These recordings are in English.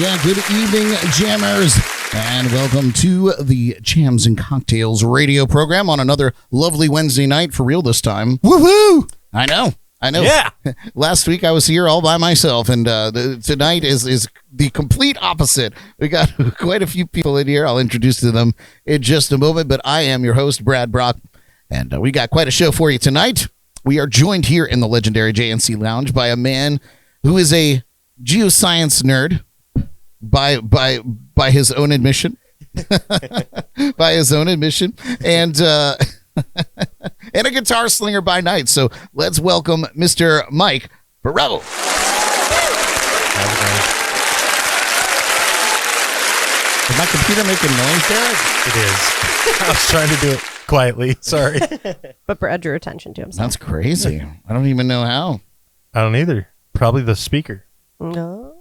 Yeah, good evening, jammers, and welcome to the Jams and Cocktails radio program on another lovely Wednesday night, for real this time. Woohoo! I know. Yeah. Last week I was here all by myself, and tonight is the complete opposite. We got quite a few people in here. I'll introduce to them in just a moment, but I am your host, Brad Brock, and we got quite a show for you tonight. We are joined here in the legendary JNC Lounge by a man who is a geoscience nerd by his own admission. By his own admission, and and a guitar slinger by night. So let's welcome Mr. Mike Faurot. Is my computer making noise, Derek? It is. I was trying to do it quietly. Sorry. But Brad drew attention to himself. That's crazy. I don't even know how. I don't either. Probably the speaker. No.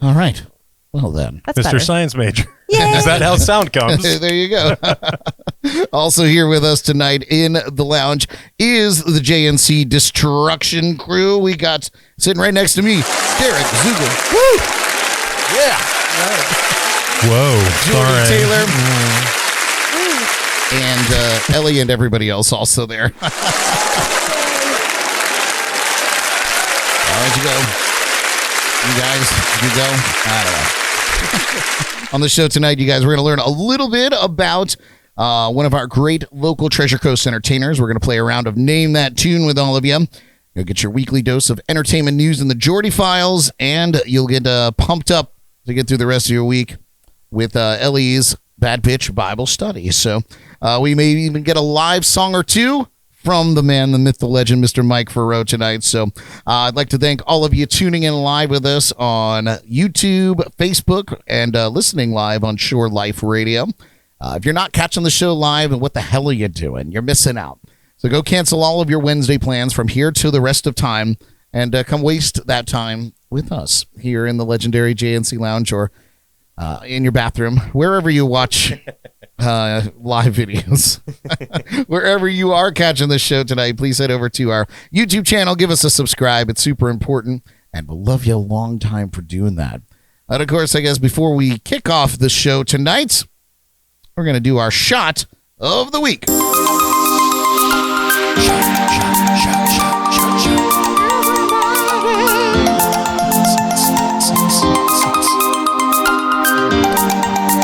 All right. Well, then. That's Mr. better. Science Major. Yay! Is that how sound comes? There you go. Also here with us tonight in the lounge is the JNC Destruction crew. We got sitting right next to me, Derek Zugel. Woo! Yeah. Whoa. Jordy Sorry. Taylor. And Elly and everybody else also there. All right, you go. You guys, you go. I don't know. On the show tonight, you guys, we're going to learn a little bit about one of our great local Treasure Coast entertainers. We're going to play a round of Name That Tune with all of you. You'll get your weekly dose of entertainment news in the Jordy Files, and you'll get pumped up to get through the rest of your week with Elly's Bad Bitch Bible Study. So we may even get a live song or two from the man, the myth, the legend, Mr. Mike Faurot tonight. So I'd like to thank all of you tuning in live with us on YouTube, Facebook, and listening live on Shore Life Radio. If you're not catching the show live, and what the hell are you doing? You're missing out. So go cancel all of your Wednesday plans from here to the rest of time, and come waste that time with us here in the legendary JNC Lounge, or in your bathroom, wherever you watch live videos. Wherever you are catching this show tonight, please head over to our YouTube channel. Give us a subscribe. It's super important, and we'll love you a long time for doing that. And of course, I guess before we kick off the show tonight, we're going to do our shot of the week.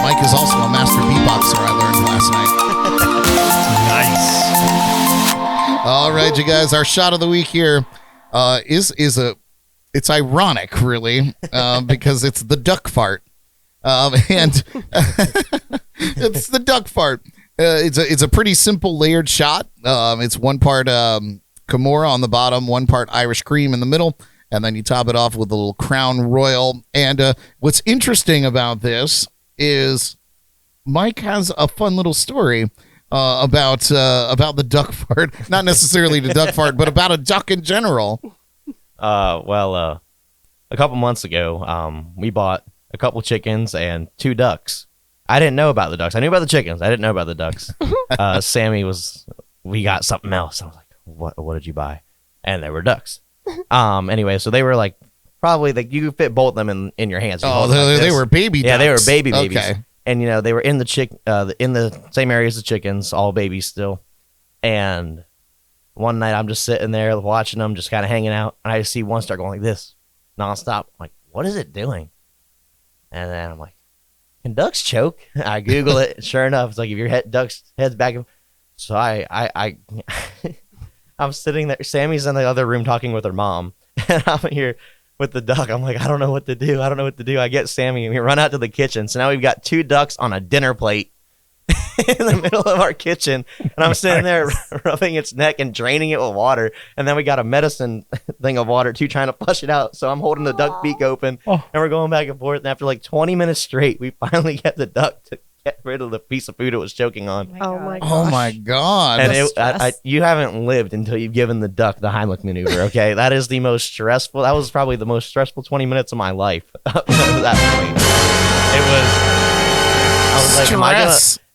Mike is also a master beatboxer, I learned last night. Nice. All right, you guys, our shot of the week here it's ironic, really, because it's the duck fart. And it's the duck fart. It's a pretty simple layered shot. It's one part Camorra on the bottom, one part Irish cream in the middle, and then you top it off with a little Crown Royal. And what's interesting about this is Mike has a fun little story about the duck fart. Not necessarily the duck fart, but about a duck in general. A couple months ago, we bought a couple chickens and 2 ducks. I didn't know about the ducks. I knew about the chickens. I didn't know about the ducks. We got something else. I was like, what did you buy? And they were ducks. Anyway, so they were like, probably like you could fit both of them in your hands. Oh, they were baby ducks. Yeah, they were babies. Okay. And, they were in the same area as the chickens, all babies still. And one night I'm just sitting there watching them, just kind of hanging out. And I just see one start going like this nonstop. I'm like, what is it doing? And then I'm like, can ducks choke? I Google it. Sure enough, it's like if your duck's head's back. So I'm sitting there. Sammy's in the other room talking with her mom. And I'm here with the duck. I'm like, I don't know what to do. I get Sammy and we run out to the kitchen. So now we've got 2 ducks on a dinner plate in the middle of our kitchen. And I'm sitting there rubbing its neck and draining it with water. And then we got a medicine thing of water too, trying to flush it out. So I'm holding the duck beak open and we're going back and forth. And after like 20 minutes straight, we finally get the duck to get rid of the piece of food it was choking on. Oh my God. And you haven't lived until you've given the duck the Heimlich maneuver, okay? That is the most stressful. That was probably the most stressful 20 minutes of my life up to that point. I was like,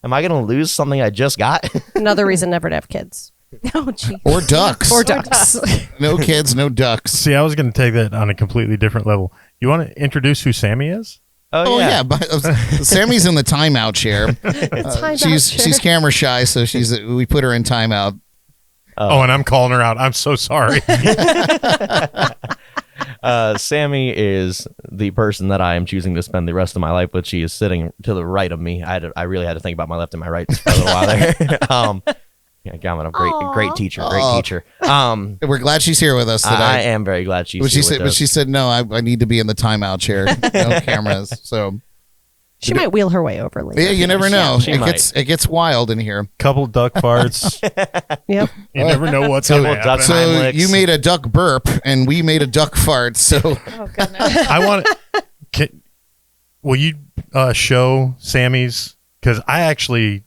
am I gonna lose something I just got? Another reason never to have kids. Oh, geez. Or ducks. Or ducks. No kids, no ducks. See, I was going to take that on a completely different level. You want to introduce who Sammy is? Oh yeah, Sammy's in the timeout chair. She's camera shy, so we put her in timeout. And I'm calling her out. I'm so sorry. Sammy is the person that I am choosing to spend the rest of my life with. She is sitting to the right of me. I really had to think about my left and my right for a little while there. Yeah, I'm a great teacher. We're glad she's here with us today. I am very glad she's here with us. But she said, no, I need to be in the timeout chair. No cameras. So she might wheel her way over later. yeah, you never know. Yeah, it gets wild in here. Couple duck farts. Yep. You never know what's going to happen. So you made a duck burp, and we made a duck fart. So Oh goodness. I want to. Will you show Sammy's? Because I actually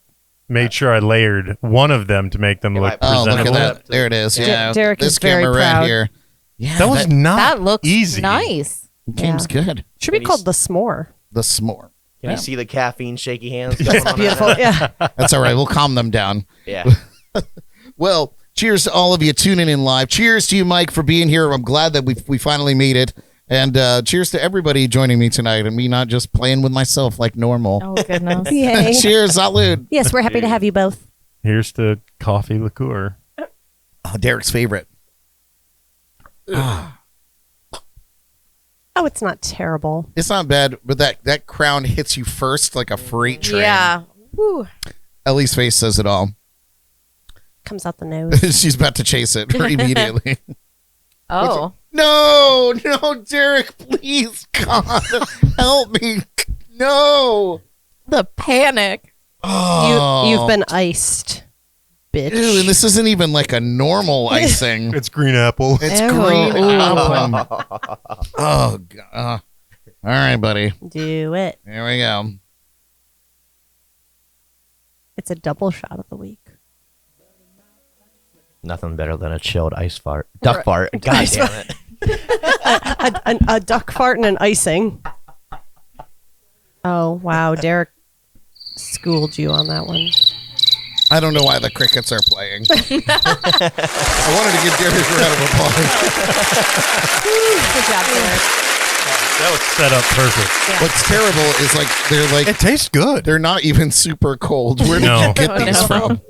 made sure I layered one of them to make them look oh, look presentable. at that. There it is. Yeah, Derek this is very camera proud. right here. Yeah, That was not That looks easy. nice. game's good. Should be called the s'more. The s'more. Can you see the caffeine shaky hands going on? Beautiful. Yeah. That's all right. We'll calm them down. Yeah. Well, cheers to all of you tuning in live. Cheers to you, Mike, for being here. I'm glad that we finally made it. And cheers to everybody joining me tonight and me not just playing with myself like normal. Oh goodness. Yay. Cheers, salud. Yes, we're happy to have you both. Here's to coffee liqueur. Oh, Derek's favorite. Oh, it's not terrible. It's not bad, but that crown hits you first like a freight train. Yeah. Woo. Elly's face says it all. Comes out the nose. She's about to chase it immediately. Oh. No, Derek, please, God, help me. No. The panic. Oh. You've been iced, bitch. Ew, and this isn't even like a normal icing. It's green apple. It's Ew. green Ooh. apple. Oh, God. All right, buddy. Do it. Here we go. It's a double shot of the week. Nothing better than a chilled ice fart. Duck fart. God damn it. A duck fart and an icing. Oh, wow. Derek schooled you on that one. I don't know why the crickets are playing. I wanted to give Derek a round of applause. Good job, Derek. That was set up perfect. What's terrible is they're like It tastes good. they're not even super cold. Where did No. you get Oh, these no. from?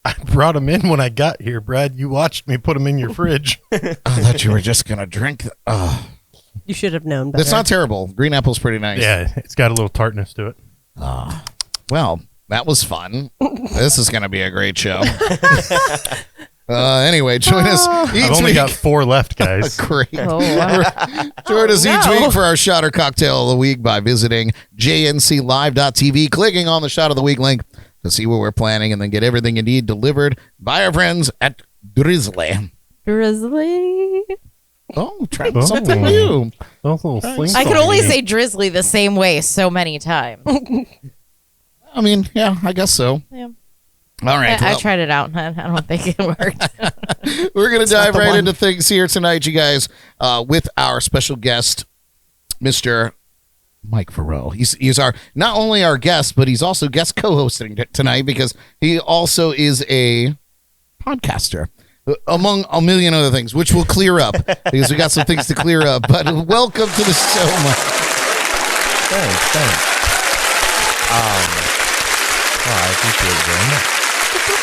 I brought them in when I got here, Brad. You watched me put them in your fridge. I thought you were just gonna drink. Oh, You should have known better. it's not terrible. Green apple's pretty nice. Yeah, it's got a little tartness to it. Well, that was fun. This is gonna be a great show. Anyway, join us each I've only week. got 4 left, guys. Great. Oh, wow. Join us each no. week for our shot or cocktail of the week by visiting jnclive.tv, clicking on the shot of the week link to see what we're planning, and then get everything you need delivered by our friends at Drizzly. Grizzly. Oh, try Oh. something new. Those little slings I could on only you. say drizzly the same way so many times. I mean, yeah, I guess so. Yeah. All right. I well, tried it out, and I don't think it worked. we're going to dive the right one. into things here tonight, you guys, with our special guest, Mr. Mike Faurot. He's our not only our guest, but he's also guest co-hosting tonight because he also is a podcaster, among a million other things, which we'll clear up because we got some things to clear up. But welcome to the show, Mike. Thanks. I appreciate it very much.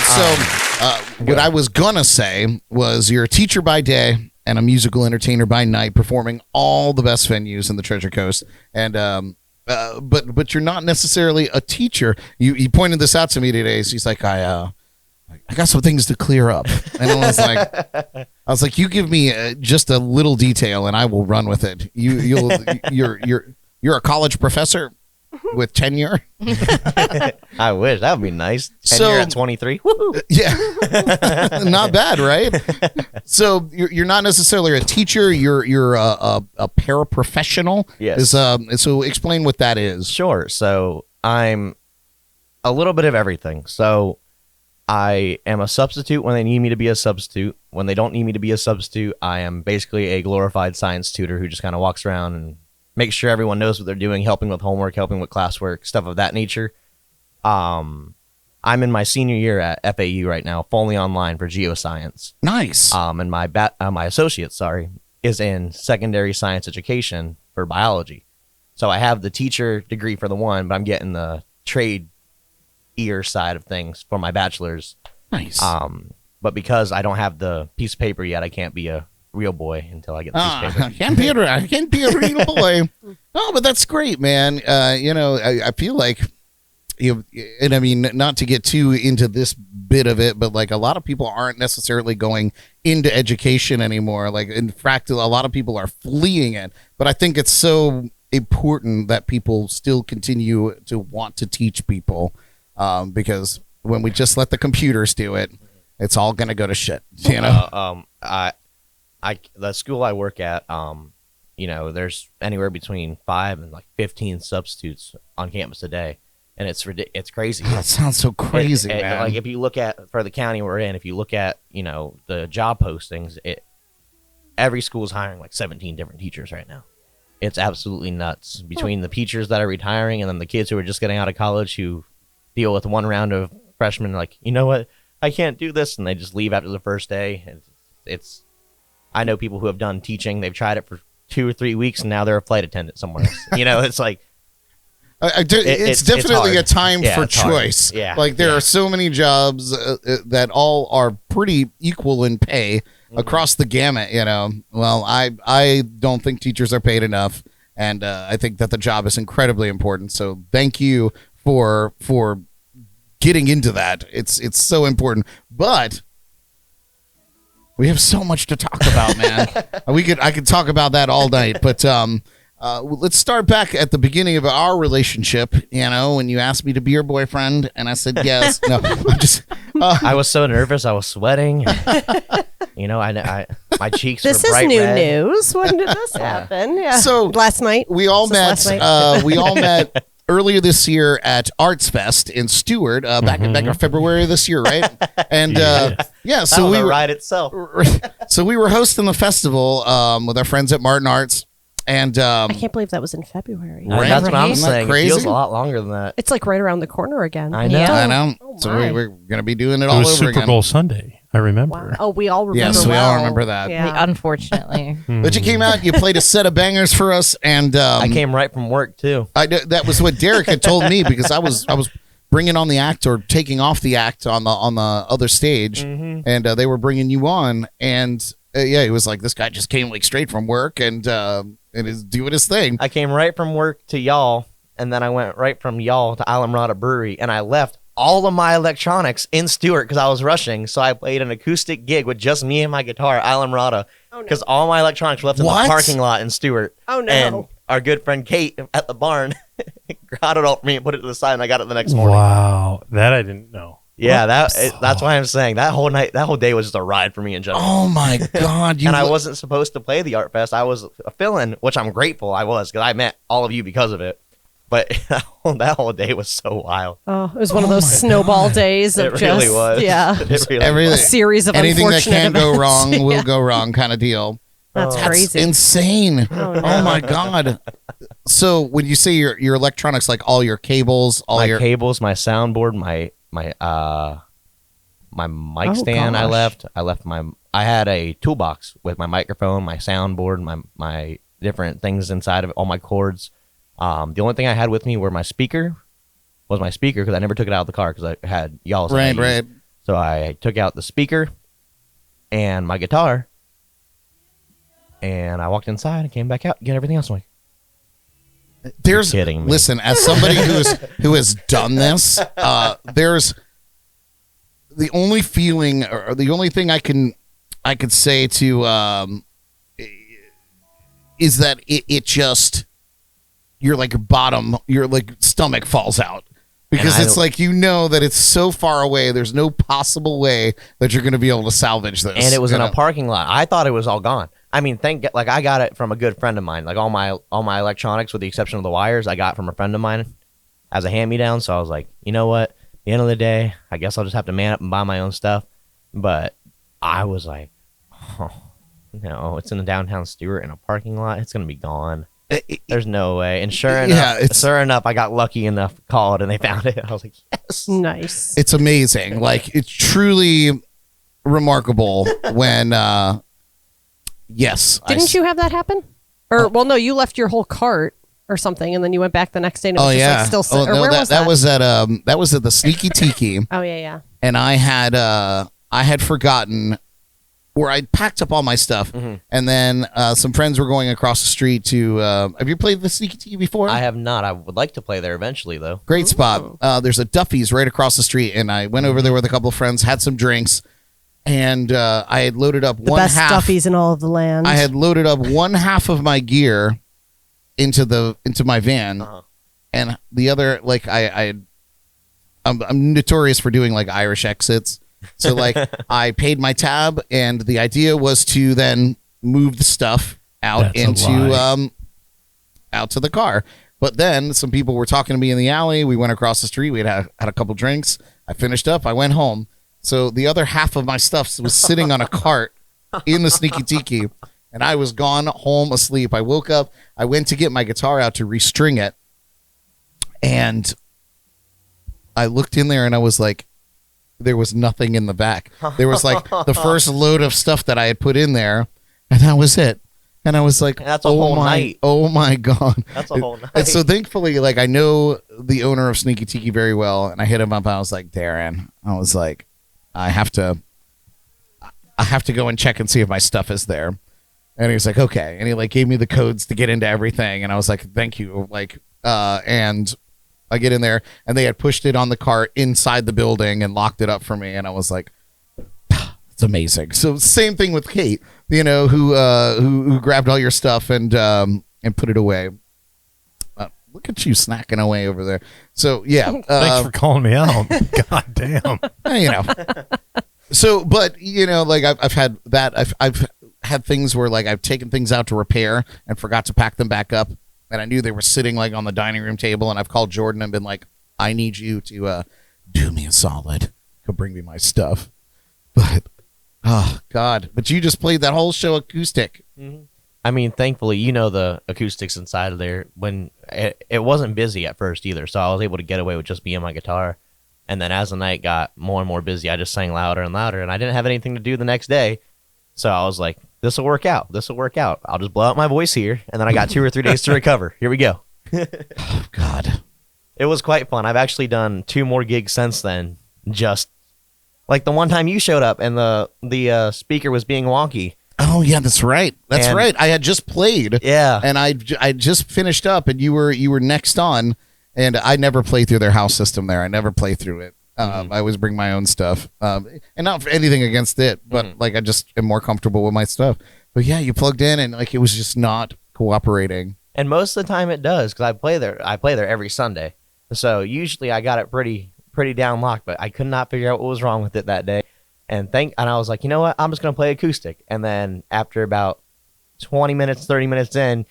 So, what I was gonna say was you're a teacher by day and a musical entertainer by night, performing all the best venues in the Treasure Coast. And but you're not necessarily a teacher. You pointed this out to me today. So he's like, I got some things to clear up, and I was like, you give me just a little detail, and I will run with it. You're a college professor with tenure. I wish. That would be nice. And So- you're at 23. Woohoo. Yeah, not bad, right? So you're not necessarily a teacher. You're a paraprofessional. Yes. So explain what that is. Sure. So I'm a little bit of everything. So I am a substitute when they need me to be a substitute. When they don't need me to be a substitute, I am basically a glorified science tutor who just kind of walks around and makes sure everyone knows what they're doing, helping with homework, helping with classwork, stuff of that nature. I'm in my senior year at FAU right now, fully online for geoscience. Nice. And my associate, is in secondary science education for biology. So I have the teacher degree for the one, but I'm getting the trade ear side of things for my bachelor's. Nice. But because I don't have the piece of paper yet, I can't be a real boy until I get the piece of paper. I can't be a real boy. Oh, but that's great, man. I feel like and I mean, not to get too into this bit of it, but like a lot of people aren't necessarily going into education anymore. Like, in fact, a lot of people are fleeing it. But I think it's so important that people still continue to want to teach people, because when we just let the computers do it, it's all going to go to shit. The school I work at, there's anywhere between 5 and like 15 substitutes on campus a day, and it's crazy. That sounds so crazy, man. Like, if you look at, for the county we're in, if you look at the job postings, every school is hiring like 17 different teachers right now. It's absolutely nuts between the teachers that are retiring and then the kids who are just getting out of college who deal with one round of freshmen. Like, you know what? I can't do this, and they just leave after the first day. And I know people who have done teaching. They've tried it for 2 or 3 weeks, and now they're a flight attendant somewhere else. It's like it's definitely a time for choice. Hard. Yeah, like there are so many jobs that all are pretty equal in pay across the gamut. Well, I don't think teachers are paid enough, and I think that the job is incredibly important. So thank you for getting into that. It's so important, but we have so much to talk about, man. I could talk about that all night, but let's start back at the beginning of our relationship. When you asked me to be your boyfriend, and I said yes. No, I'm just. I was so nervous. I was sweating. My cheeks This were is bright new red. news. When did this happen? Yeah. So last night. we all This was met. last night. We all met earlier this year at Arts Fest in Stewart, back in February this year, right? And so That was we a were ride itself. so we were hosting the festival with our friends at Martin Arts, and I can't believe that was in February. Right? That's what I'm Isn't that saying. It crazy? feels a lot longer than that. It's like right around the corner again. I know. Yeah. I know. Oh, So my. we're gonna be doing it It all was over Super again. Bowl Sunday. I remember. Wow. Oh, we all remember. Yes, we all well. remember that. Yeah. Unfortunately. But you came out, you played a set of bangers for us, and I came right from work too. that was what Derek had told me, because I was bringing on the act or taking off the act on the other stage, and they were bringing you on, and it was like this guy just came like straight from work and is doing his thing. I came right from work to y'all, and then I went right from y'all to Alamrada Brewery, and I left all of my electronics in Stewart because I was rushing. So I played an acoustic gig with just me and my guitar at Alamrada because all my electronics were left in What? the parking lot in Stewart. Oh, no. And our good friend Kate at the barn got it all for me and put it to the side, and I got it the next morning. Wow, that I didn't know. Yeah, that's why I'm saying that whole day was just a ride for me in general. Oh my God! And I wasn't supposed to play the Art Fest. I was a fill-in, which I'm grateful I was, because I met all of you because of it. But that whole day was so wild. Oh, it was one of those snowball days of It really just was. yeah, It really Everything- a was. series of anything that unfortunate can go events. wrong will Yeah. go wrong, kind of deal. That's That's crazy. insane. Oh, no. Oh my God! So when you say your electronics, like all your cables, all My your cables, my soundboard, my mic Oh, stand. gosh. I left my. I had a toolbox with my microphone, my soundboard, my different things inside of it, all my cords. The only thing I had with me were my speaker, because I never took it out of the car because I had y'all. right. So I took out the speaker and my guitar, and I walked inside and came back out and get everything else. I'm like, There's You're kidding me. listen, as somebody who has done this, there's the only feeling or the only thing I could say to is that it just your like bottom, your like stomach falls out. Because And I it's don't- like, that it's so far away. There's no possible way that you're going to be able to salvage this. and it was in you a know? parking lot. I thought it was all gone. I mean, I got it from a good friend of mine. Like all my electronics, with the exception of the wires, I got from a friend of mine as a hand-me-down. So I was like, you know what? At the end of the day, I guess I'll just have to man up and buy my own stuff. But I was like, no, it's in the downtown Stewart in a parking lot. It's gonna be gone. There's no way. And sure enough, I got lucky enough, called, and they found it. I was like, yes. Nice. It's amazing. Like, it's truly remarkable when yes. Didn't you have that happen? Or well, no, you left your whole cart or something, and then you went back the next day and it Oh was just yeah. like still Oh or no, where was that? that was at the Sneaky Tiki, Oh yeah. and I had forgotten where I packed up all my stuff, and then some friends were going across the street to. Have you played the Sneaky Tiki before? I have not. I would like to play there eventually, though. Great spot. There's a Duffy's right across the street, and I went over there with a couple of friends, had some drinks, and I had loaded up The one best half. stuffies in all of the land. I had loaded up one half of my gear into my van, and the other, like I'm notorious for doing like Irish exits. So like I paid my tab, and the idea was to then move the stuff out That's a lie. out to the car. But then some people were talking to me in the alley. We went across the street. We had a couple drinks. I finished up. I went home. So the other half of my stuff was sitting on a cart in the Sneaky Tiki, and I was gone home asleep. I woke up. I went to get my guitar out to restring it, and I looked in there, and I was like, there was nothing in the back. There was like the first load of stuff that I had put in there, and that was it. And I was like, And that's a whole night. Oh my God. That's a whole night. And so thankfully, like I know the owner of Sneaky Tiki very well, and I hit him up. I was like, Darren, I was like, I have to go and check and see if my stuff is there. And he was like, okay. And he like gave me the codes to get into everything. And I was like, thank you. Like, and I get in there, and they had pushed it on the cart inside the building and locked it up for me. And I was like, it's amazing. So same thing with Kate, you know, who grabbed all your stuff and put it away. Look at you snacking away over there. So yeah, Thanks for calling me out. God damn. you know. So, but you know, like I've had that. I've had things where like I've taken things out to repair and forgot to pack them back up, and I knew they were sitting like on the dining room table, and I've called Jordan and been like, I need you to do me a solid, go bring me my stuff. But oh God, but you just played that whole show acoustic. I mean, thankfully, you know the acoustics inside of there. When it wasn't busy at first either, so I was able to get away with just me and my guitar. And then as the night got more and more busy, I just sang louder and louder, and I didn't have anything to do the next day. So I was like, this will work out. This will work out. I'll just blow out my voice here, and then I got 2 or 3 days to recover. Here we go. Oh God. It was quite fun. I've actually done 2 more gigs since then. Just like the one time you showed up and the speaker was being wonky. Oh yeah, that's right. That's And- right. I had just played. Yeah. And I just finished up, and you were next on, and I never play through their house system there. I never play through it. I always bring my own stuff, and not for anything against it, but like I just am more comfortable with my stuff. But yeah, you plugged in, and like it was just not cooperating. And most of the time it does, because I play there every Sunday. So usually I got it pretty down locked, but I could not figure out what was wrong with it that day. And I was like, you know what? I'm just gonna play acoustic. And then after about 20 minutes, 30 minutes in,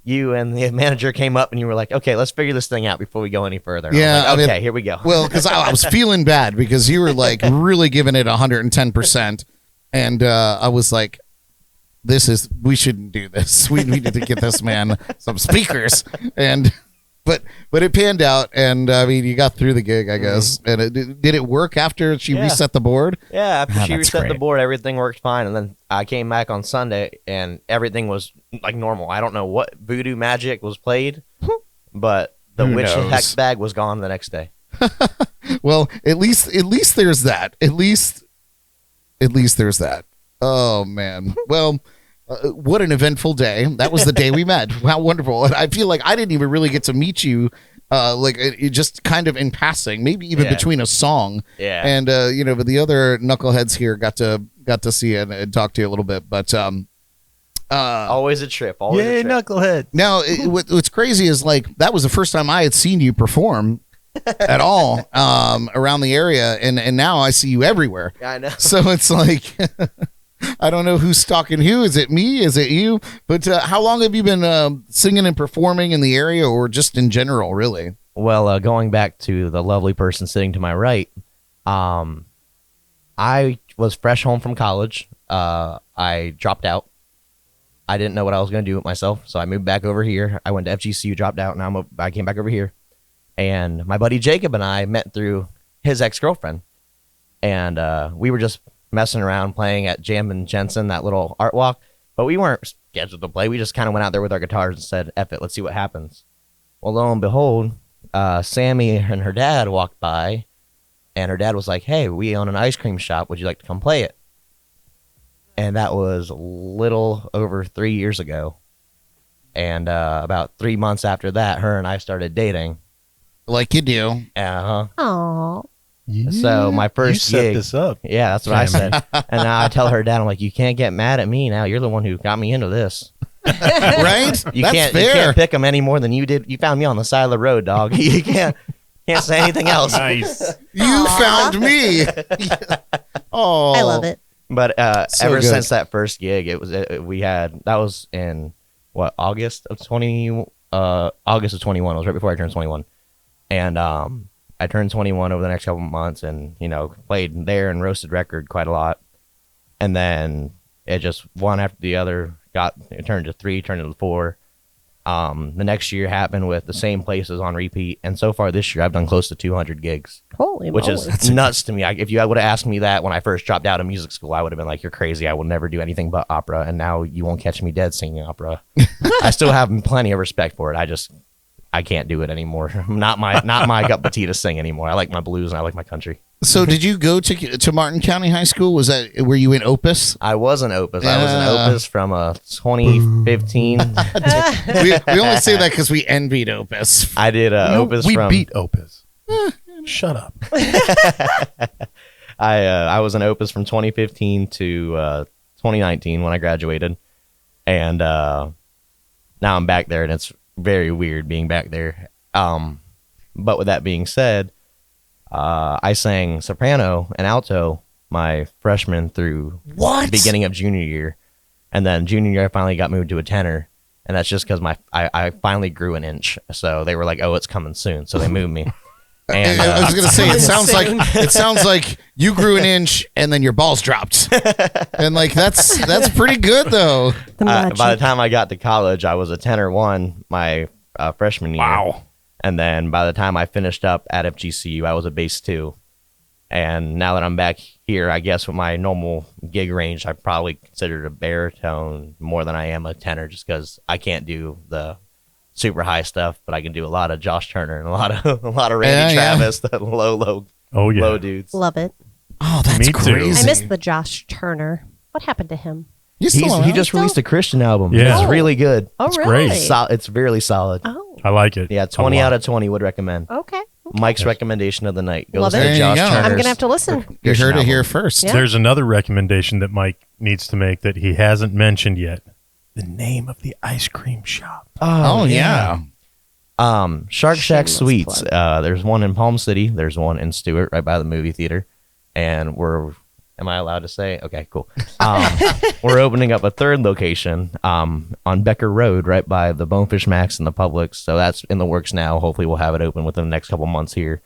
you and the manager came up and you were like, okay, let's figure this thing out before we go any further. And I was Yeah, like, I mean- okay, here we go. Well, because I was feeling bad because you were like really giving it 110%, and I was like, we shouldn't do this. We needed to get this man some speakers, and but it panned out, and I mean, you got through the gig, I guess. And did it work after she Yeah. reset the board? Yeah, after she that's reset the great. board, everything worked fine. And then I came back on Sunday and everything was like normal. I don't know what voodoo magic was played, but the Who witch knows? hex bag was gone the next day. Well, at least there's that. At least there's that. Oh man. Well, what an eventful day. That was the day we met. How wonderful. And I feel like I didn't even really get to meet you like it just kind of in passing, maybe even Yeah. between a song. Yeah. And you know, but the other knuckleheads here got to see you and talk to you a little bit, but Always a trip. Always Yay, a trip. knucklehead. now, what's crazy is like that was the first time I had seen you perform at all around the area, and now I see you everywhere. Yeah, I know. So it's like I don't know who's stalking who. Is it me? Is it you? But how long have you been singing and performing in the area, or just in general, really? Well, going back to the lovely person sitting to my right, I was fresh home from college. I dropped out. I didn't know what I was going to do with myself, so I moved back over here. I went to FGCU, dropped out, and I came back over here. And my buddy Jacob and I met through his ex-girlfriend. And we were just messing around playing at Jam and Jensen, that little art walk. But we weren't scheduled to play. We just kind of went out there with our guitars and said, F it, let's see what happens. Well, lo and behold, Sammy and her dad walked by, and her dad was like, hey, we own an ice cream shop. Would you like to come play it? And that was a little over 3 years ago. And about 3 months after that, her and I started dating. Like you do. Uh-huh. Aw. So my first you set gig. this up. Yeah, that's what I said. And now I tell her dad, I'm like, you can't get mad at me now. You're the one who got me into this. Right? You That's can't fair. you can't pick them any more than you did. You found me on the side of the road, dog. You can't say anything else. Nice. You found me. Oh, I love it. But So ever good. since that first gig, it was that was in what August of 21. It was right before I turned 21, and I turned 21 over the next couple of months, and played there and roasted record quite a lot, and then it just one after the other it turned to 3, turned to 4. The next year happened with the same places on repeat, and so far this year I've done close to 200 gigs. Holy Which moly. is nuts to me. If you would have asked me that when I first dropped out of music school, I would have been like, you're crazy. I will never do anything but opera. And now you won't catch me dead singing opera. I still have plenty of respect for it. I can't do it anymore. Not my cup of tea to sing anymore. I like my blues and I like my country. So did you go to Martin County High School? Was that where you in Opus? I was an Opus. I was Yeah. an Opus from 2015. we only say that because we envied Opus. I did Opus we from... beat Opus. Shut up. I was an Opus from 2015 to 2019 when I graduated, and now I'm back there, and it's very weird being back there. But with that being said, I sang soprano and alto my freshman through What? beginning of junior year, and then junior year I finally got moved to a tenor, and that's just because I finally grew an inch, so they were like, oh, it's coming soon, so they moved me. And I was gonna say it sounds like you grew an inch and then your balls dropped, and like that's pretty good though. The by the magic. time I got to college, I was a tenor 1 my freshman year. Wow. And then by the time I finished up at FGCU, I was a bass 2. And now that I'm back here, I guess with my normal gig range, I probably considered a baritone more than I am a tenor, just because I can't do the super high stuff, but I can do a lot of Josh Turner and a lot of Randy Yeah. Travis, the low Oh, yeah. low dudes. Love it. Oh, that's Me too. crazy. I missed the Josh Turner. What happened to him? He's still He around? just released a Christian album. Yeah. It's really good. Oh, It's really? great. It's really solid. Oh, I like it. Yeah, a 20 lot. out of 20 would recommend. okay. Mike's recommendation of the night goes Love to it. There you Josh go. Turner's. I'm going to have to listen. You heard it album. here first. Yeah. There's another recommendation that Mike needs to make that he hasn't mentioned yet. The name of the ice cream shop. Oh yeah. Shark Shack Shameless Sweets. plug. There's one in Palm City. There's one in Stewart, right by the movie theater. And am I allowed to say? Okay, cool. We're opening up a third location on Becker Road, right by the Bonefish Max and the Publix. So that's in the works now. Hopefully, we'll have it open within the next couple months here.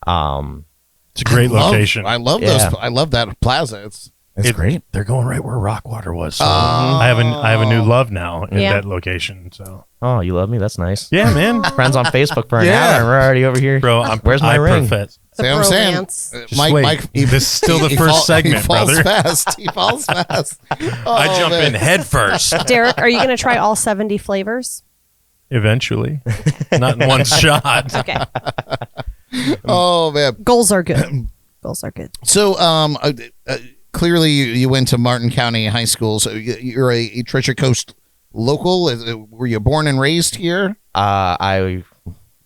It's a great location. I love Yeah. those. I love that plaza. It's great. They're going right where Rockwater was. So I have a new love now in Yeah. that location. So Oh, you love me? That's nice. yeah, man. Friends on Facebook for an Yeah. hour, and we're already over here. Bro, Where's my I ring? profess. The See what I'm saying? bromance. Just Mike, wait. Mike, This is still the first segment, he falls brother. fast. He falls fast. I Oh, jump man. in head first. Derek, are you going to try all 70 flavors? Eventually, not in one shot. Okay. Oh man. Goals are good. Goals are good. So, clearly you went to Martin County High School. So you're a Treasure Coast local. Were you born and raised here? I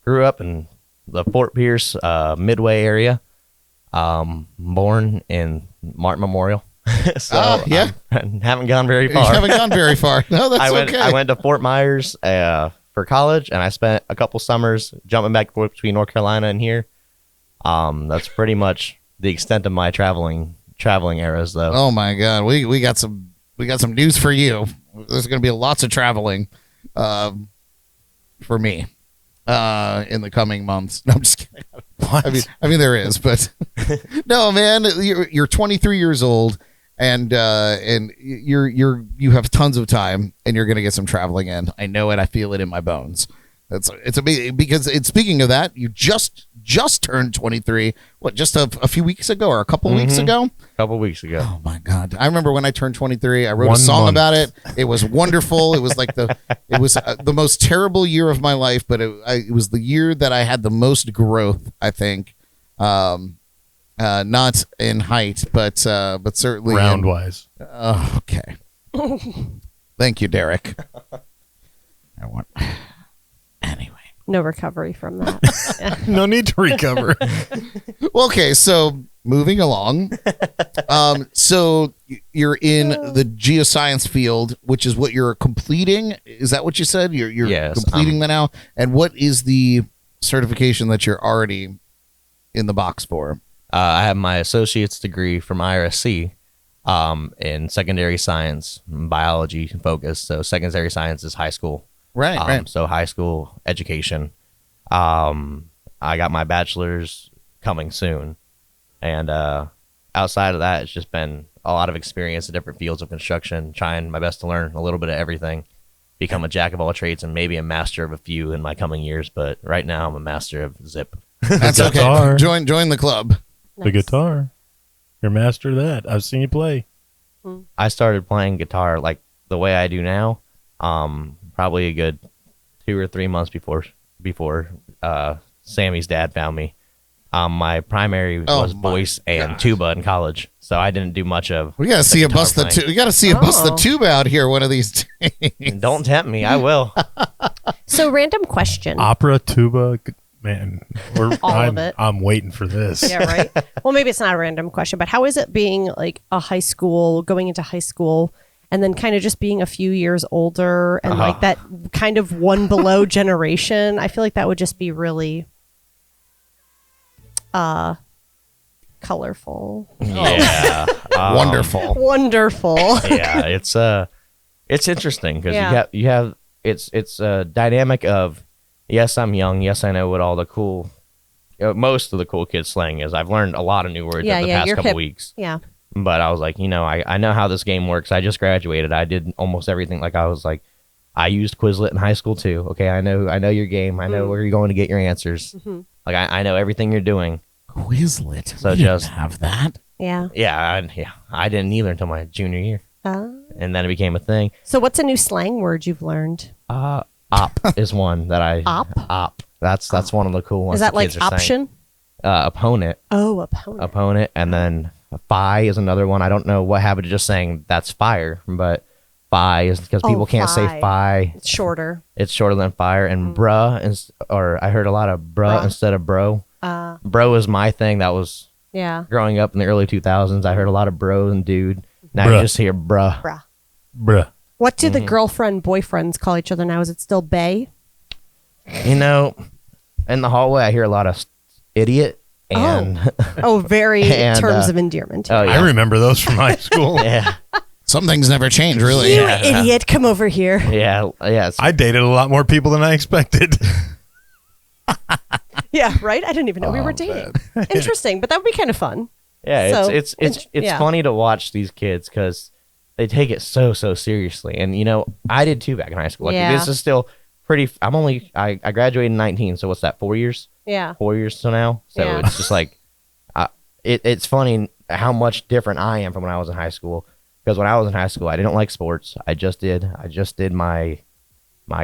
grew up in the Fort Pierce, Midway area. Born in Martin Memorial. So yeah. I haven't gone very You far. haven't gone very far. No, that's okay. I went to Fort Myers for college, and I spent a couple summers jumping back and forth between North Carolina and here. That's pretty much the extent of my traveling eras, though. Oh my God, we got some news for you. There's going to be lots of traveling for me in the coming months. No, I'm just kidding. What? I mean there is, but no, man, you're 23 years old, and you have tons of time, and you're going to get some traveling in. I know it. I feel it in my bones. It's amazing because speaking of that, you just just turned 23. What, just a few weeks ago or a couple weeks ago? A couple weeks ago. Oh my God! I remember when I turned 23. I wrote a 1 song month. about it. It was wonderful. It was like the most terrible year of my life, but it was the year that I had the most growth. I think, not in height, but certainly Round wise. okay. Thank you, Derek. Anyway. No recovery from that. No need to recover. Well, okay, so moving along. So you're in the geoscience field, which is what you're completing. Is that what you said? You're Yes, completing that now. And what is the certification that you're already in the box for? I have my associate's degree from IRSC in secondary science, biology focused. So secondary science is high school. Right. So high school education. I got my bachelor's coming soon. And outside of that, it's just been a lot of experience in different fields of construction, trying my best to learn a little bit of everything, become a jack of all trades and maybe a master of a few in my coming years. But right now I'm a master of zip. That's okay. Guitar. Join the club. The guitar. You're master of that. I've seen you play. I started playing guitar like the way I do now, probably a good 2 or 3 months before Sammy's dad found me. My primary was my voice and tuba in college, so I didn't do much of. We gotta see you guitar bust the playing. we gotta see you bust the Oh. tube out here one of these days. Don't tempt me, I will. So, random question. Opera, tuba. Man, All of it. I'm waiting for this. Yeah, right. Well, maybe it's not a random question, but how is it being like going into high school, and then kind of just being a few years older and like that kind of one below generation? I feel like that would just be really colorful. Yeah, Wonderful. Wonderful. yeah, it's interesting because Yeah. you have it's a dynamic of yes, I'm young, yes, I know what all the cool, most of the cool kids slang is. I've learned a lot of new words Yeah, over the yeah, past you're couple hip. weeks. Yeah. But I was like, I know how this game works. I just graduated. I did almost everything. Like I was like, I used Quizlet in high school too. Okay, I know your game. I know where you're going to get your answers. Like I know everything you're doing. Quizlet. So We didn't just- have that. Yeah. Yeah, I didn't either until my junior year, and then it became a thing. So, what's a new slang word you've learned? Op is one that I Op? That's one of the cool ones. Is that the like kids are saying. option? Opponent, Oh, opponent. and then phi is another one. I don't know what happened to just saying that's fire, but phi is because people can't say phi. phi. It's shorter. It's shorter than fire, and bruh or I heard a lot of bruh Bruh. instead of bro. Bro is my thing. That was Yeah. growing up in the early 2000s. I heard a lot of bro and dude. Now you Bruh. just hear bruh. Bruh. Bruh. What do the girlfriend boyfriends call each other now? Is it still bae? In the hallway, I hear a lot of idiot and Oh, very And, terms of endearment. oh I yeah, remember those from high school. yeah, Some things never change, really. You yeah. idiot, come over here. yeah. It's- I dated a lot more people than I expected. Yeah, right? I didn't even know we were dating. Interesting, but that would be kind of fun. Yeah, So, it's yeah. funny to watch these kids because they take it so seriously, and I did too back in high school. Like Yeah. this is still pretty. I graduated in 19, so what's that? 4 years? Yeah. 4 years till now. So Yeah. it's just like, it's funny how much different I am from when I was in high school. Because when I was in high school, I didn't like sports. I just did my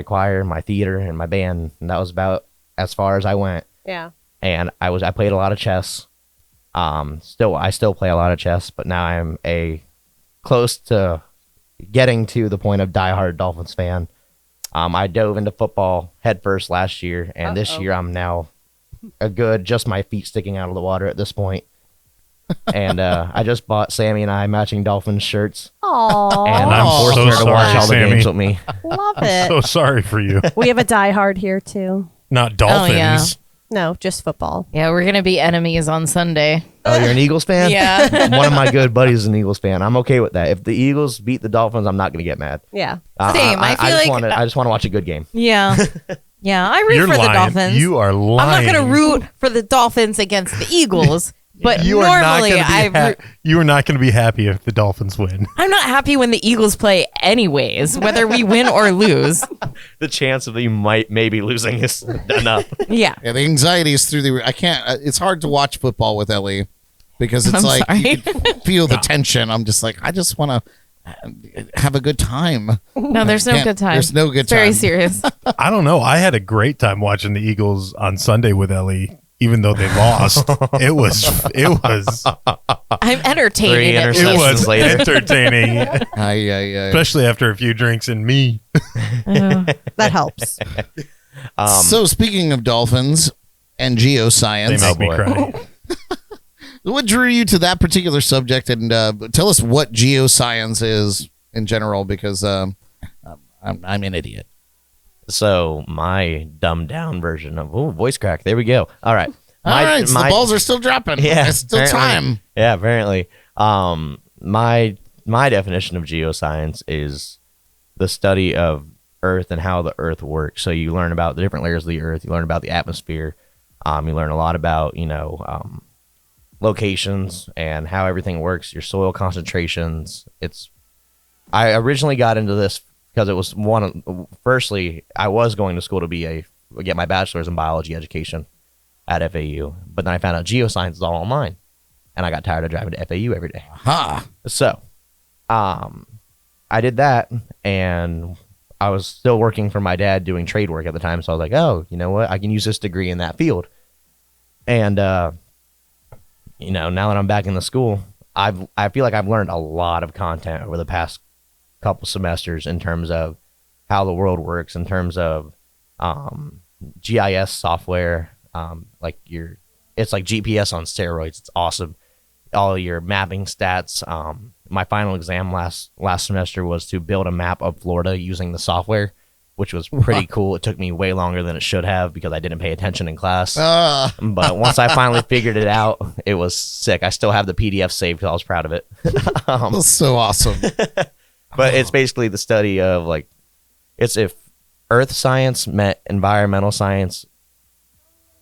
choir, my theater, and my band, and that was about as far as I went. Yeah. And I played a lot of chess. I still play a lot of chess, but now I'm close to getting to the point of diehard Dolphins fan. I dove into football headfirst last year, and this year I'm now just my feet sticking out of the water at this point. And I just bought Sammy and I matching Dolphins shirts, Aww. and I'm Oh, forcing so her to watch sorry, all the Sammy. games with me. Love I'm it. so sorry for you. We have a diehard here too. Not dolphins. yeah. No, just football. Yeah, we're gonna be enemies on Sunday. Oh, you're an Eagles fan? Yeah. One of my good buddies is an Eagles fan. I'm okay with that. If the Eagles beat the Dolphins, I'm not going to get mad. Yeah. Same. I feel like- I just want to watch a good game. Yeah. Yeah, I root You're for lying. the Dolphins. You are lying. I'm not gonna root for the Dolphins against the Eagles, But You are not normally, going to be you are not going to be happy if the Dolphins win. I'm not happy when the Eagles play anyways, whether we win or lose. The chance of you maybe losing is enough. Yeah. Yeah, the anxiety is through the. I can't. It's hard to watch football with Elly because it's I'm like sorry. you can feel the tension. I'm just like, I just want to have a good time. No, there's no Can't- good time. there's no good It's very time. serious. I don't know. I had a great time watching the Eagles on Sunday with Ellie, even though they lost. It was I'm entertaining. Three At interceptions. it was later. entertaining, Especially especially after a few drinks and me. That helps. so speaking of dolphins and They geoscience, make me boy. cry. what drew you to that particular subject? And tell us what geoscience is in general, because I'm an idiot. So my dumbed down version of voice crack. There we go. All right. All right, so the balls are still dropping. Yeah, There's still apparently. time. Yeah, apparently. My definition of geoscience is the study of Earth and how the Earth works. So you learn about the different layers of the Earth. You learn about the atmosphere. You learn a lot about locations and how everything works. Your soil concentrations. I originally got into this because it was firstly, I was going to school to get my bachelor's in biology education at FAU, but then I found out geoscience is all online, and I got tired of driving to FAU every day. Ha! So, I did that, and I was still working for my dad doing trade work at the time. So I was like, oh, you know what? I can use this degree in that field. And now that I'm back in the school, I feel like I've learned a lot of content over the past couple semesters in terms of how the world works, in terms of GIS software, it's like GPS on steroids. It's awesome. All your mapping stats. My final exam last semester was to build a map of Florida using the software, which was pretty cool. It took me way longer than it should have because I didn't pay attention in class. But once I finally figured it out, it was sick. I still have the PDF saved because I was proud of it. That's so awesome. But it's basically the study of it's if earth science met environmental science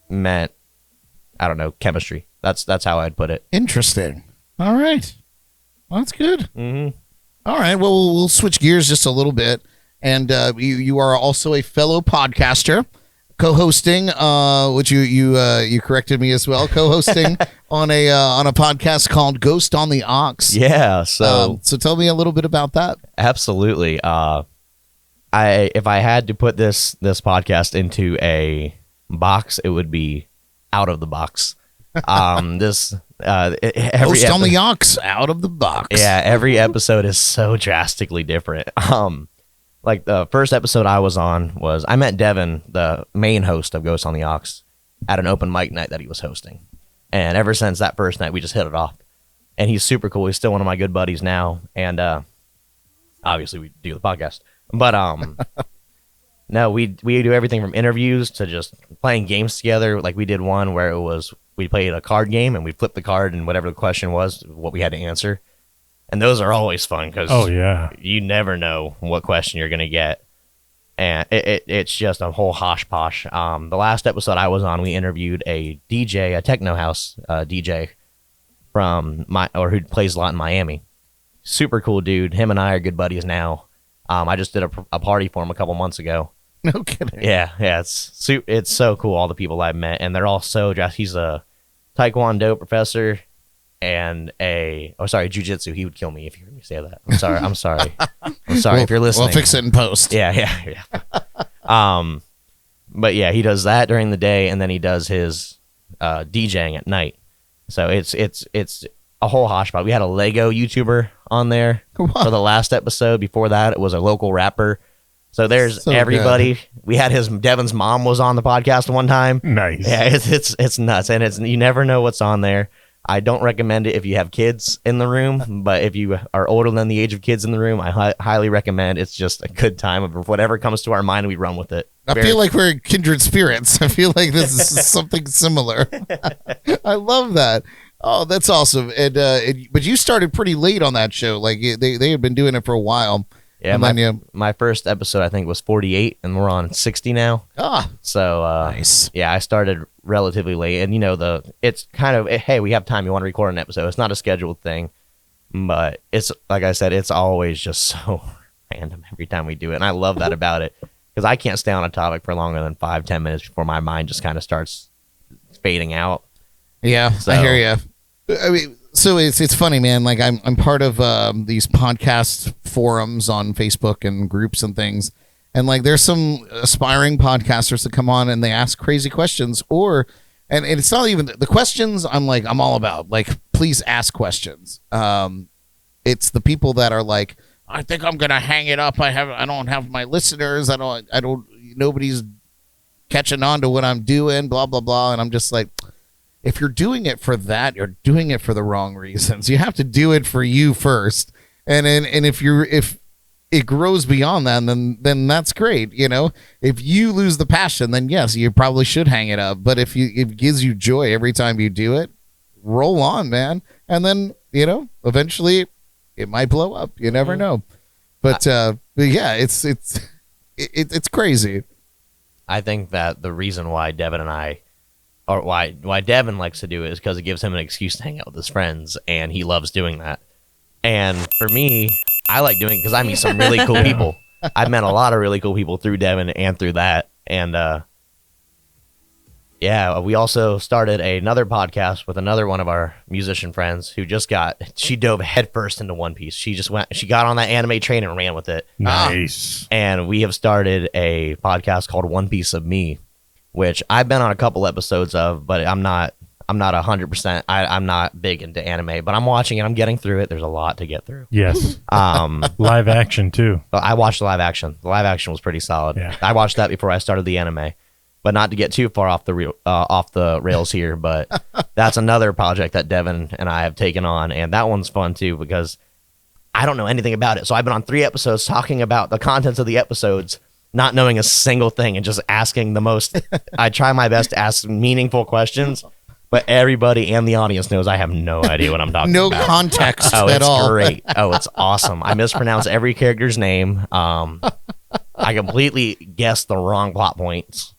met, I don't know, chemistry. That's how I'd put it. Interesting. All right. Well, that's good. Mm-hmm. All right. Well, we'll switch gears just a little bit. And you are also a fellow podcaster, co-hosting, which you corrected me as well, co-hosting on a podcast called Ghost on the Aux. Yeah. So tell me a little bit about that. absolutely. If I had to put this podcast into a box, it would be out of the box. Every Ghost on the Aux, out of the box. Yeah, every episode is so drastically different. Like the first episode I was on was I met Devin, the main host of Ghost on the Aux, at an open mic night that he was hosting. And ever since that first night, we just hit it off. And he's super cool. He's still one of my good buddies now. And obviously we do the podcast. But no, we do everything from interviews to just playing games together. Like we did one where we played a card game and we flipped the card and whatever the question was, what we had to answer. And those are always fun because you never know what question you're going to get. And it's just a whole hosh-posh. The last episode I was on, we interviewed a DJ, a techno house DJ who plays a lot in Miami. Super cool dude. Him and I are good buddies now. I just did a party for him a couple months ago. No kidding. Yeah. It's so cool, all the people I've met. And they're all so dressed. He's a Taekwondo professor and jiu-jitsu. He would kill me if you heard me say that. I'm sorry. I'm sorry if you're listening. We'll fix it in post. Yeah. But yeah, he does that during the day, and then he does his DJing at night. So it's a whole hoshpot. We had a Lego YouTuber on there for the last episode. Before that, it was a local rapper. So there's everybody. Good. We had Devin's mom was on the podcast one time. Nice. Yeah, it's nuts, and you never know what's on there. I don't recommend it if you have kids in the room, but if you are older than the age of kids in the room, I highly recommend. It's just a good time of whatever comes to our mind, we run with it. I feel like we're kindred spirits. I feel like this is something similar. I love that. Oh, that's awesome. And but you started pretty late on that show. Like they had been doing it for a while. Yeah, And my first episode I think was 48, and we're on 60 now. So nice. Yeah, I started relatively late, and it's kind of, hey, we have time. You want to record an episode? It's not a scheduled thing, but it's like I said, it's always just so random every time we do it, and I love that about it because I can't stay on a topic for longer than 5-10 minutes before my mind just kind of starts fading out. Yeah, So, I hear you. I mean, so it's funny, man. Like I'm part of these podcast forums on Facebook and groups and things, and like there's some aspiring podcasters that come on and they ask crazy questions, and it's not even the questions. I'm all about. Like, please ask questions. It's the people that are like, I think I'm gonna hang it up. I don't have my listeners. I don't. Nobody's catching on to what I'm doing. Blah blah blah. And I'm just like, if you're doing it for that, you're doing it for the wrong reasons. You have to do it for you first, and if it grows beyond that, then that's great. If you lose the passion, then yes, you probably should hang it up. But if it gives you joy every time you do it, roll on, man. And then eventually it might blow up. You never know. But yeah, it's crazy. I think that the reason why Devin and I, or why Devin likes to do it, is because it gives him an excuse to hang out with his friends, and he loves doing that. And for me, I like doing it because I meet some really cool people. I've met a lot of really cool people through Devin and through that. And yeah, we also started another podcast with another one of our musician friends who she dove headfirst into One Piece. She got on that anime train and ran with it. Nice. And we have started a podcast called One Piece of Me, which I've been on a couple episodes of, but I'm not 100%. I'm not big into anime, but I'm watching it. I'm getting through it. There's a lot to get through. Yes. Live action too. I watched the live action. The live action was pretty solid. Yeah. I watched that before I started the anime, but not to get too far off the rails here. But that's another project that Devin and I have taken on, and that one's fun too because I don't know anything about it. So I've been on 3 episodes talking about the contents of the episodes, not knowing a single thing, and just asking the most. I try my best to ask meaningful questions, but everybody and the audience knows I have no idea what I'm talking about. No context at all. Oh, it's great. Oh, it's awesome. I mispronounce every character's name. I completely guessed the wrong plot points.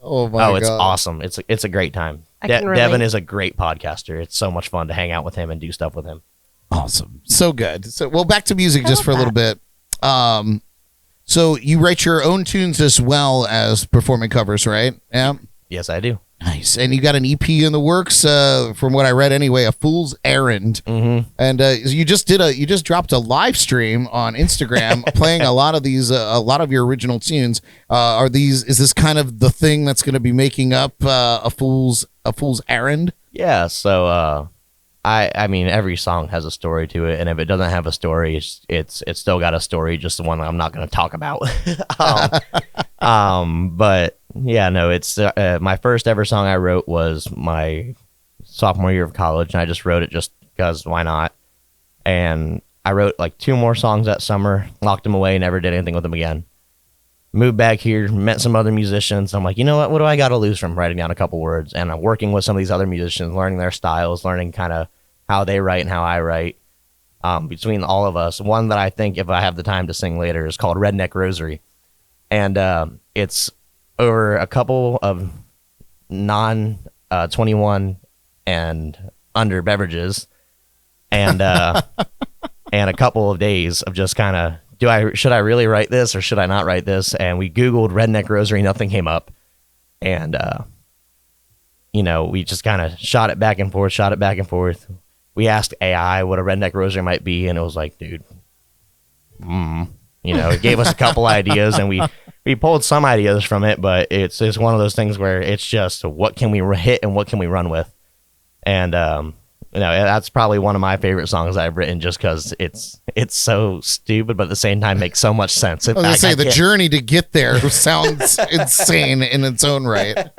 Oh my god! It's awesome. It's a great time. Devin is a great podcaster. It's so much fun to hang out with him and do stuff with him. Awesome. So good. So, well, back to music just for a little bit. So you write your own tunes as well as performing covers, right? Yeah. Yes, I do. Nice. And you got an EP in the works, from what I read anyway, A Fool's Errand. Mm-hmm. And you just dropped a live stream on Instagram playing a lot of your original tunes. Is this kind of the thing that's going to be making up A Fool's Errand? Yeah, so I mean every song has a story to it, and if it doesn't have a story, it's still got a story, just the one that I'm not going to talk about. But yeah, no, it's my first ever song I wrote was my sophomore year of college, and I just wrote it just because why not? And I wrote like 2 more songs that summer, locked them away, never did anything with them again. Moved back here, met some other musicians. I'm like, you know what do I got to lose from writing down a couple words? And I'm working with some of these other musicians, learning their styles, learning kind of how they write and how I write. Between all of us, one that I think if I have the time to sing later is called Redneck Rosary. And it's over a couple of non-21 and under beverages, and and a couple of days of just kind of, should I really write this or should I not write this? And we Googled Redneck Rosary, nothing came up, and we just kind of shot it back and forth. We asked AI what a Redneck Rosary might be, and it was like, dude, it gave us a couple ideas, and we pulled some ideas from it, but it's one of those things where it's just what can we hit and what can we run with, and that's probably one of my favorite songs I've written, just because it's so stupid, but at the same time makes so much sense. I was gonna say the journey to get there sounds insane in its own right.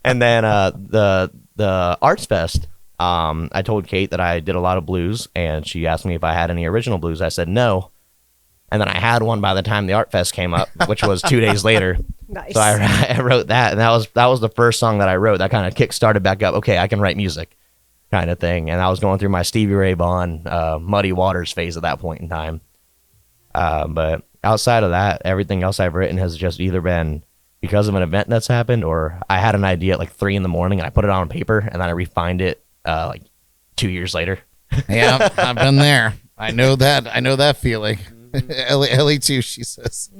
And then the Arts Fest. I told Kate that I did a lot of blues, and she asked me if I had any original blues. I said no. And then I had one by the time the Art Fest came up, which was 2 days later. Nice. So I wrote that, and that was the first song that I wrote. That kind of kick-started back up. Okay, I can write music, kind of thing. And I was going through my Stevie Ray Vaughan, Muddy Waters phase at that point in time. But outside of that, everything else I've written has just either been because of an event that's happened, or I had an idea at like 3 a.m. and I put it on paper and then I refined it like 2 years later. Yeah, I've been there. I know that feeling. Elly too, she says.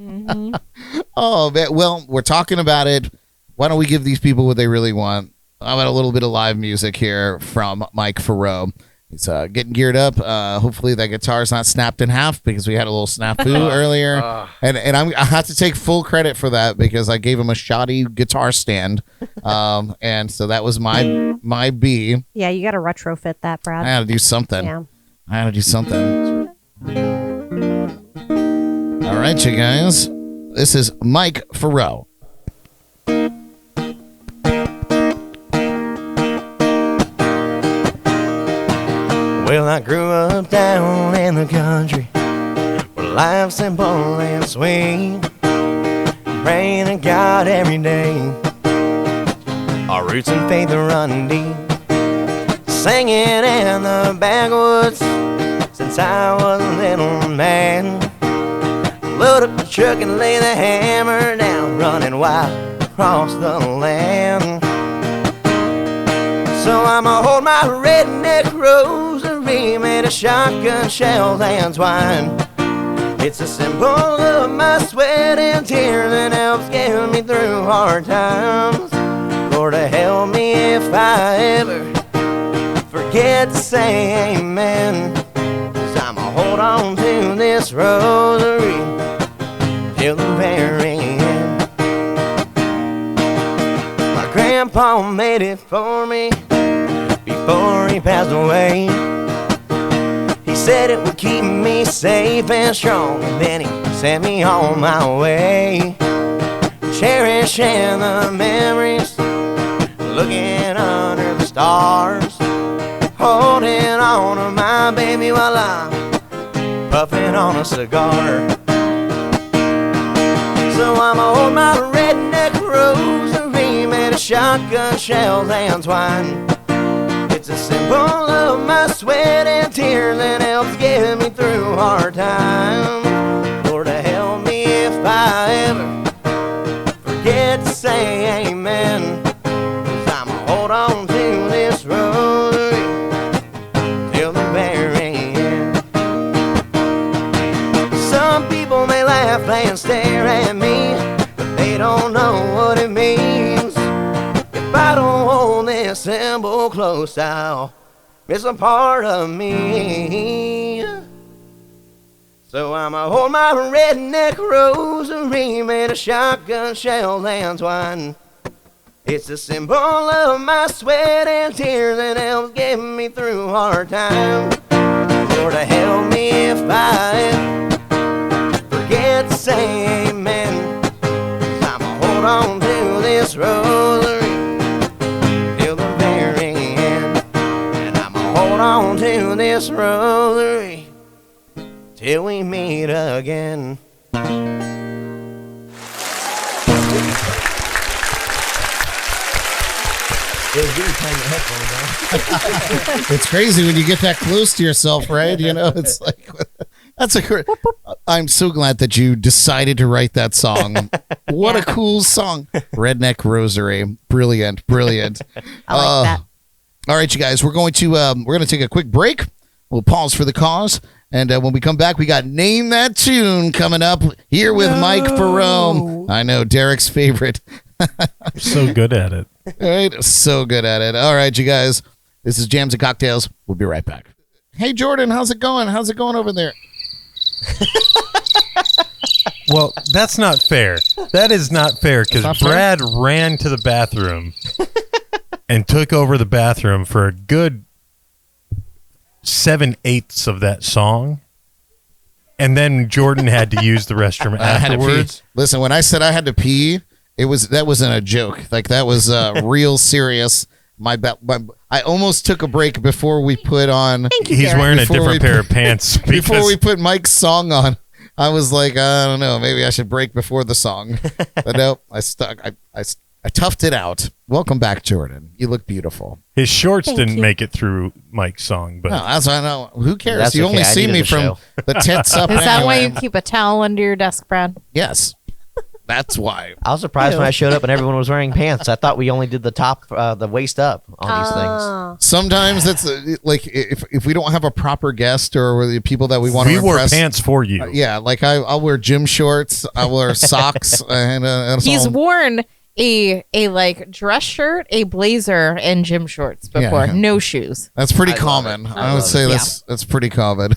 Oh, man. Well, we're talking about it. Why don't we give these people what they really want? How about a little bit of live music here from Mike Faurot? He's getting geared up. Hopefully that guitar's not snapped in half because we had a little snafu earlier. And I have to take full credit for that because I gave him a shoddy guitar stand. And so that was my B. Yeah, you got to retrofit that, Brad. I had to do something. Yeah. I had to do something. All right, you guys. This is Mike Faurot. Well, I grew up down in the country where life's simple and sweet. Praying to God every day. Our roots and faith are running deep. Singing in the backwoods since I was a little man. Load up the truck and lay the hammer down, running wild across the land. So I'ma hold my redneck rosary made of shotgun shells and twine. It's a symbol of my sweat and tears that helps get me through hard times. Lord, help me if I ever forget to say amen. 'Cause I'ma hold on to this rosary till the very end. My grandpa made it for me before he passed away. He said it would keep me safe and strong, and then he sent me on my way. Cherishing the memories, looking under the stars, holding on to my baby while I'm puffing on a cigar. So I'ma hold my redneck rosary made of shotgun shells and twine. It's a symbol of my sweat and tears that helps get me through hard times. Lord, help me if I ever forget to say amen. 'Cause I'ma hold on to this rosary till the very end. Some people may laugh and stare at me, but they don't know what it means. If I don't hold this symbol close, I'll miss a part of me. So I'ma hold my redneck rosary made of shotgun shells and twine. It's a symbol of my sweat and tears that helps get me through hard times. Lord, help me if I forget to say amen. 'Cause I'ma hold on to this rosary till the very end. And I'ma hold on to this rosary till we meet again. It's crazy when you get that close to yourself, right? You know, it's like, I'm so glad that you decided to write that song. What a cool song. Redneck Rosary. Brilliant. I like that. All right, you guys, we're going to take a quick break. We'll pause for the cause. And when we come back, we got Name That Tune coming up here with Mike Faurot. I know, Derek's favorite. You're so good at it. Right? So good at it. All right, you guys. This is Jams and Cocktails. We'll be right back. Hey, Jordan, how's it going? How's it going over there? Well, that's not fair. That is not fair because Brad ran to the bathroom and took over the bathroom for a good 7/8 of that song. And then Jordan had to use the restroom I had to pee. afterwards. Listen, when I said I had to pee, that wasn't a joke. Like, that was real serious. I almost took a break before we put on. He's wearing a different pair of pants before we put Mike's song on. I was like, I don't know, maybe I should break before the song. But no, I stuck. I I toughed it out. Welcome back, Jordan. You look beautiful. His shorts Thank didn't you. make it through Mike's song, but No, that's I know. Who cares? That's You okay. only I see needed me the from show. the tits up. Is that why anyway. you keep a towel under your desk, Brad? Yes. That's why. I was surprised when I showed up and everyone was wearing pants. I thought we only did the top, the waist up on these things. Sometimes that's like if we don't have a proper guest or the people that we want we to wore impress. pants for you. Yeah, like I'll wear gym shorts. I'll wear socks and He's some- worn a like dress shirt, a blazer, and gym shorts before. Yeah. No shoes. That's pretty I love common. it. I would love say it. that's pretty common.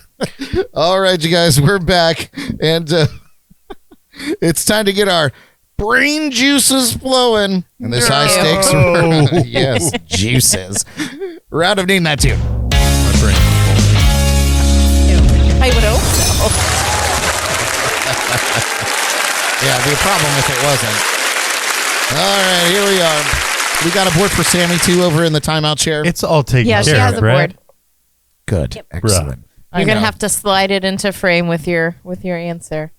All right, you guys, we're back, and it's time to get our brain juices flowing. And this high stakes, yes, juices. Round of Name That Tune. My brain. I would hope so. Yeah, it'd be a problem if it wasn't. All right, here we are. We got a board for Sammy too over in the timeout chair. It's all taken Yeah, she care has of, a Brad. board. Good, excellent. You're gonna know. have to slide it into frame with your answer.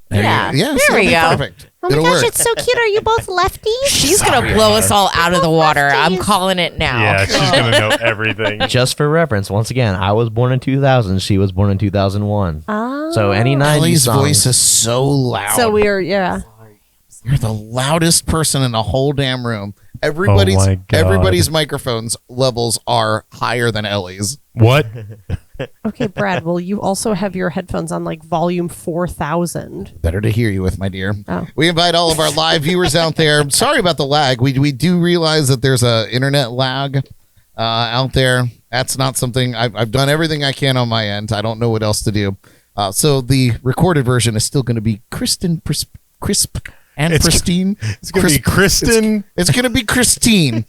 There Yeah, you go. Yes, there it'll we be go. Perfect. Oh my It'll gosh, work. it's so cute. Are you both lefties? She's gonna blow us all out of the water. I'm calling it now. Yeah, she's gonna know everything. Just for reference, once again, I was born in 2000. She was born in 2001. Oh. So any 90s Elly's songs, voice is so loud. So we are, yeah. You're the loudest person in the whole damn room. Everybody's Oh my God. everybody's microphones levels are higher than Elly's. What? Okay, Brad, will you also have your headphones on like volume 4,000? Better to hear you with, my dear. Oh. We invite all of our live viewers out there. Sorry about the lag. We do realize that there's a internet lag out there. That's not something I've done everything I can on my end. I don't know what else to do. So the recorded version is still going to be crisp and pristine. It's gonna be Kristen. It's going to be Christine.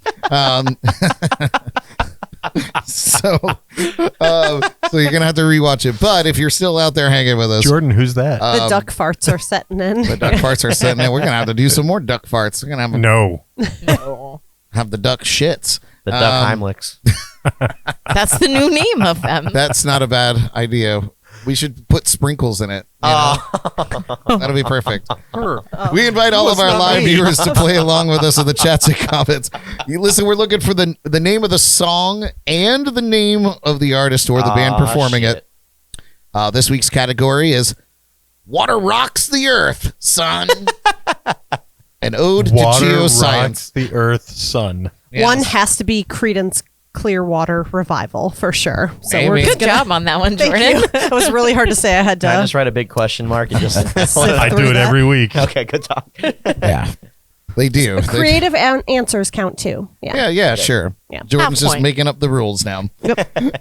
So you're going to have to rewatch it. But if you're still out there hanging with us, Jordan, who's that? The duck farts are setting in. the duck farts are setting in. We're going to have to do some more duck farts. We're going to have, No. have the duck shits. the Duck Heimlichs. That's the new name of them. That's not a bad idea. We should put sprinkles in it. you know? That'll be perfect. We invite all of our live viewers to play along with us in the chats and comments. You listen, we're looking for the name of the song and the name of the artist or the band performing it. This week's category is Water Rocks the Earth, Son. An ode Water to rocks geoscience. the earth, sun. Yes. One has to be Creedence Clearwater Revival for sure. So Maybe. we're Good just gonna, job on that one, Thank Jordan. you. It was really hard to say. I had to. Can I just write a big question mark and just I do it that. every week. Okay, good talk. Yeah, they do. They- Creative answers count too. Yeah. Yeah, sure. Yeah. Jordan's Half just point. making up the rules now.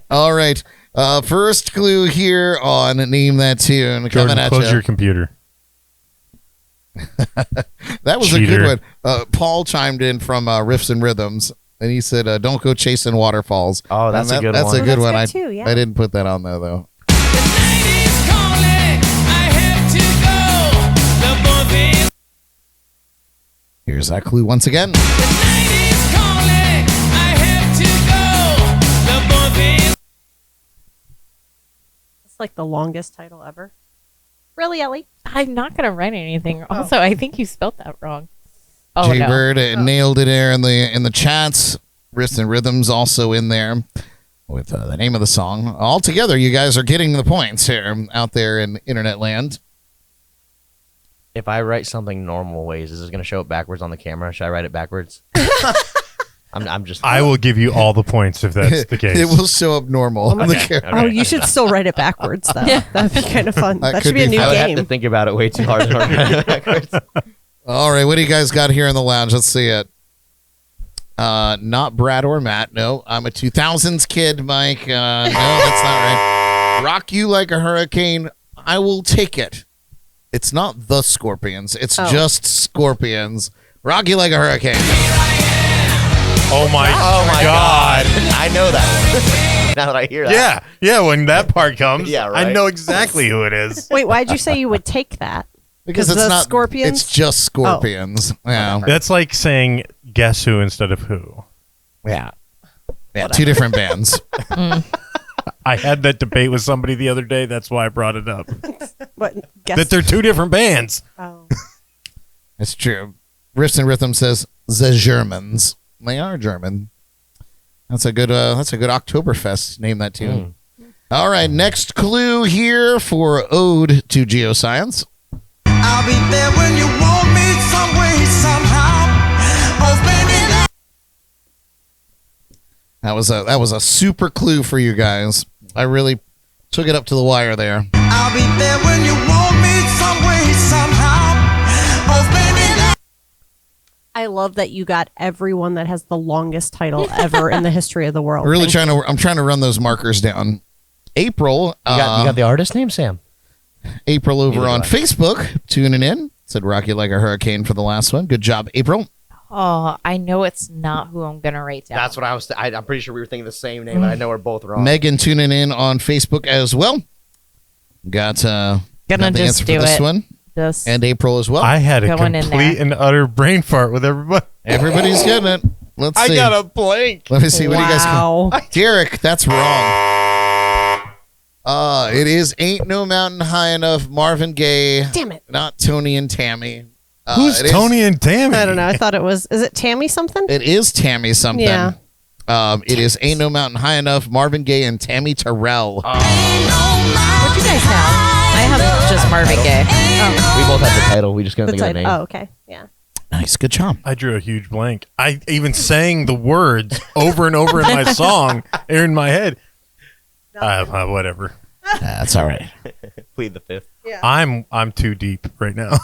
All right. First clue here on Name That Tune. Coming Jordan, at close you. your computer. That was a Cheater. good one. Paul chimed in from Riffs and Rhythms, and he said, "Don't go chasing waterfalls." Oh, that's And a good That's one. a good Oh, one. that's good too, yeah. I didn't put that on there though. Here's that clue once again. It's like the longest title ever. Really, Ellie? I'm not gonna write anything. Also, I think you spelled that wrong. Oh Jay no. Bird nailed it there in the chats. Riffs and Rhythms also in there with the name of the song. All together, you guys are getting the points here out there in internet land. If I write something normal ways, is it going to show it backwards on the camera? Should I write it backwards? I'm just. I will give you all the points if that's the case. It will show up normal on the camera. Oh, you should still write it backwards though. That'd be kind of fun. That That could should be a be new fun. I would have to game. think about it way too hard to write it backwards. All right, what do you guys got here in the lounge? Let's see it. Not Brad or Matt. No, I'm a 2000s kid, Mike. No, that's not right. Rock You Like a Hurricane. I Will Take It. It's not the Scorpions. It's just Scorpions. Rock You Like a Hurricane. Oh my God. I know that one. Now that I hear that. Yeah, when that part comes, Yeah, I right. know exactly who it is. Wait, why'd you say you would take that? Because Because it's the not Scorpions? It's just Scorpions. Yeah. That's like saying guess who instead of who. Yeah. Yeah, two different bands. I had that debate with somebody the other day. That's why I brought it up. What? Guess. That they're two different bands. Oh. It's true. Riffs and Rhythm says the Germans. They are German. That's a good Oktoberfest. Name that tune. All right, next clue here for Ode to Geoscience. I'll be there when you want me some way, somehow. Oh, baby. That was a super clue for you guys. I really took it up to the wire there. I'll be there when you want me some way, somehow. Oh, baby. I love that you got everyone that has the longest title ever in the history of the world. I'm trying to run those markers down. April. You got the artist name, Sam? April over on Facebook tuning in. Said rock you like a hurricane for the last one. Good job, April. Oh, I know it's not who I'm going to write down. That's what I was. I'm pretty sure we were thinking the same name, and I know we're both wrong. Megan tuning in on Facebook as well. Got the just answer do for this it. one. Just And April as well. I had a Going in complete there. and utter brain fart with everybody. Everybody's getting it. Let's see. I got a blank. Let me see. What do you guys Wow. Derek, that's wrong. It is Ain't No Mountain High Enough, Marvin Gaye. Damn it. Not Tony and Tammy. Who's it is- Tony and Tammy? I don't know. I thought it was. Is it Tammy something? It is Tammy something. Yeah. It is Ain't No Mountain High Enough, Marvin Gaye and Tammy Terrell. What you guys have? I have just Marvin Gaye. We both have the title. We just couldn't The think of the title. name. Oh, okay. Yeah. Nice. Good job. I drew a huge blank. I even sang the words over and over in my song in my head. Whatever. That's all right. Plead the fifth. I'm too deep right now.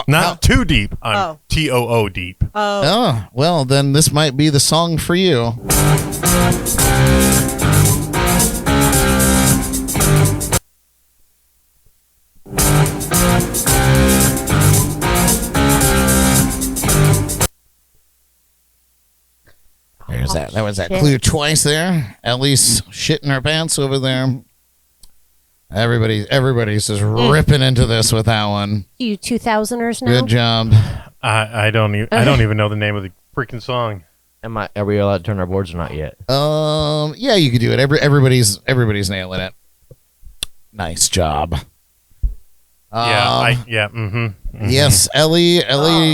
Not too deep. I'm TOO deep. Oh, well, then this might be the song for you. There's that. That was that shit. clue twice there. Ellie's shitting her pants over there. Everybody's just ripping into this with that one. You 2000ers now? Good job. I don't even know the name of the freaking song. Are we allowed to turn our boards or not yet? Yeah, you could do it. Everybody's nailing it. Nice job. Yes, Elly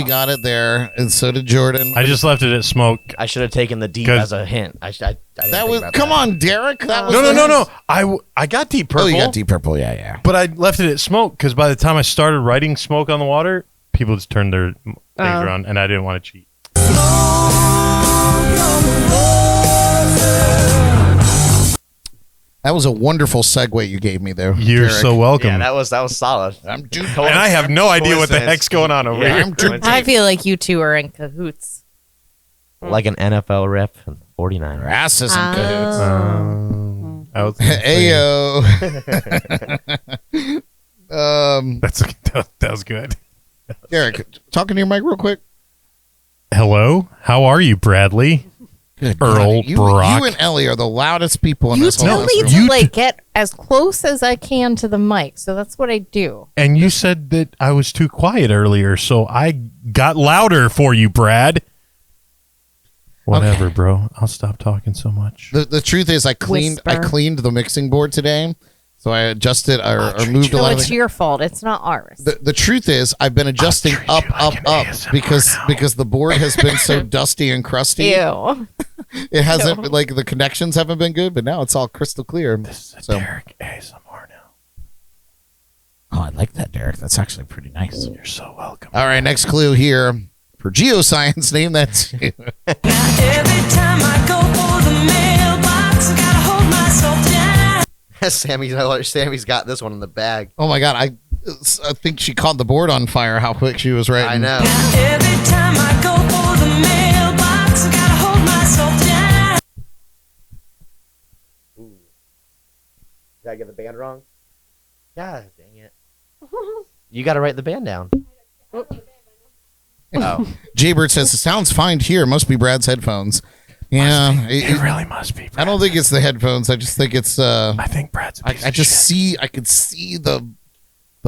got it there, and so did Jordan. I just left it at smoke. I should have taken the deep 'Cause- as a hint. I didn't that think was about come that. on, Derek. That was No. I got deep purple. Oh, you got deep purple. Yeah. But I left it at smoke because by the time I started writing Smoke on the Water, people just turned their things around, and I didn't want to cheat. That was a wonderful segue you gave me there. You're Derek. so welcome. Yeah, that was solid. I'm too and I have no idea what the Coincidence. heck's going on over Yeah, here. I'm too I feel like you two are in cahoots. like an NFL rep, 49. Our asses in cahoots. I was gonna say- Ayo. that was good. Derek, talking to your mic real quick. Hello, how are you, Bradley? Good Earl God. Brock. You and Ellie are the loudest people in You this whole tell house me room. to You like get as close as I can to the mic, so that's what I do. And you said that I was too quiet earlier, so I got louder for you, Brad. Whatever, bro. I'll stop talking so much. The truth is, I cleaned Whisper. the mixing board today, so I adjusted or moved a No, lot of it's the, your fault. It's not ours. the truth is, I've been adjusting treat up, you like an ASMR because the board has been so dusty and crusty. Ew. It hasn't like the connections haven't been good, but now it's all crystal clear. This is So- a Derek ASMR now. Oh, I like that, Derek. That's actually pretty nice. You're so welcome. All right, next clue here for Geoscience. Name that too. Every time I go for the mailbox, I gotta hold myself down. Sammy's got this one in the bag. Oh my God, I think she caught the board on fire. How quick she was writing. I know. Every time I go for the mailbox, I gotta hold myself down. Did I get the band wrong? God dang it. You got to write the band down. Oh. Jaybird says it sounds fine here. Must be Brad's headphones. Yeah, It really must be. I don't think it's the headphones. I just think it's. I think Brad's. A piece I of just shit. see. I could see the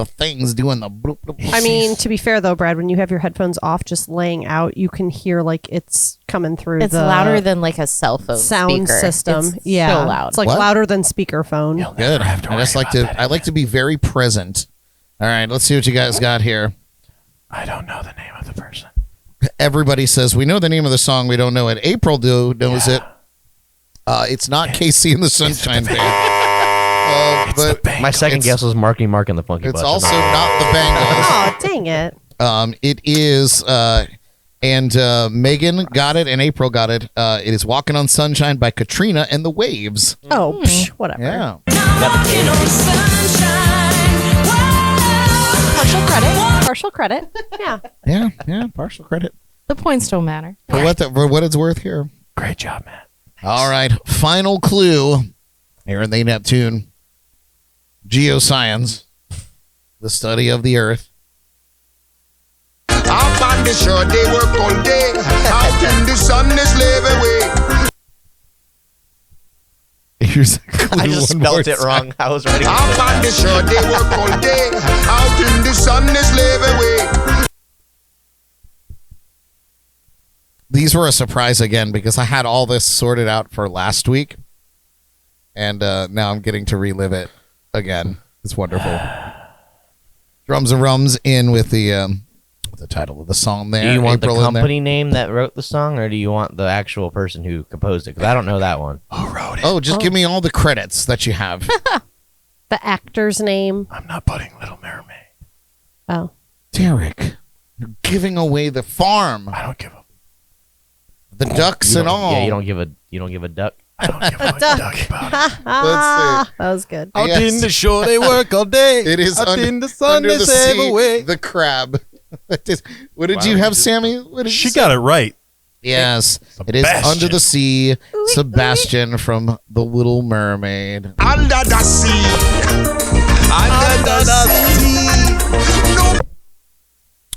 things doing the. Bloop, bloop, bloop. I mean, to be fair though, Brad, when you have your headphones off, just laying out, you can hear like it's coming through. It's the louder than like a cell phone sound speaker. system. It's yeah, so loud. It's like What? louder than speakerphone. You'll Good. never have to I just worry like about to. that I like to be very present. All right, let's see what you guys got here. I don't know the name of the person. everybody says, we know the name of the song. We don't know it. April knows it. It's not KC and the Sunshine Band. But My second guess was Marky Mark and the Funky it's Bunch. also not the Bangles. Oh, dang it. It is, and Megan got it, and April got it. It is "Walking on Sunshine" by Katrina and the Waves. Oh, whatever. Yeah, Walking on sunshine. Whoa. Partial credit. Yeah. Partial credit The points don't matter. for what it's worth here. Great job, man. All right, final clue here in the Neptune. Geoscience, the study of the Earth. Up on the shore, they work all day. Out in the sun, they slave away. Here's a clue I just one more spelled it time. wrong. I was ready. Up on the shore, they work all day. Out in the sun, they slave away. These were a surprise again because I had all this sorted out for last week, and now I'm getting to relive it again. It's wonderful. Drums and Rums in with the title of the song there. Do you want April the in there. company name that wrote the song, or do you want the actual person who composed it? Because I don't know that one. Who wrote it? Oh, just give me all the credits that you have. The actor's name. I'm not putting Little Mermaid. Oh. Derek, you're giving away the farm, I don't give a. the ducks You and don't- all. Yeah, you don't give a duck. I don't give a duck about it. Let's see. That was good. Out Yes. in the shore they work all day. It is out under, in the sun under they the save sea, away. the crab. What did Wow, you we have, just- Sammy? What did you She say? got it right. Yes, it is Sebastian. Under the Sea, Sebastian from The Little Mermaid. Under the sea. Under the sea. No.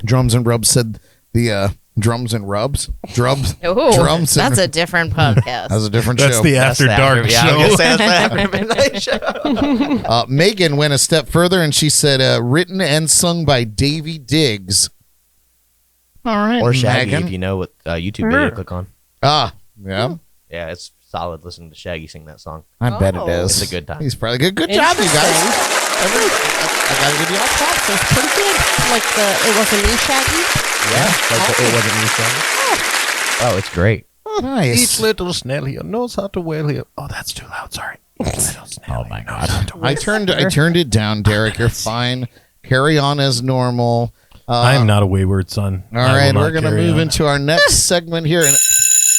Drums and Rubs said the Drums and Rubs? Drums? Oh, Drums and- that's a different podcast. That was a different That's show. the After Dark Yeah, I was show. gonna say that's the After Midnight show. Megan went a step further and she said written and sung by Davy Diggs. All right. Or Shaggy, Megan. if you know what YouTube video to click on. Ah, yeah. Yeah, it's solid listening to Shaggy sing that song. I bet it Oh. is. It's a good time. He's probably good. Good job, you guys. I gotta give you all props. That's pretty good. Like it wasn't me, Shaggy. Yeah, it wasn't me singing. Oh, it's great. Nice. Each little snail here knows how to wail here. Oh, that's too loud. Sorry. Each little snail knows how to wail. I turned it down, Derek. You're fine. Carry on as normal. I am not a wayward son. All I will right, not we're gonna carry move on. into our next segment here. And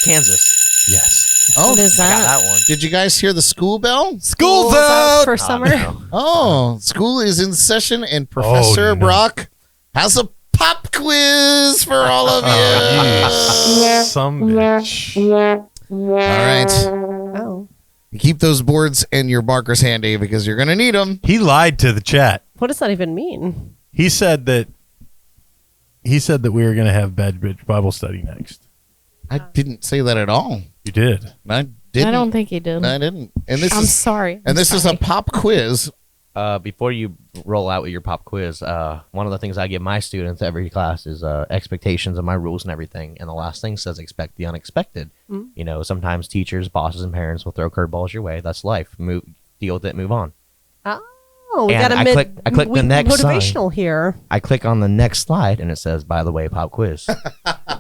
Kansas. Yes. oh, What is I got that? that one. did you guys hear the school bell? School's School's out. for summer. No. Oh, school is in session, and Professor no. Brock has a pop quiz for all of you. You some bitch. All right, Oh. keep those boards and your markers handy because you're gonna need them. He lied to the chat. What does that even mean? He said that we were going to have Bad Bitch Bible study next. I didn't say that at all. You did. I didn't. I don't think he did. I didn't. And this I'm is sorry. and this is a pop quiz. Before you roll out with your pop quiz, one of the things I give my students every class is expectations and my rules and everything. And the last thing says expect the unexpected. You know, sometimes teachers, bosses, and parents will throw curveballs your way. That's life. Deal with it. Move on. Oh, we And got a I click the next motivational here. I click on the next slide and it says, by the way, pop quiz.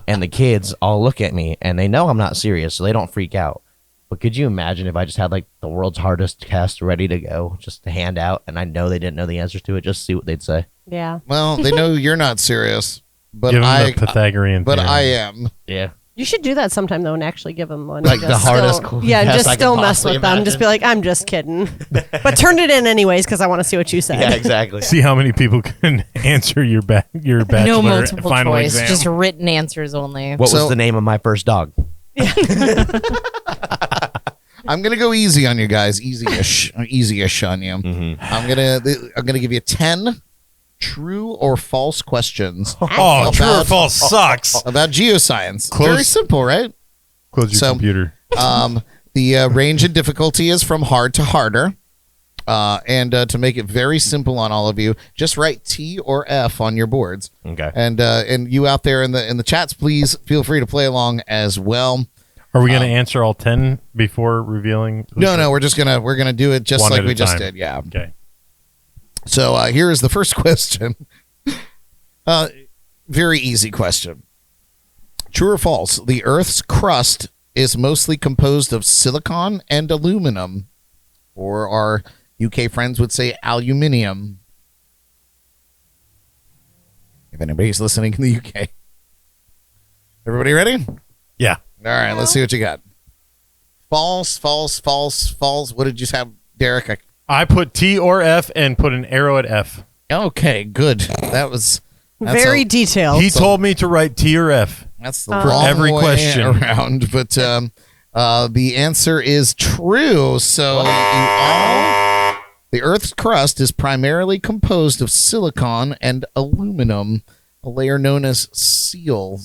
And the kids all look at me and they know I'm not serious, so they don't freak out. But could you imagine if I just had like the world's hardest test ready to go, just to hand out, and I know they didn't know the answers to it, just see what they'd say. Yeah. Well, they know you're not serious, but Give him I the Pythagorean but theorem. I am. Yeah. You should do that sometime though, and actually give them one. Like Just the hardest Yeah, test just I could still mess possibly with them. Just be like, I'm just kidding, but turn it in anyways because I want to see what you said. Yeah, exactly. See how many people can answer your bachelor No multiple final choice, exam. just written answers only. What So- was the name of my first dog? I'm gonna go easy on you guys, easy-ish on you. Mm-hmm. I'm gonna give you 10 true or false questions Oh, true or About- false sucks. about geoscience. Close. Very simple, right? Close your So- computer. The range and difficulty is from hard to harder. And to make it very simple on all of you, just write T or F on your boards. Okay. And you out there in the chats, please feel free to play along as well. Are we going to answer all 10 before revealing? No, we're gonna do it just One like at we a just time. did. Yeah. Okay. So here is the first question. Very easy question. True or false? The Earth's crust is mostly composed of silicon and aluminum, or our UK friends would say aluminium. If anybody's listening in the UK. Everybody ready? Yeah. All right, let's see what you got. False, false, false, false. What did you have, Derek? I put T or F and put an arrow at F. Okay, good. That's Very detailed. He told me to write T or F. That's the wrong every way question. around. But the answer is true. So the Earth's crust is primarily composed of silicon and aluminum, a layer known as seal.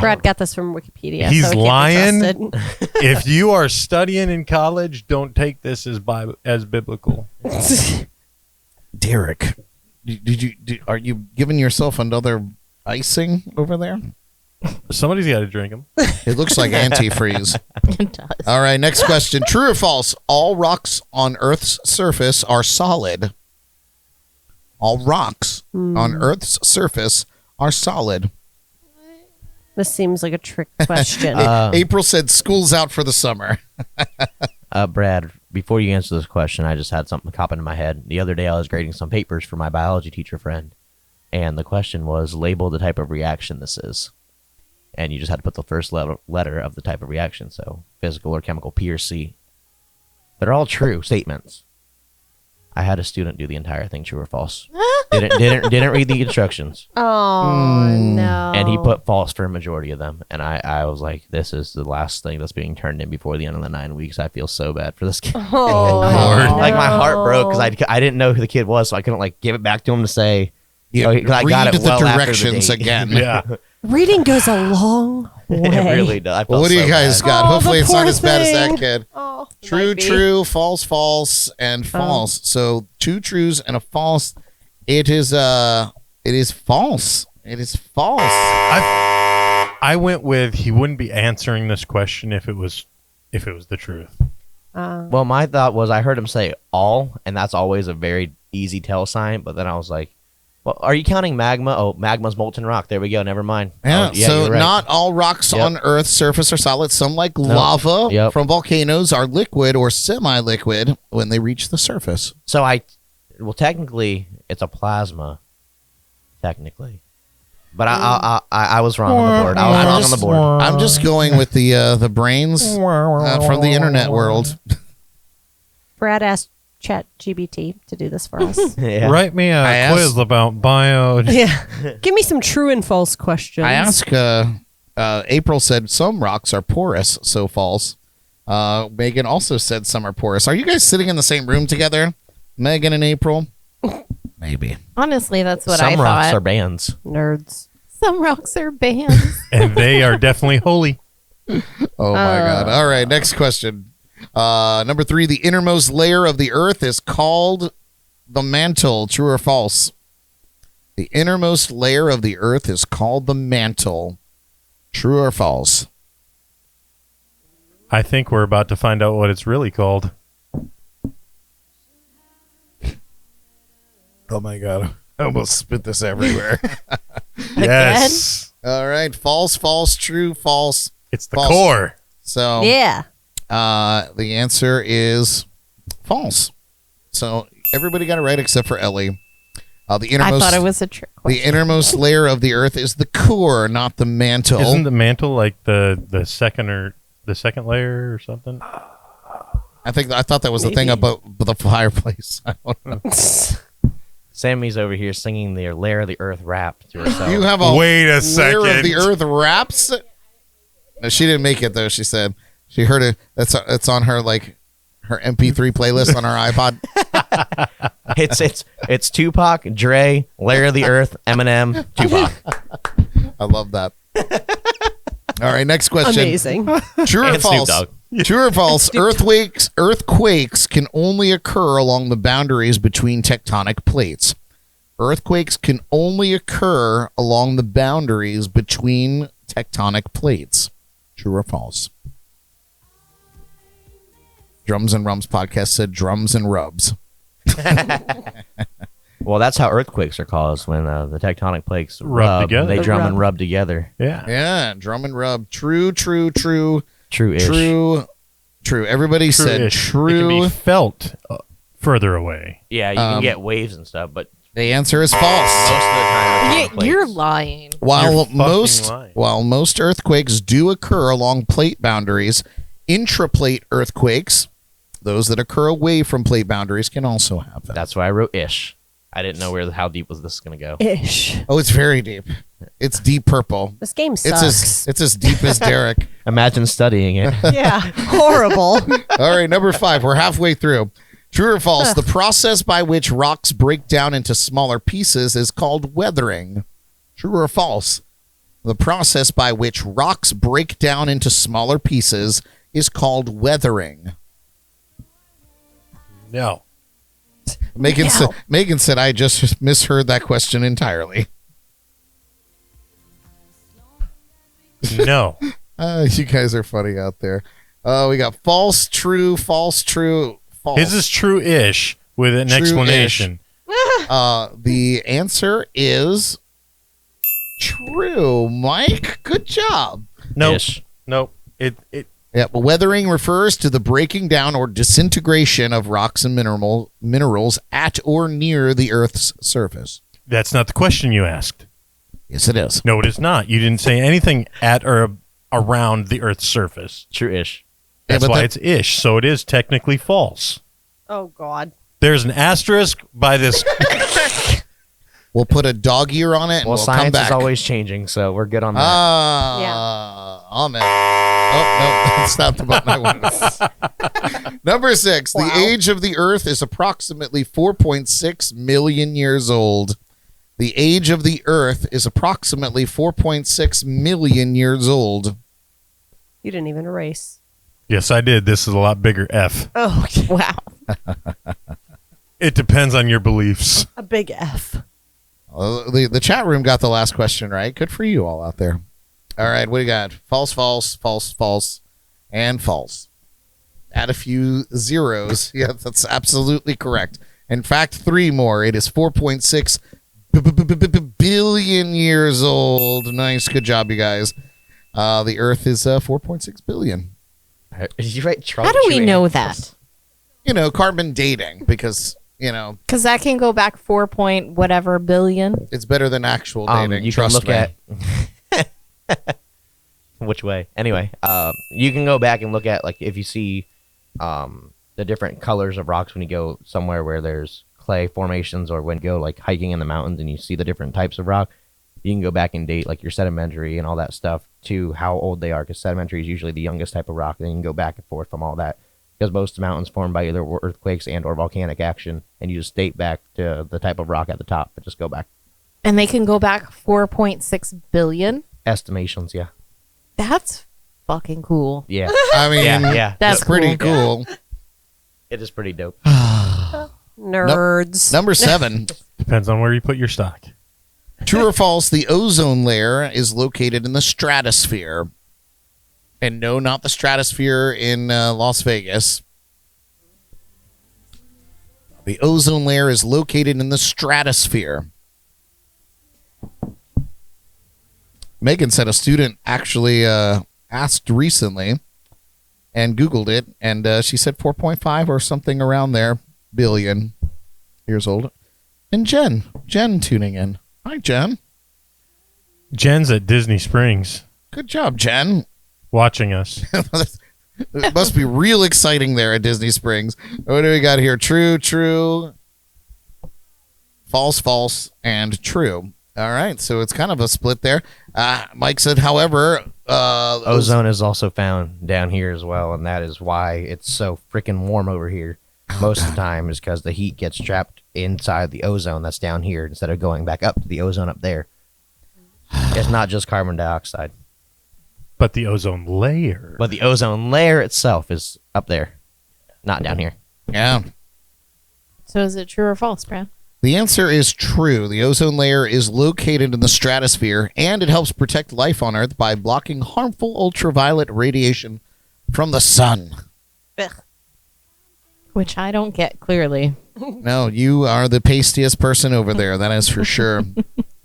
Brad got this from Wikipedia. He's so it lying. can't be trusted. If you are studying in college, don't take this as biblical. Derek, are you giving yourself another icing over there? Somebody's got to drink them. It looks like antifreeze. It does. All right, next question. True or false? All rocks on Earth's surface are solid. All rocks on Earth's surface are solid. This seems like a trick question. April said school's out for the summer. Brad, before you answer this question, I just had something pop into my head. The other day I was grading some papers for my biology teacher friend, and the question was label the type of reaction this is. And you just had to put the first letter of the type of reaction, so physical or chemical, P or C. They're all true statements. I had a student do the entire thing, true or false. Didn't read the instructions. Oh, no. And he put false for a majority of them. And I was like, this is the last thing that's being turned in before the end of the 9 weeks. I feel so bad for this kid. Oh, Lord. Like, my heart broke because I didn't know who the kid was, so I couldn't, like, give it back to him to say, Yeah, I got read it the well after the directions date. again. Yeah. Reading goes a long way. It really does. I felt Well, what do you so guys bad. got? Oh, Hopefully the it's not poor as bad as that thing. kid. Oh, it True, might be. true, false, false, and false. So 2 trues and a false. It is false. It is false. I went with he wouldn't be answering this question if it was the truth. Well, my thought was I heard him say all, and that's always a very easy tell sign. But then I was like, well, are you counting magma? Oh, magma's molten rock. There we go. Never mind. Yeah, Oh, so you're right. not all rocks Yep. on Earth's surface are solid. Some, like lava Yep. from volcanoes, are liquid or semi-liquid when they reach the surface. So technically, it's a plasma. Technically. But I was wrong on the board. I was wrong on the board. I'm just going with the brains from the internet world. Brad asked ChatGPT to do this for us. Yeah. Write me I a asked- quiz about bio. Yeah. Give me some true and false questions. I asked, April said some rocks are porous, so false. Megan also said some are porous. Are you guys sitting in the same room together? Megan and April? Maybe. Honestly, that's what I Some rocks thought. are bands. Nerds. Some rocks are bands. And they are definitely holy. Oh, my God. All right, next question. Number 3, the innermost layer of the Earth is called the mantle. True or false? The innermost layer of the Earth is called the mantle. True or false? I think we're about to find out what it's really called. Oh, my God. I almost spit this everywhere. Yes. All right, false, false, true, false. It's the False. core. So Yeah. the answer is false. So everybody got it right except for Elly. The I innermost, thought it was a trick question. the innermost layer of the Earth is the core, not the mantle. Isn't the mantle like the second layer or something? I thought that was the thing about the fireplace. I don't know. Sammy's over here singing the layer of the earth rap to herself. You have a Wait a layer second. of the Earth wraps. No, she didn't make it though. She said she heard it. It's on her her MP3 playlist on her iPod. It's Tupac, Dre, Layer of the Earth, Eminem, Tupac. I love that. All right, next question. Amazing. True or And Snoop false? Dogg. True or false? Earthquakes can only occur along the boundaries between tectonic plates. Earthquakes can only occur along the boundaries between tectonic plates. True or false? Drums and Rums podcast said drums and rubs. Well, that's how earthquakes are caused when the tectonic plates Rub together. They The drum rub. and rub together. Yeah. Yeah, drum and rub. True. True-ish. True. Everybody said True-ish. It true. can be felt further away. Yeah, you can get waves and stuff, but The answer is false. most of the time it's on the You're plates. lying. While You're fucking most lying. earthquakes do occur along plate boundaries, intraplate earthquakes, those that occur away from plate boundaries, can also happen. That's why I wrote ish. I didn't know how deep was this going to go. Ish. Oh, it's very deep. It's deep purple. This game It's sucks. as deep as Derek. Imagine studying it. Yeah. Horrible. All right, number 5. We're halfway through. True or false? The process by which rocks break down into smaller pieces is called weathering. True or false? The process by which rocks break down into smaller pieces is called weathering. No. Megan said I just misheard that question entirely. No. You guys are funny out there. We got false, true, false, true, false. His is true-ish with an True-ish. explanation. The answer is true. Mike, good job. Nope. Ish. Nope. It Yeah, but weathering refers to the breaking down or disintegration of rocks and minerals at or near the Earth's surface. that's not the question you asked. Yes, it is. No, it is not. You didn't say anything at or around the Earth's surface. True-ish. Yeah, That's but why that- it's ish. So it is technically false. Oh, God. There's an asterisk by this. We'll put a dog ear on it and Well, we'll come science back. is always changing, so we're good on that. Amen. Oh, no, that's not the button I wanted. Number 6. Wow. The age of the Earth is approximately 4.6 million years old. The age of the Earth is approximately 4.6 million years old. You didn't even erase. Yes, I did. This is a lot bigger F. Oh, Wow. It depends on your beliefs. a big F. The chat room got the last question right. Good for you all out there. All right, what do you got? False, false, false, false, and false. Add a few zeros. Yeah, that's absolutely correct. In fact, 3 more. It is 4.6 billion years old. Nice. Good job, you guys. The Earth is 4.6 billion. Did you write How do we know that? Carbon dating because, Because that can go back 4 point whatever billion. it's better than actual dating. You can Trust look me. at which way. Anyway, you can go back and look at if you see the different colors of rocks when you go somewhere where there's clay formations, or when you go hiking in the mountains and you see the different types of rock. You can go back and date your sedimentary and all that stuff to how old they are, because sedimentary is usually the youngest type of rock. And you can go back and forth from all that, because most mountains formed by either earthquakes and or volcanic action, and you just date back to the type of rock at the top, but just go back. And they can go back 4.6 billion. Estimations, yeah. That's fucking cool. Yeah. I mean, yeah. That's it's pretty cool. It is pretty dope. Nerds. Number 7. Depends on where you put your stock. True or false, the ozone layer is located in the stratosphere. And no, not the stratosphere in Las Vegas. The ozone layer is located in the stratosphere. Megan said a student actually asked recently and Googled it, and she said 4.5 or something around there billion years old. And Jen tuning in. Hi, Jen. Jen's at Disney Springs Good job, Jen. watching us. It must be real exciting there at Disney Springs. What do we got here? True, false, false, and true. All right, so it's kind of a split there. Mike said, however, Ozone is also found down here as well, and that is why it's so freaking warm over here. Most of the time is because the heat gets trapped inside the ozone that's down here instead of going back up to the ozone up there. It's not just carbon dioxide, But the ozone layer. but the ozone layer itself is up there, not down here. Yeah. So is it true or false, Brad? The answer is true. The ozone layer is located in the stratosphere, and it helps protect life on Earth by blocking harmful ultraviolet radiation from the sun. Ugh. Which I don't get clearly. No, you are the pastiest person over there. That is for sure.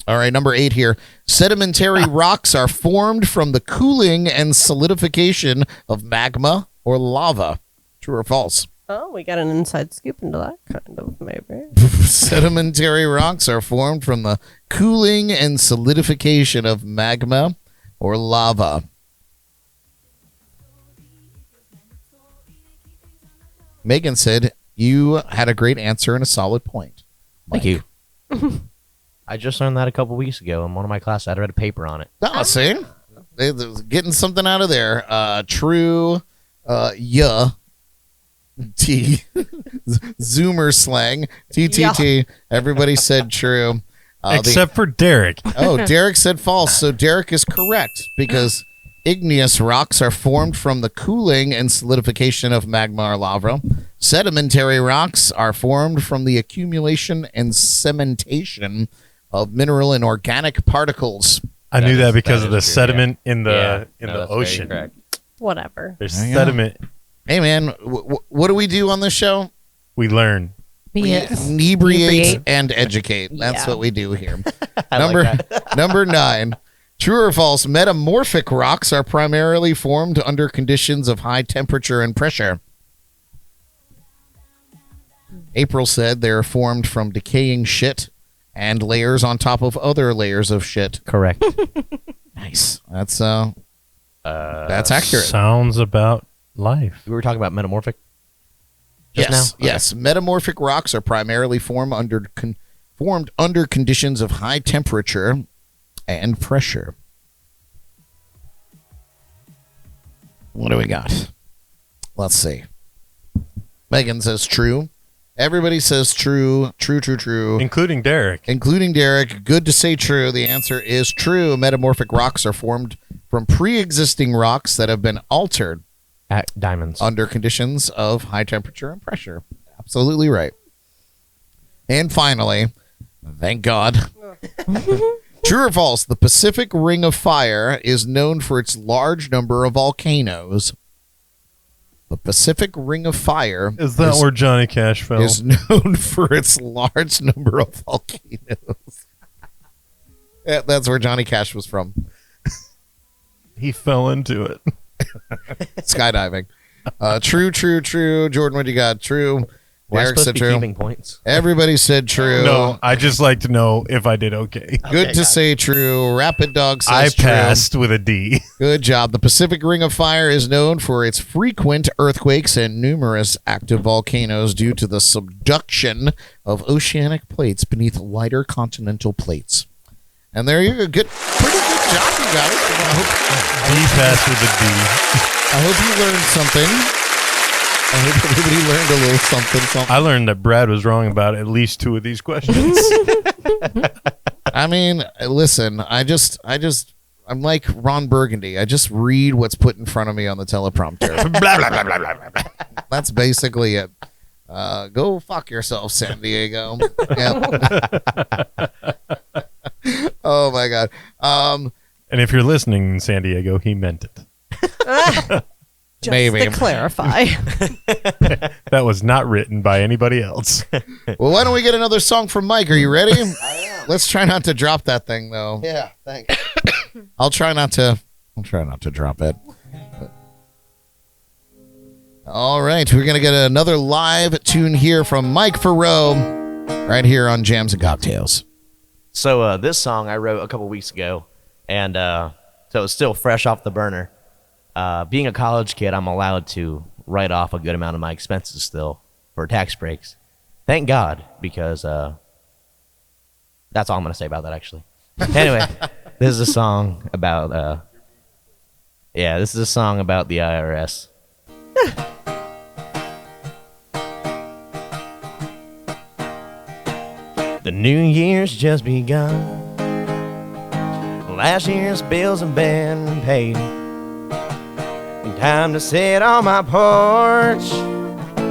All right, number 8 here. Sedimentary rocks are formed from the cooling and solidification of magma or lava. True or false? Oh, we got an inside scoop into that, kind of, maybe. Sedimentary rocks are formed from the cooling and solidification of magma or lava. Megan said you had a great answer and a solid point. Thank you. I just learned that a couple weeks ago in one of my classes. I read a paper on it. Oh, see? They're getting something out of there. True, yeah. T. Zoomer slang. TTT. Everybody said true. Except for Derek. Derek said false. So Derek is correct because igneous rocks are formed from the cooling and solidification of magma or lava. Sedimentary rocks are formed from the accumulation and cementation of mineral and organic particles. I knew that because of the true, sediment in the that's ocean. very correct. Whatever. There's There you sediment. Hey, man, what do we do on this show? We learn. Inebriate and educate. That's Yeah. what we do here. I number like that. number 9. True or false? Metamorphic rocks are primarily formed under conditions of high temperature and pressure. April said they're formed from decaying shit and layers on top of other layers of shit. Correct. Nice. That's accurate. Sounds about life. We were talking about metamorphic. Yes, Just now? yes. Metamorphic rocks are primarily formed under conditions of high temperature and pressure. What do we got? Let's see. Megan says true. Everybody says true. True. Including Derek. Including Derek. Good to say true. The answer is true. Metamorphic rocks are formed from pre-existing rocks that have been altered Diamonds. under conditions of high temperature and pressure. Absolutely right. And finally, thank God. True or false? The Pacific Ring of Fire is known for its large number of volcanoes. The Pacific Ring of Fire Is that where Johnny Cash fell? is known for its large number of volcanoes. Yeah, that's where Johnny Cash was from. He fell into it. Skydiving. True. Jordan, what do you got? True. We're Derek supposed said to be true. keeping points. Everybody said true. No, I just like to know if I did okay. Good to say true. Rapid Dog says I true. passed with a D. Good job. The Pacific Ring of Fire is known for its frequent earthquakes and numerous active volcanoes due to the subduction of oceanic plates beneath lighter continental plates. And there you go. Pretty good job, you guys. D passed with a D. I hope you learned something. I hope everybody learned a little something. I learned that Brad was wrong about at least 2 of these questions. I mean, listen, I'm like Ron Burgundy. I just read what's put in front of me on the teleprompter. Blah, blah, blah, blah, blah, blah. That's basically it. Go fuck yourself, San Diego. Yep. Oh my God. And if you're listening in San Diego, he meant it. Just Maybe. to clarify. That was not written by anybody else. Well, why don't we get another song from Mike? Are you ready? I am. Let's try not to drop that thing, though. Yeah, thanks. I'll try not to drop it. All right, we're gonna get another live tune here from Mike Faurot, right here on Jams and Cocktails. So this song I wrote a couple weeks ago, and so it's still fresh off the burner. Being a college kid, I'm allowed to write off a good amount of my expenses still for tax breaks. Thank God, because that's all I'm going to say about that, actually. Anyway, this is a song about, the IRS. The new year's just begun. Last year's bills have been paid. Time to sit on my porch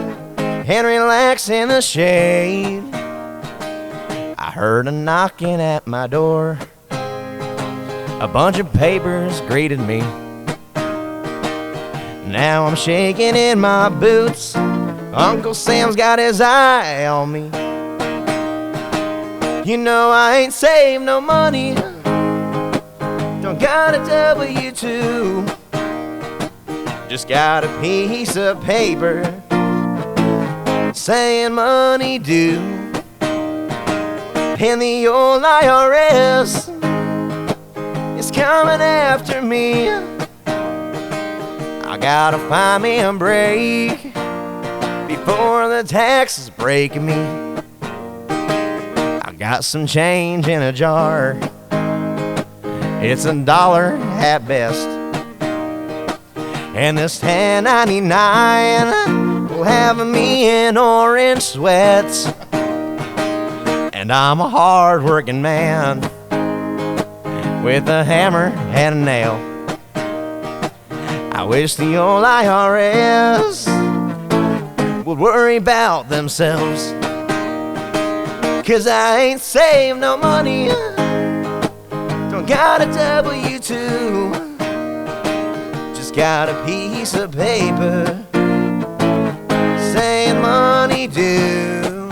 and relax in the shade. I heard a knocking at my door. A bunch of papers greeted me. Now I'm shaking in my boots. Uncle Sam's got his eye on me. You know I ain't saved no money. Don't got a W-2. Just got a piece of paper saying money due. And the old IRS is coming after me. I gotta find me a break before the taxes break me. I got some change in a jar. It's $1 at best. And this 10.99 will have me in orange sweats. And I'm a hard-working man with a hammer and a nail. I wish the old IRS would worry about themselves. 'Cause I ain't saved no money. Don't got a W-2. Just got a piece of paper saying money due.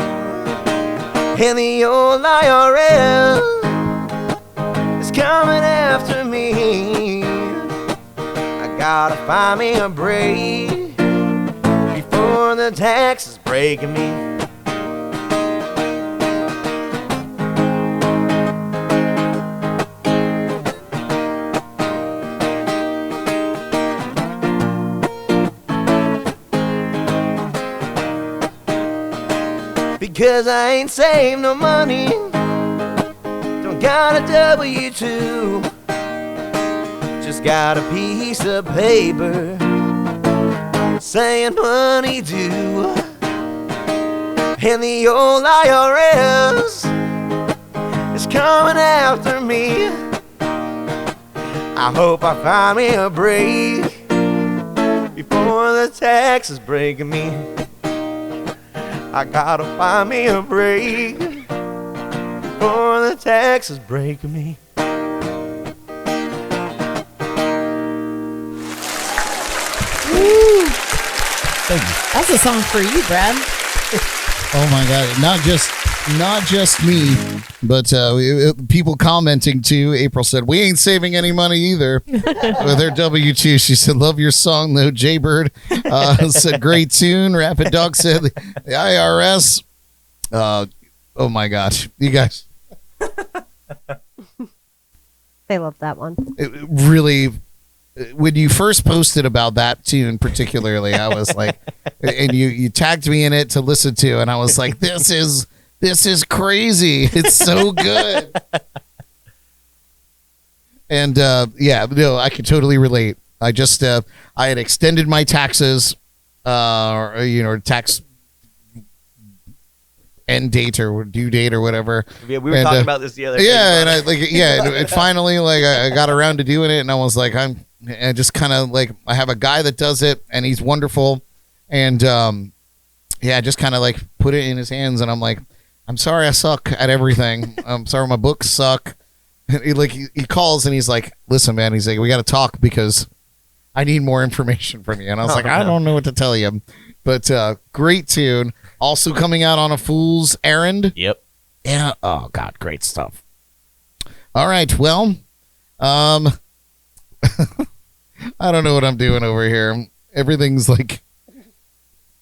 And the old IRS is coming after me. I gotta find me a break before the taxes break me. Because I ain't saved no money. Don't got a W-2. Just got a piece of paper saying money due. And the old IRS is coming after me. I hope I find me a break before the taxes break me. I gotta find me a break before the taxes break me. Thank you. That's a song for you, Brad. Oh my God! Not just me, but people commenting too. April said we ain't saving any money either with their W-2. She said, "Love your song though." Jaybird said, "Great tune." Rapid Dog said, "The IRS." Oh my gosh, you guys! They love that one. It really. When you first posted about that tune particularly, I was like, and you tagged me in it to listen to, and I was like, this is crazy. It's so good. And yeah, no, I could totally relate. I just I had extended my taxes, tax end date or due date or whatever. Yeah, we were talking about this the other day. Yeah, and it finally I got around to doing it, and I was like, I just kind of like, I have a guy that does it and he's wonderful. And, just kind of like put it in his hands. And I'm like, I'm sorry, I suck at everything. I'm sorry, my books suck. And he calls and he's like, listen, man, he's like, we got to talk because I need more information from you. And I was I don't know what to tell you, but, great tune. Also coming out on A Fool's Errand. Yep. Yeah. Oh God. Great stuff. All right. Well, I don't know what I'm doing over here. Everything's like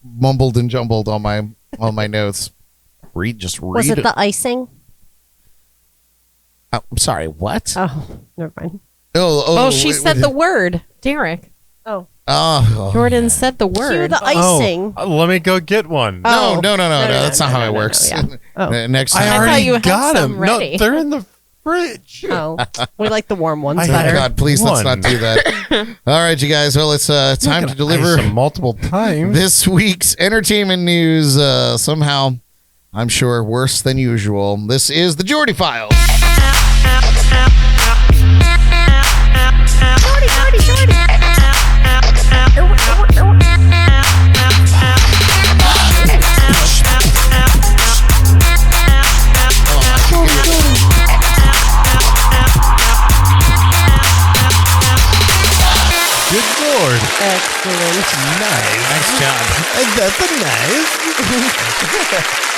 mumbled and jumbled on my notes. Read. Was it the icing? I'm sorry. What? Oh, never mind. Oh, she said the word, Derek. Oh, Jordan said the word. Cue the icing. Let me go get one. No. That's not how it works. Yeah. Oh. Next I time. already you had got some them. ready. No, they're in the fridge. Oh, we like the warm ones I better. had God, please let's one. not do that. All right, you guys. Well, it's time to deliver them multiple times. this week's entertainment news. Somehow, I'm sure worse than usual. This is the Jordy Files. Jordy. Good Lord. Excellent. Nice job. That's a nice.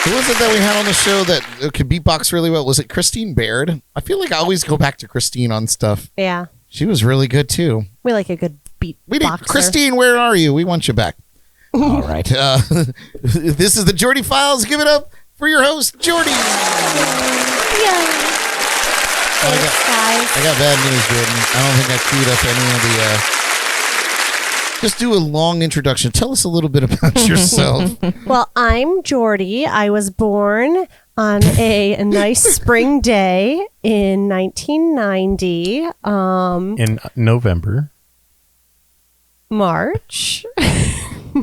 Who was it that we had on the show that could beatbox really well? Was it Christine Baird? I feel like I always go back to Christine on stuff. Yeah. She was really good too. We like a good beat We need boxer. Christine. Where are you? We want you back. All right. This is the Jordy Files. Give it up for your host, Jordy. Thanks, guys. I got bad news, Jordan. I don't think I queued up any of the. Just do a long introduction. Tell us a little bit about yourself. Well, I'm Jordy. I was born on a nice spring day in 1990. In November. March.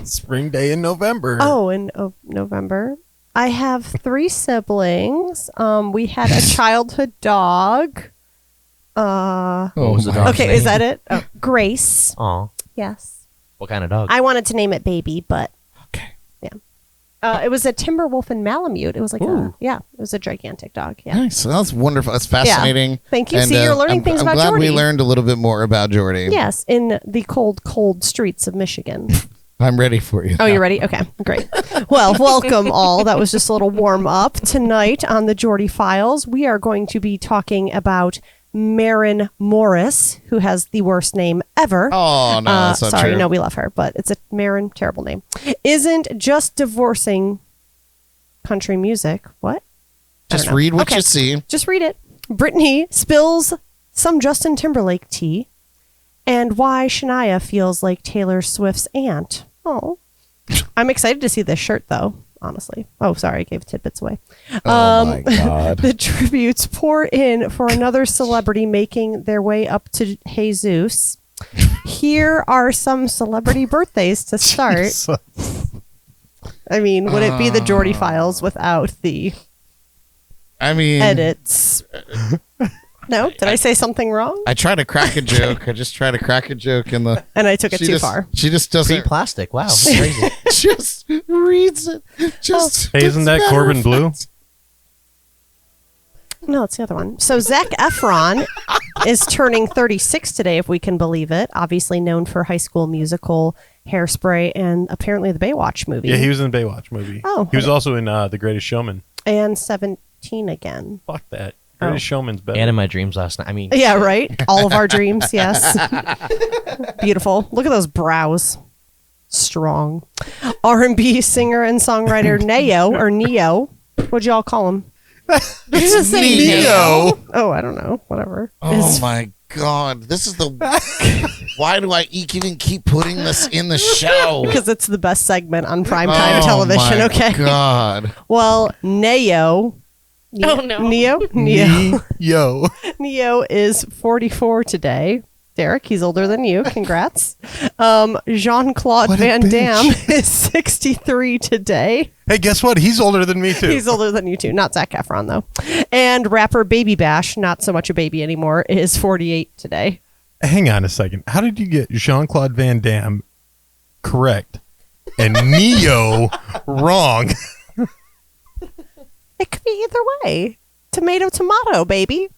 Spring day in November. Oh, in November. I have 3 siblings. We had a childhood dog. What was the dog's Okay, name? is that it? Oh, Grace. Aw. Yes. What kind of dog? I wanted to name it Baby, but Okay. it was a timber wolf and Malamute. It was like it was a gigantic dog. Yeah. Nice. That's wonderful. That's fascinating. Thank you. See, you're learning things I'm about glad Jordy. we learned a little bit more about Jordy. Yes, in the cold streets of Michigan. I'm ready for you. Oh, you're ready? Okay, great. Well, welcome all. That was just a little warm up. Tonight on the Jordy Files, we are going to be talking about Maren Morris, who has the worst name ever. Oh, no, that's not sorry, true. no, we love her, but it's a Maren, terrible name. Isn't just divorcing country music. What? I Just don't know. read what Okay. you see. Just read it. Brittany spills some Justin Timberlake tea, and why Shania feels like Taylor Swift's aunt. Oh, I'm excited to see this shirt, though. Honestly. Oh, sorry, I gave tidbits away. Oh, my God. The tributes pour in for another celebrity making their way up to Jesus. Here are some celebrity birthdays to start. I mean, would it be the Jordy Files without the edits? No? Did I say something wrong? I try to crack a joke. I just try to crack a joke in the. And I took it too far. She just doesn't. Pre-plastic. Wow. That's crazy. Just reads it. Just. Hey, isn't that matter Corbin of Blue? fact. No, it's the other one. So Zac Efron is turning 36 today, if we can believe it. Obviously known for High School Musical, Hairspray, and apparently the Baywatch movie. Yeah, he was in the Baywatch movie. Oh, He was also in The Greatest Showman. And 17 again. Fuck that. Greatest Showman's better. And in my dreams last night. I mean, Yeah, right? All of our dreams, yes. Beautiful. Look at those brows. Strong. R&B singer and songwriter Neo. What'd y'all call him? It's Neo. Oh, I don't know. Whatever. Oh my God! This is the. Why do I even keep putting this in the show? Because it's the best segment on primetime television, my okay? God. Well, Neo. Oh, no. Neo Yo. Neo is 44 today. Derek, he's older than you. Congrats. Jean-Claude What a Van bitch. Damme is 63 today. Hey, guess what? He's older than me, too. He's older than you too. Not Zac Efron, though. And rapper Baby Bash, not so much a baby anymore, is 48 today. Hang on a second. How did you get Jean-Claude Van Damme correct and Neo wrong? It could be either way. Tomato, baby.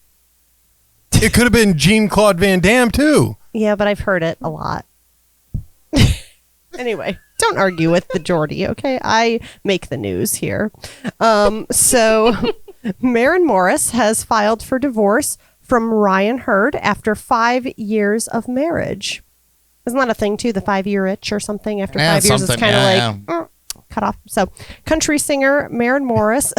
It could have been Jean-Claude Van Damme, too. Yeah, but I've heard it a lot. Anyway, don't argue with the Jordy, okay? I make the news here. So Maren Morris has filed for divorce from Ryan Hurd after 5 years of marriage. Isn't that a thing, too? The 5-year itch or something? After 5 years, it's something. kind of Yeah, like cut off. So country singer Maren Morris.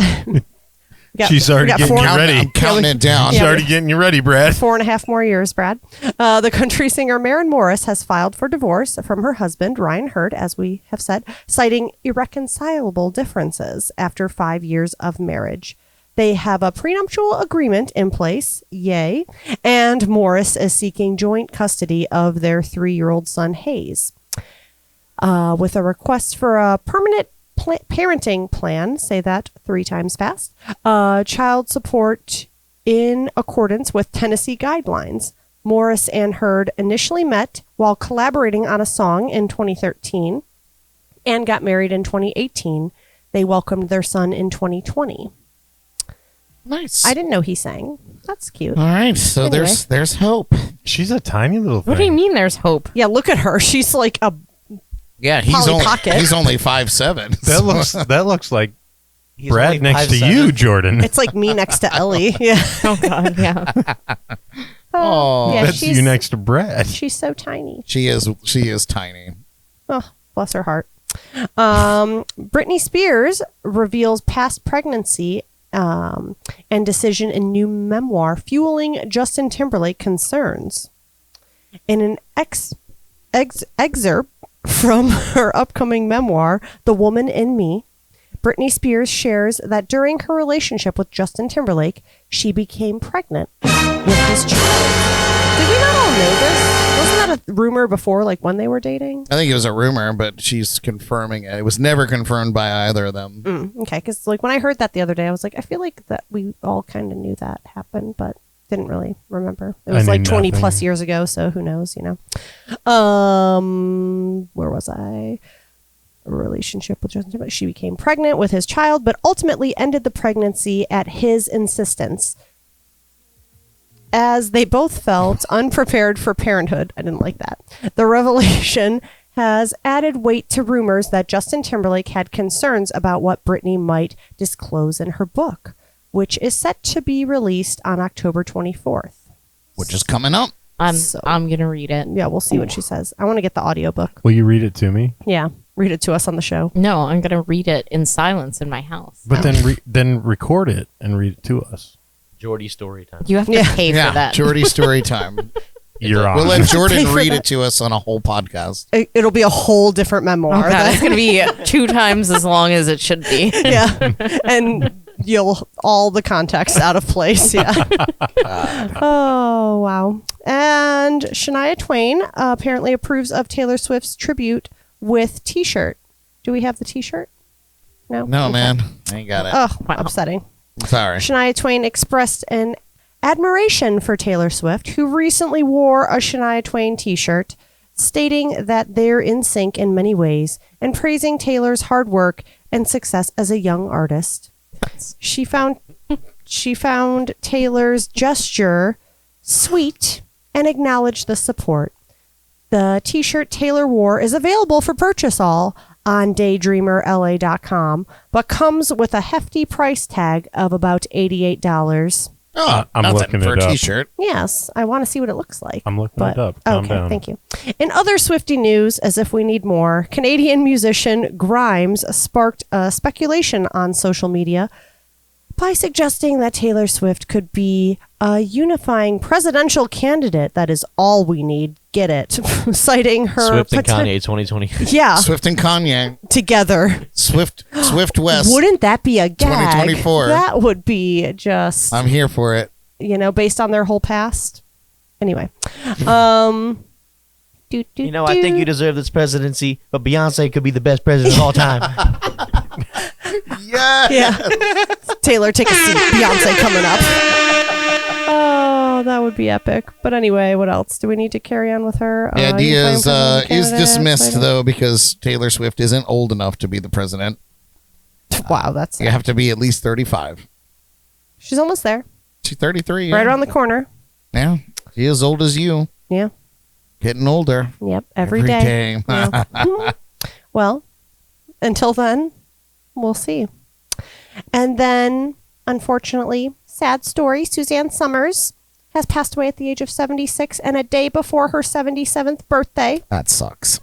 She's already getting you ready. I'm counting it down. She's already getting you ready, Brad. 4.5 more years, Brad. The country singer Maren Morris has filed for divorce from her husband, Ryan Hurd, as we have said, citing irreconcilable differences after 5 years of marriage. They have a prenuptial agreement in place, yay, and Morris is seeking joint custody of their 3-year-old son, Hayes. With a request for a permanent parenting plan, say that 3 times fast, child support in accordance with Tennessee guidelines. Morris and Hurd initially met while collaborating on a song in 2013 and got married in 2018. They welcomed their son in 2020. Nice. I didn't know he sang. That's cute. All right, so Anyway. there's hope. She's a tiny little thing. What do you mean there's hope? Yeah, look at her. She's like a Yeah, Polly Pocket. he's only 5'7". That looks like He's only Brad next to 5'7". you, Jordan. It's like me next to Elly. Yeah. Oh God, yeah. Oh, yeah, That's you next to Brad. She's so tiny. she is tiny. Oh, bless her heart. Britney Spears reveals past pregnancy and decision in new memoir, fueling Justin Timberlake concerns. In an excerpt from her upcoming memoir, The Woman in Me, Britney Spears shares that during her relationship with Justin Timberlake, she became pregnant with his child. Did we not all know this? Wasn't that a rumor before, like when they were dating? I think it was a rumor, but she's confirming it. It was never confirmed by either of them. Okay, because like when I heard that the other day, I was like, I feel like that we all kind of knew that happened, but didn't really remember. It was I like knew 20 nothing. plus years ago, so who knows, Where was I? A relationship with Justin Timberlake. She became pregnant with his child, but ultimately ended the pregnancy at his insistence, as they both felt unprepared for parenthood. I didn't like that. The revelation has added weight to rumors that Justin Timberlake had concerns about what Britney might disclose in her book, which is set to be released on October 24th. Which is coming up. I'm gonna read it. Yeah, we'll see what she says. I want to get the audiobook. Will you read it to me? Yeah, read it to us on the show. No, I'm gonna read it in silence in my house. But then record it and read it to us. Jordy story time. You have to Yeah. pay for that. Jordy story time. You're We'll on. let Jordan Pay for read that. it to us on a whole podcast. It'll be a whole different memoir. Oh God, it's gonna be 2 times as long as it should be. Yeah, and you'll all the context out of place. Yeah. Oh wow! And Shania Twain apparently approves of Taylor Swift's tribute with T-shirt. Do we have the T-shirt? No. No, Okay. man. I ain't got it. Oh, upsetting. Sorry. Shania Twain expressed an admiration for Taylor Swift, who recently wore a Shania Twain T-shirt, stating that they're in sync in many ways, and praising Taylor's hard work and success as a young artist. She found Taylor's gesture sweet and acknowledged the support. The T-shirt Taylor wore is available for purchase all on daydreamerla.com, but comes with a hefty price tag of about $88. Oh, I'm nothing looking for it a up. T-shirt. Yes, I want to see what it looks like. I'm looking it up. Calm Okay, down. thank you. In other Swiftie news, as if we need more, Canadian musician Grimes sparked speculation on social media by suggesting that Taylor Swift could be a unifying presidential candidate. That is all we need. Get it? Citing her Swift and Kanye 2020. Yeah, Swift and Kanye. together. Swift West. Wouldn't that be a gag? 2024. That would be just I'm here for it. based on their whole past. Anyway, You know, I think you deserve this presidency, but Beyonce could be the best president of all time. Yeah. Yeah. Taylor, take a seat. Beyonce coming up. Oh, that would be epic. But anyway, what else? Do we need to carry on with her? The idea is candidate, dismissed, fighting- though, because Taylor Swift isn't old enough to be the president. Wow, that's... You have to be at least 35. She's almost there. She's 33. Right yeah. around the corner. Yeah. She is old as you. Yeah. Getting older. Yep. Every day. Yeah. Well, until then, we'll see. And then, unfortunately, sad story, Suzanne Summers has passed away at the age of 76 and a day before her 77th birthday. That sucks.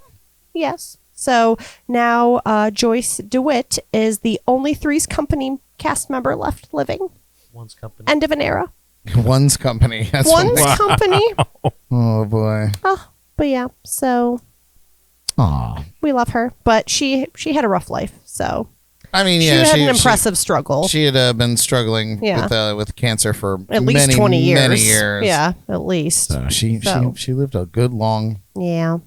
Yes. So now Joyce DeWitt is the only Three's Company cast member left living. One's company. End of an era. One's company. That's One's what company. Oh, boy. Oh, but yeah. So Aw. we love her, but she had a rough life. So I mean, she yeah. had an impressive struggle. She had been struggling Yeah. with cancer for At least many, 20 years. many years. Yeah, at least. So she lived a good long time.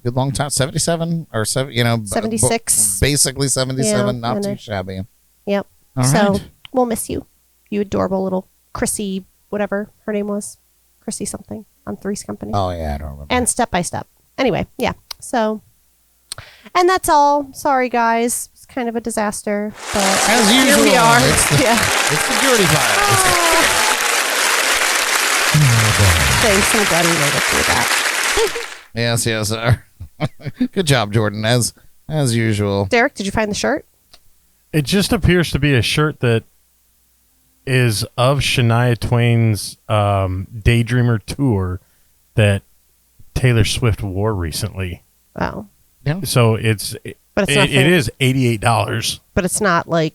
77 or 7, 76. Basically 77. Yeah, not and too it- shabby. Yep. All so right. we'll miss you. You adorable little Chrissy, whatever her name was. Chrissy something on Three's Company. Oh, yeah. I don't remember. And Step by Step. Anyway, yeah. So, and that's all. Sorry, guys. It's kind of a disaster. But As here usual, we are. it's the- Yeah. It's the Jordy Files. Thanks. I'm glad we made it through that. Yes. Good job, Jordan. As As usual. Derek, did you find the shirt? It just appears to be a shirt that is of Shania Twain's Daydreamer tour that Taylor Swift wore recently. Oh. So But it's it nothing, is $88. But it's not like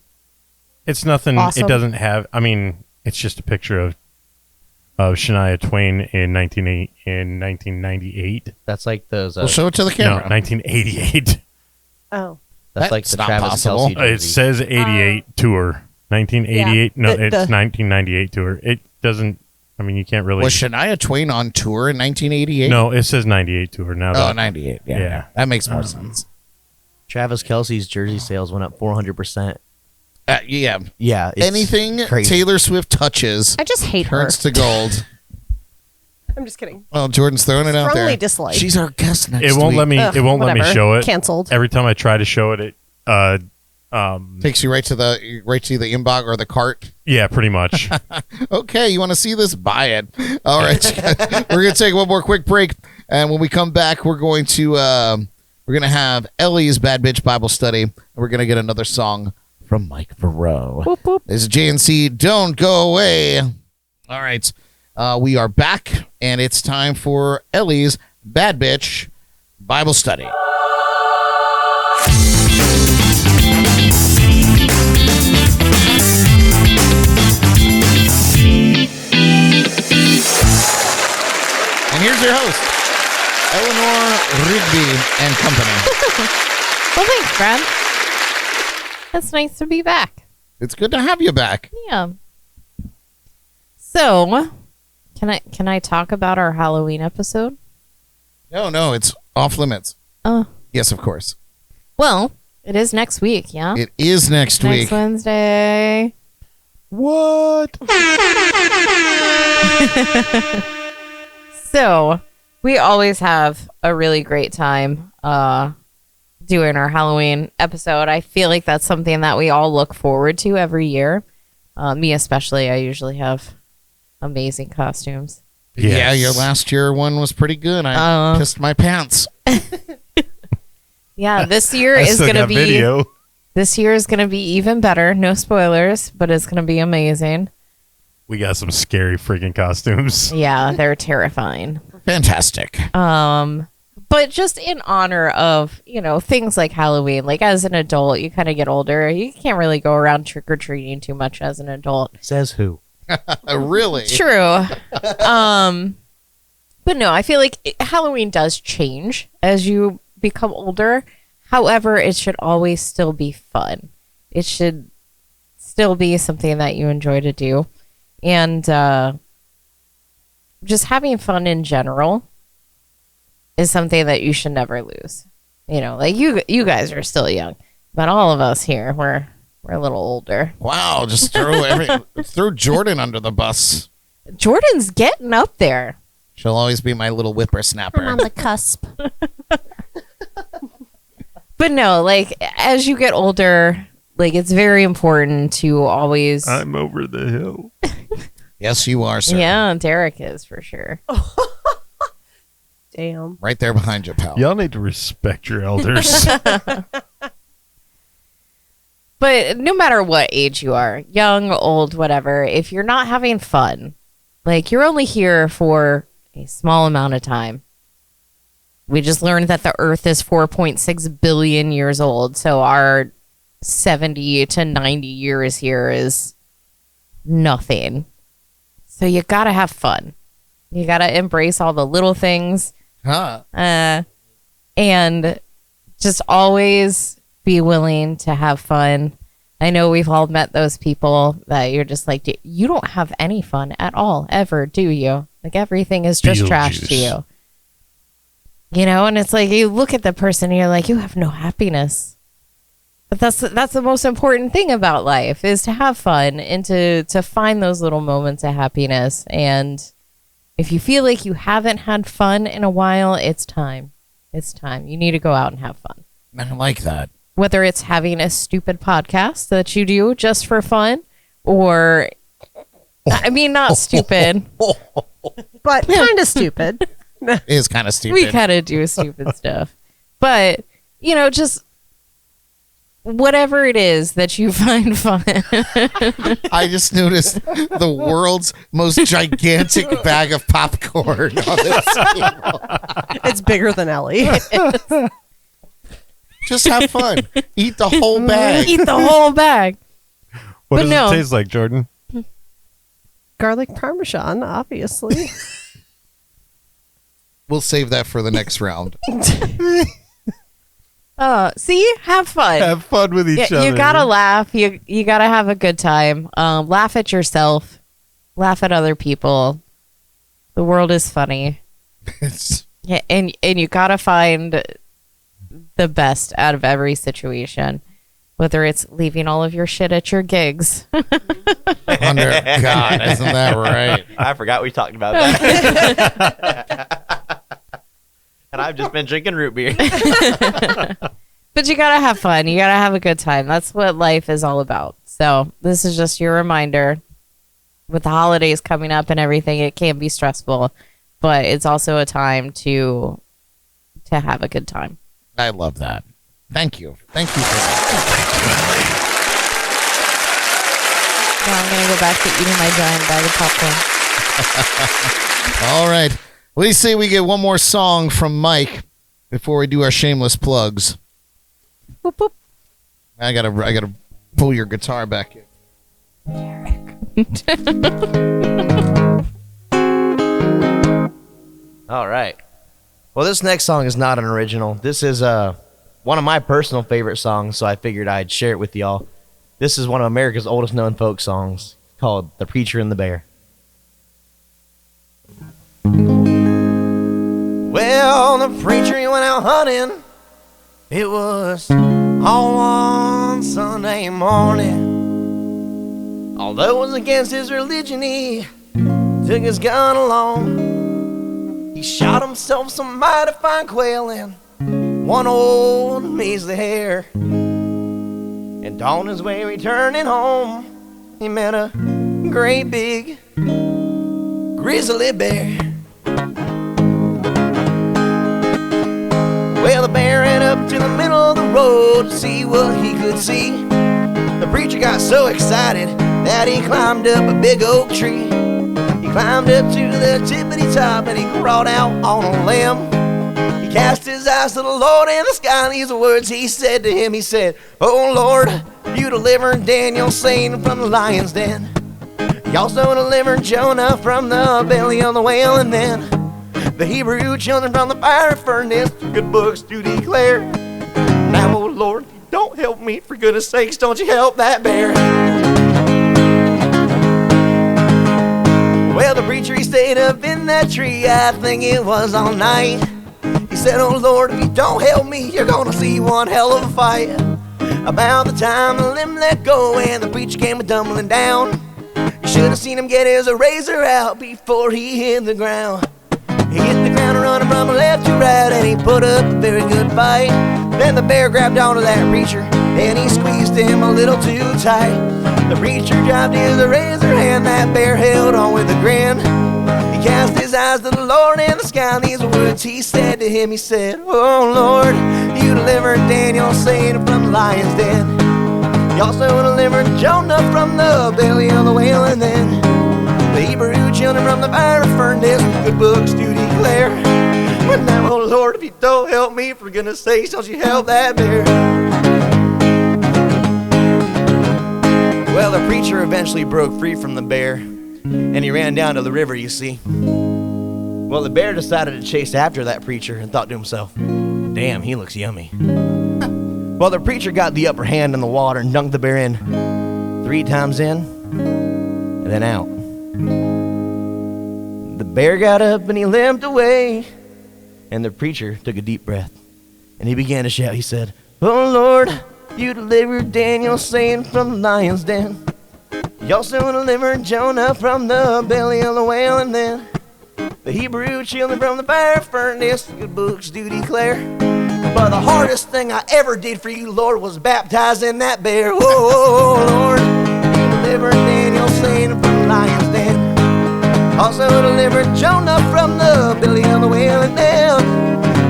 It's nothing. Awesome. It doesn't have. I mean, it's just a picture of Shania Twain in 1998. That's like those. We'll show it to the No, camera. 1988. oh. That's like That's the not Travis possible. Kelce jersey. It says 88 tour. 1988. Yeah. No, The- it's the- 1998 tour. It doesn't. I mean, you can't really. Was Shania Twain on tour in 1988? No, it says 98 tour now. Oh, that- 98. Yeah. Yeah. That makes more sense. Travis Kelce's jersey sales went up 400%. Yeah. Yeah, it's Anything crazy. Taylor Swift touches I just hate her. turns to gold. I'm just kidding. Well, Jordan's throwing it out there. Strongly dislike. She's our guest next It won't week. let me. Ugh, It won't let me whatever. show it. Canceled. Every time I try to show it, it. Takes you right to the inbox or the cart. Yeah, pretty much. Okay, you want to see this? Buy it. All right, we're gonna take one more quick break, and when we come back, we're going to have Elly's Bad Bitch Bible Study, and we're gonna get another song from Mike Faurot. Whoop, whoop. This is JNC. Don't go away. All right, we are back, and it's time for Elly's Bad Bitch Bible Study. And here's your host, Eleanor Rigby and company. Well, thanks, Brad. It's nice to be back. It's good to have you back. Yeah. So, can I talk about our Halloween episode? No, it's off limits. Oh, Yes, of course. well, it is next week. Yeah. It is next Next week. Wednesday. What? So, we always have a really great time doing our Halloween episode. I feel like that's something that we all look forward to every year. Me especially. I usually have amazing costumes. Yeah, Yes. your last year one was pretty good. I pissed my pants. Yeah, this year I is still going to got be video. this year is going to be even better. No spoilers, but it's going to be amazing. We got some scary freaking costumes. Yeah, they're terrifying. Fantastic. But just in honor of, things like Halloween, like as an adult, you kind of get older. You can't really go around trick-or-treating too much as an adult. Says who? Really? True. But no, I feel like Halloween does change as you become older. However, it should always still be fun. It should still be something that you enjoy to do. And just having fun in general is something that you should never lose. Like you guys are still young, but all of us here, we're a little older. Wow, just throw Jordan under the bus. Jordan's getting up there. She'll always be my little whippersnapper. I'm on the cusp. But no, like as you get older, like it's very important to always I'm over the hill. Yes, you are, sir. Yeah, Derek is for sure. Damn. Right there behind you, pal. Y'all need to respect your elders. But no matter what age you are, young, old, whatever, if you're not having fun, like you're only here for a small amount of time. We just learned that the Earth is 4.6 billion years old, so our 70 to 90 years here is nothing. So you gotta have fun. You gotta embrace all the little things. Huh. And just always be willing to have fun. I know we've all met those people that you're just like, you don't have any fun at all, ever, do you? Like everything is just trash to you. And it's like you look at the person and you're like, you have no happiness. But that's the most important thing about life is to have fun and to find those little moments of happiness. And if you feel like you haven't had fun in a while, it's time. It's time. You need to go out and have fun. I like that. Whether it's having a stupid podcast that you do just for fun or, I mean, not stupid. But kind of stupid. It is kind of stupid. We kind of do stupid stuff. But, just whatever it is that you find fun. I just noticed the world's most gigantic bag of popcorn on this table. It's bigger than Elly. Just have fun. Eat the whole bag. Eat the whole bag. What But does no. it taste like, Jordan? Garlic parmesan, obviously. We'll save that for the next round. See, have fun. Have fun with each other. You gotta laugh. You gotta have a good time. Laugh at yourself. Laugh at other people. The world is funny. It's, Yeah, and you gotta find the best out of every situation, whether it's leaving all of your shit at your gigs. God, isn't that right? I forgot we talked about that. And I've just been drinking root beer. But you gotta have fun. You gotta have a good time. That's what life is all about. So this is just your reminder. With the holidays coming up and everything, it can be stressful, but it's also a time to have a good time. I love that. Thank you. Thank you for that. Now I'm gonna go back to eating my giant bag of popcorn. All right. What do you say we get one more song from Mike before we do our shameless plugs? Boop, boop. I gotta pull your guitar back in. All right. Well, this next song is not an original. This is one of my personal favorite songs, so I figured I'd share it with y'all. This is one of America's oldest known folk songs called The Preacher and the Bear. Well, the preacher he went out hunting. It was all one Sunday morning. Although it was against his religion, he took his gun along. He shot himself some mighty fine quail and one old measly hare. And on his way returning home, he met a great big grizzly bear. Well, the bear ran up to the middle of the road to see what he could see. The preacher got so excited that he climbed up a big oak tree. He climbed up to the tippity top and he crawled out on a limb. He cast his eyes to the Lord in the sky, and these are words he said to him. He said, "Oh Lord, you delivered Daniel Satan from the lion's den. You also delivered Jonah from the belly of the whale, and then the Hebrew children from the fire furnace, good books to declare. Now, oh Lord, if you don't help me, for goodness sakes, don't you help that bear." Well, the preacher, he stayed up in that tree, I think it was all night. He said, "Oh Lord, if you don't help me, you're gonna see one hell of a fight." About the time the limb let go and the preacher came tumbling down, you should have seen him get his razor out before he hit the ground. He hit the ground running from left to right, and he put up a very good fight. Then the bear grabbed onto that preacher, and he squeezed him a little too tight. The preacher dropped his razor, and that bear held on with a grin. He cast his eyes to the Lord in the sky, and these words he said to him. He said, "Oh Lord, you delivered Daniel Satan from the lion's den. You also delivered Jonah from the belly of the whale, and then the Hebrew children from the fire furnace, good books to declare. But now, oh Lord, if you don't help me, for goodness sakes, don't you help that bear." Well, the preacher eventually broke free from the bear, and he ran down to the river, you see. Well, the bear decided to chase after that preacher and thought to himself, "Damn, he looks yummy." Well, the preacher got the upper hand in the water and dunked the bear in 3 times in and then out. The bear got up and he limped away, and the preacher took a deep breath and he began to shout. He said, "Oh Lord, you delivered Daniel Satan from the lion's den. You also delivered Jonah from the belly of the whale, and then the Hebrew children from the fire furnace, good books do declare. But the hardest thing I ever did for you, Lord, was baptizing that bear. Oh Lord, you delivered Daniel Satan from the lion's den. Also delivered Jonah from the belly of the whale, and then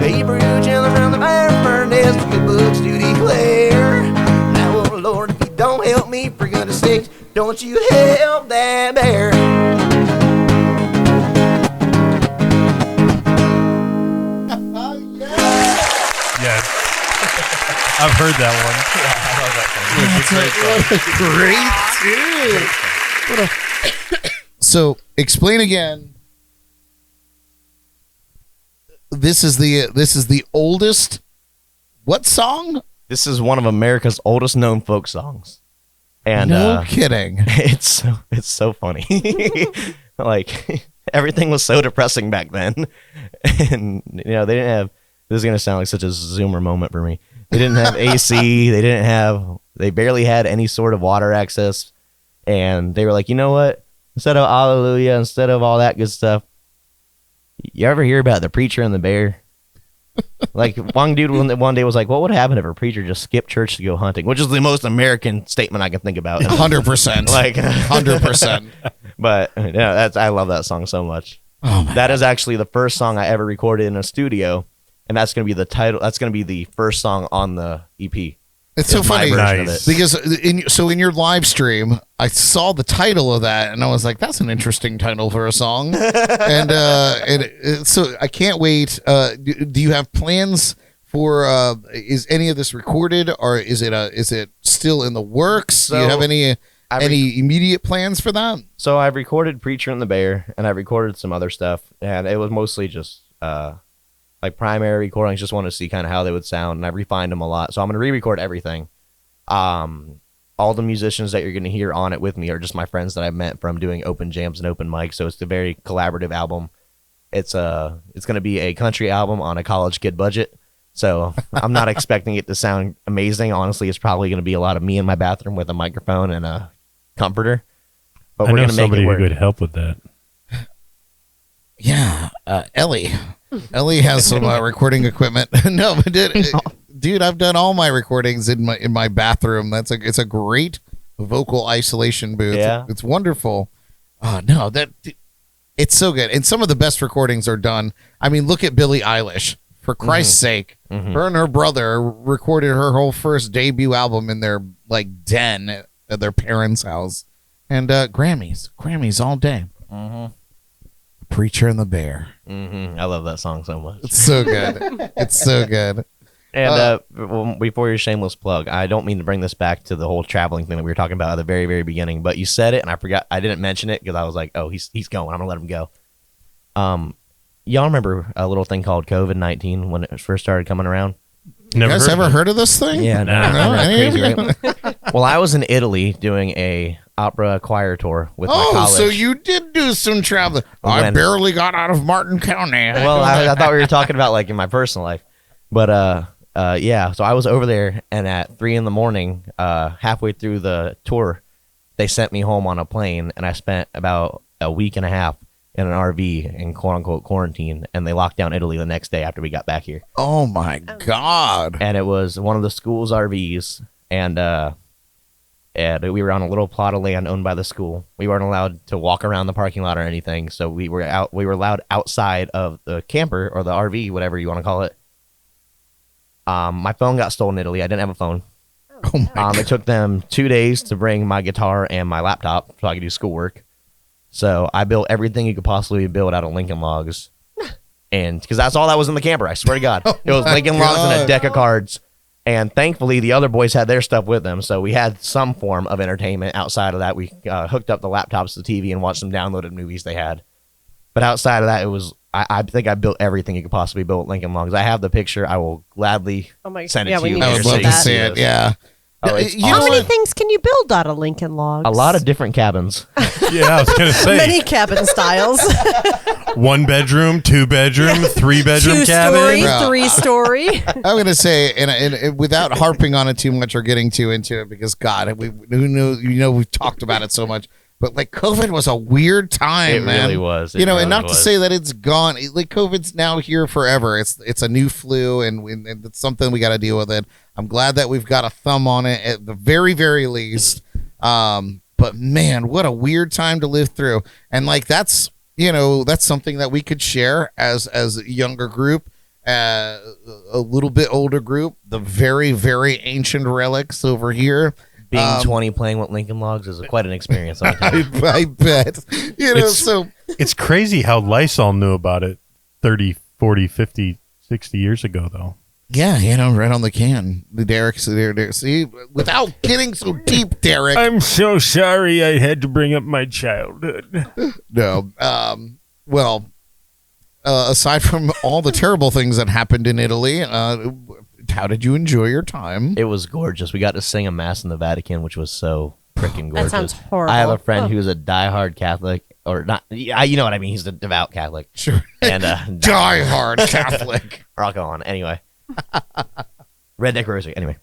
the Hebrew children from the fire furnace, good books to declare. Don't help me, for goodness sakes. Don't you help that bear. Yeah. I've heard that one. Great tune. So explain again. This is the oldest what song? This is one of America's oldest known folk songs. And no kidding. It's so funny. Like everything was so depressing back then. And they didn't have, this is gonna sound like such a Zoomer moment for me. They didn't have AC, they barely had any sort of water access. And they were like, you know what? Instead of Hallelujah, instead of all that good stuff, you ever hear about the preacher and the bear? Like one dude one day was like, what would happen if a preacher just skipped church to go hunting? Which is the most American statement I can think about. 100%. Like 100%. But yeah, I love that song so much. That is actually the first song I ever recorded in a studio, and that's gonna be the title. That's gonna be the first song on the EP. It's so funny Nice. because in your live stream, I saw the title of that and I was like, "That's an interesting title for a song." and so I can't wait. Do you have plans for? Is any of this recorded, or is it still in the works? Do you have any immediate plans for that? So I've recorded Preacher and the Bear, and I've recorded some other stuff, and it was mostly just like primary recordings. Just want to see kind of how they would sound, and I refined them a lot. So I'm going to re-record everything. All the musicians that you're going to hear on it with me are just my friends that I've met from doing open jams and open mics. So it's a very collaborative album. It's going to be a country album on a college kid budget. So I'm not expecting it to sound amazing. Honestly, it's probably going to be a lot of me in my bathroom with a microphone and a comforter. But I we're know going to make somebody it who work. could help with that. Yeah, Elly. Elly has some recording equipment. No, but dude, I've done all my recordings in my bathroom. It's a great vocal isolation booth. Yeah. It's wonderful. Oh no, it's so good. And some of the best recordings are done. I mean, look at Billie Eilish. For Christ's sake, her and her brother recorded her whole first debut album in their den at their parents' house, and Grammys all day. Preacher and the Bear. I love that song so much. It's so good. It's so good. And well, before your shameless plug, I don't mean to bring this back to the whole traveling thing that we were talking about at the very, very beginning, but you said it, and I forgot. I didn't mention it because I was like, oh, he's going. I'm going to let him go. Y'all remember a little thing called COVID-19 when it first started coming around? Never You guys ever heard of this thing? Yeah, Nah. crazy, right? Well, I was in Italy doing a opera choir tour with my college. So you did do some traveling. I When- barely got out of Martin County. Well, I thought we were talking about like in my personal life, but yeah. So I was over there, and at 3 a.m, halfway through the tour, they sent me home on a plane, and I spent about a week and a half in an RV in quote unquote quarantine, and they locked down Italy the next day after we got back here. Oh my God. And it was one of the school's RVs, and we were on a little plot of land owned by the school. We weren't allowed to walk around the parking lot or anything, so we were allowed outside of the camper or the RV, whatever you want to call it. My phone got stolen in Italy. I didn't have a phone. Oh my God. It took them 2 days to bring my guitar and my laptop so I could do schoolwork. So I built everything you could possibly build out of Lincoln Logs. And because that's all that was in the camper, I swear to God. It was Lincoln Logs and a deck of cards. And thankfully, the other boys had their stuff with them. So we had some form of entertainment outside of that. We hooked up the laptops to the TV and watched some downloaded movies they had. But outside of that, it was, I think I built everything you could possibly build with Lincoln Logs. I have the picture. I will gladly send it yeah, to we you. need I to would see love to that. see it. Yeah. Oh, it's You How know many what? things can you build out of Lincoln Logs? a lot of different cabins. Yeah, I was gonna say Many cabin styles. 1 bedroom, 2 bedroom, 3 bedroom 2 cabin. story, Yeah. 3 story. I'm going to say, and without harping on it too much or getting too into it, because God, we've talked about it so much, but like COVID was a weird time, It man. really was. It And really not to was. say that it's gone. Like COVID's now here forever. It's a new flu, and it's something we got to deal with it. I'm glad that we've got a thumb on it at the very, very least. But man, what a weird time to live through. And like that's something that we could share as a younger group, a little bit older group, the very, very ancient relics over here. Being 20 playing with Lincoln Logs is quite an experience. Let me tell you. I bet. So It's crazy how Lysol knew about it 30, 40, 50, 60 years ago, though. yeah, right on the can. The Derek's there. See, without getting so deep, Derek. I'm so sorry I had to bring up my childhood. No. Well, aside from all the terrible things that happened in Italy, how did you enjoy your time? It was gorgeous. We got to sing a mass in the Vatican, which was so freaking gorgeous. That sounds horrible. I have a friend Oh. who's a diehard Catholic, or not. You know what I mean. He's a devout Catholic. Sure. And Die-hard Catholic. rock on. Anyway, Redneck Rosary. Anyway,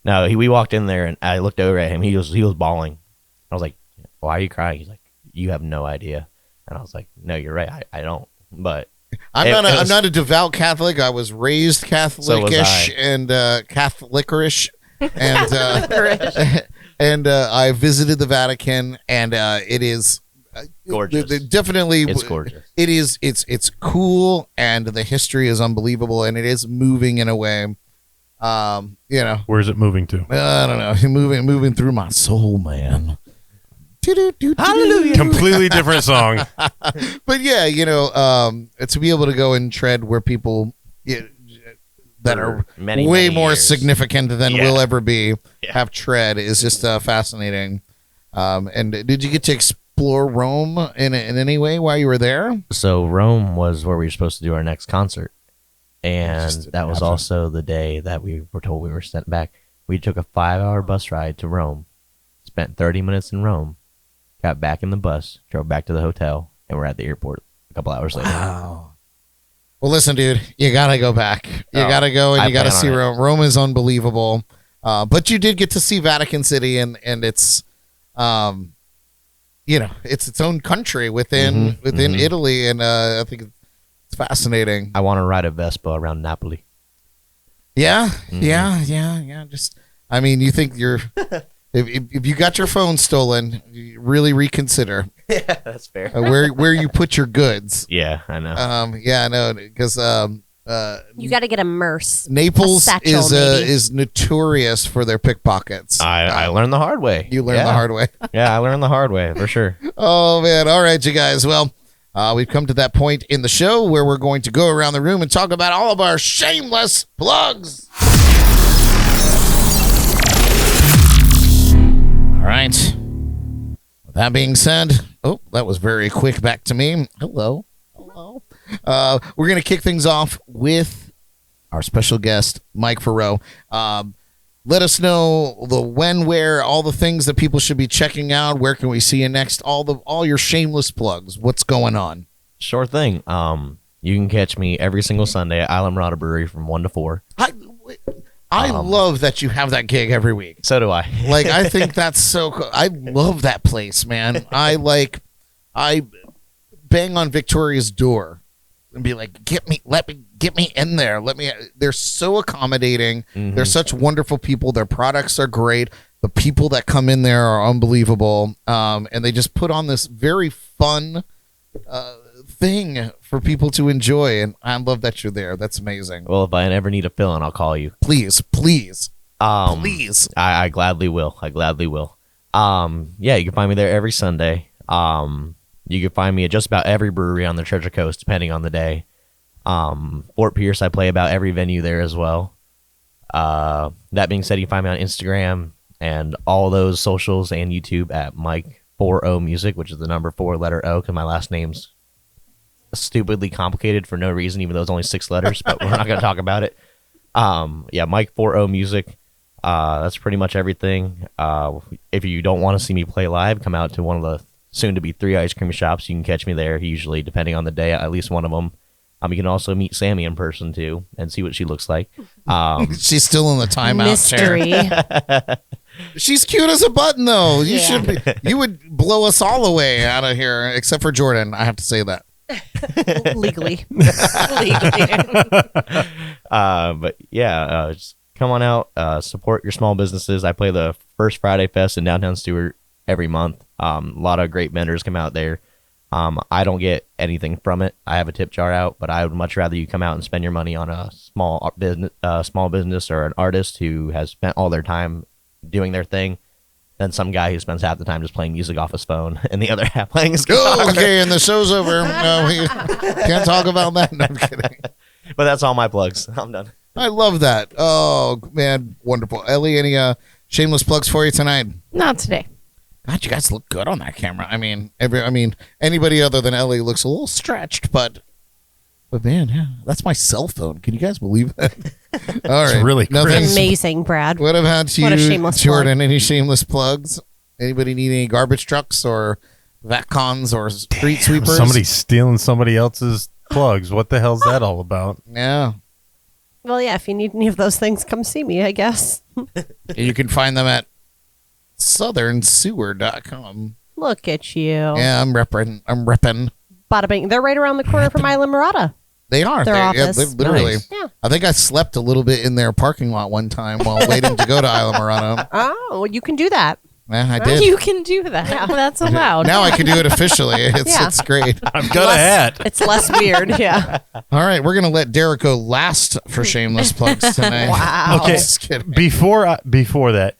no, we walked in there and I looked over at him. He was bawling. I was like, "Why are you crying?" He's like, "You have no idea." And I was like, "No, you're right. I don't." But I'm not a devout Catholic. I was raised Catholicish I. and Catholicerish, and and I visited the Vatican, and it is gorgeous. Definitely, It's gorgeous. It is. It's cool, and the history is unbelievable, and it is moving in a way. Where's it moving to? I don't know, moving through my soul, man. Hallelujah. Completely different song. But yeah, to be able to go and tread where people that are many, way many more years. significant than Yeah. we'll ever be Yeah. have tread is just fascinating. And did you get to explore Rome in any way while you were there? So Rome was where we were supposed to do our next concert, and Just that was imagine. also the day that we were told we were sent back. We took a 5-hour bus ride to Rome, spent 30 minutes in Rome, got back in the bus, drove back to the hotel, and we're at the airport a couple hours later. Wow. Well, listen, dude, you gotta go back. You Oh, gotta go, and I you gotta plan see on it. Rome. Rome is unbelievable. But you did get to see Vatican City, and it's, it's its own country within Italy, and I think it's fascinating. I want to ride a Vespa around Napoli. Yeah, Mm-hmm. yeah. Just, I mean, you think you're, if you got your phone stolen, you really reconsider Yeah, that's fair. where you put your goods. Yeah, I know. Yeah, I know, because You got to get a merce. Naples A satchel, maybe. is notorious for their pickpockets. I learned the hard way. You learned Yeah. the hard way. Yeah, I learned the hard way for sure. Oh man! All right, you guys. Well, we've come to that point in the show where we're going to go around the room and talk about all of our shameless plugs. All right. With that being said, that was very quick. Back to me. Hello. We're going to kick things off with our special guest, Mike Faurot. Let us know the when, where, all the things that people should be checking out. Where can we see you next? All your shameless plugs. What's going on? Sure thing. You can catch me every single Sunday at Island Marauder Brewery from 1 to 4. I love that you have that gig every week. So do I. Like, I think that's so cool. I love that place, man. I bang on Victoria's door and be like, get me in there. They're so accommodating. Mhm. They're such wonderful people. Their products are great. The people that come in there are unbelievable. And they just put on this very fun thing for people to enjoy. And I love that you're there. That's amazing. Well, if I ever need a fill-in, I'll call you. Please. Please. I gladly will. Yeah, you can find me there every Sunday. You can find me at just about every brewery on the Treasure Coast, depending on the day. Fort Pierce, I play about every venue there as well. That being said, you can find me on Instagram and all those socials and YouTube at Mike Faurot Music, which is the number 4 letter O, because my last name's stupidly complicated for no reason, even though it's only 6 letters, but we're not going to talk about it. Yeah, Mike Faurot Music. That's pretty much everything. If you don't want to see me play live, come out to one of the soon-to-be 3 ice cream shops. You can catch me there, usually, depending on the day, at least one of them. You can also meet Sammy in person, too, and see what she looks like. She's still in the timeout chair. Mystery. She's cute as a button, though. You would blow us all away out of here, except for Jordan. I have to say that. Legally. But yeah, just come on out, support your small businesses. I play the first Friday Fest in downtown Stewart every month. A lot of great vendors come out there. I don't get anything from it. I have a tip jar out, but I would much rather you come out and spend your money on a small business or an artist who has spent all their time doing their thing, than some guy who spends half the time just playing music off his phone and the other half playing his guitar. Oh, okay, and the show's over. No, we can't talk about that. No, I'm kidding. But that's all my plugs. I'm done. I love that. Oh, man, wonderful. Elly, any shameless plugs for you tonight? Not today. God, you guys look good on that camera. I mean, anybody other than Elly looks a little stretched, but man, yeah, that's my cell phone. Can you guys believe that? All right, really nothing. Amazing, Brad. What about you, What a shameless Jordan? Any shameless plugs? Anybody need any garbage trucks or VACCONs or street sweepers? Somebody's stealing somebody else's plugs. What the hell's that all about? Yeah, Well, yeah, if you need any of those things, come see me, I guess. you can find them at southernsewer.com. Look at you. Yeah, I'm repping. Bada bing. They're right around the corner from Isla Mirada. They are. Their Yeah, office. literally. Nice. Yeah. I think I slept a little bit in their parking lot one time while waiting to go to Isla Mirada. Oh, well, you can do that. Yeah, I did. You can do that. That's allowed. Now I can do it officially. Yeah. It's great. I've got a hat. It's less weird. Yeah. All right, we're gonna let Derek go last for shameless plugs tonight. Wow. Okay. Just kidding. Before that,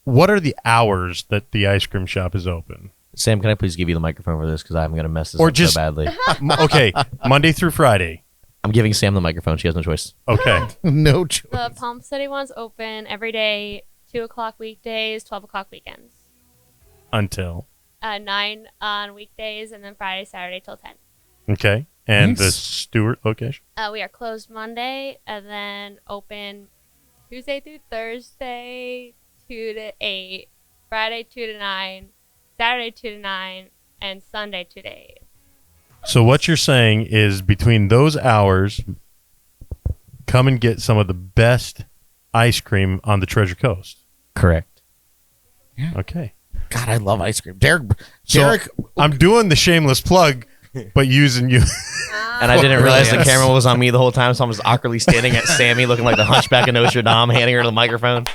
what are the hours that the ice cream shop is open? Sam, can I please give you the microphone for this? Because I'm going to mess this Or up just- so badly. Okay, Monday through Friday. I'm giving Sam the microphone. She has no choice. Okay. No choice. The Palm City one's open every day, 2 o'clock weekdays, 12 o'clock weekends. Until. 9 on weekdays, and then Friday, Saturday till 10. Okay. And the Nice. Stewart location? We are closed Monday, and then open Tuesday through Thursday, 2 to 8, Friday, 2 to 9, Saturday, 2 to 9, and Sunday, 2 to 8. So what you're saying is between those hours, come and get some of the best ice cream on the Treasure Coast. Correct. Okay. God, I love ice cream. Derek, So I'm doing the shameless plug, but using you. And I didn't realize the Yes. camera was on me the whole time, so I'm just awkwardly standing at Sammy looking like the hunchback of Notre Dame, handing her the microphone.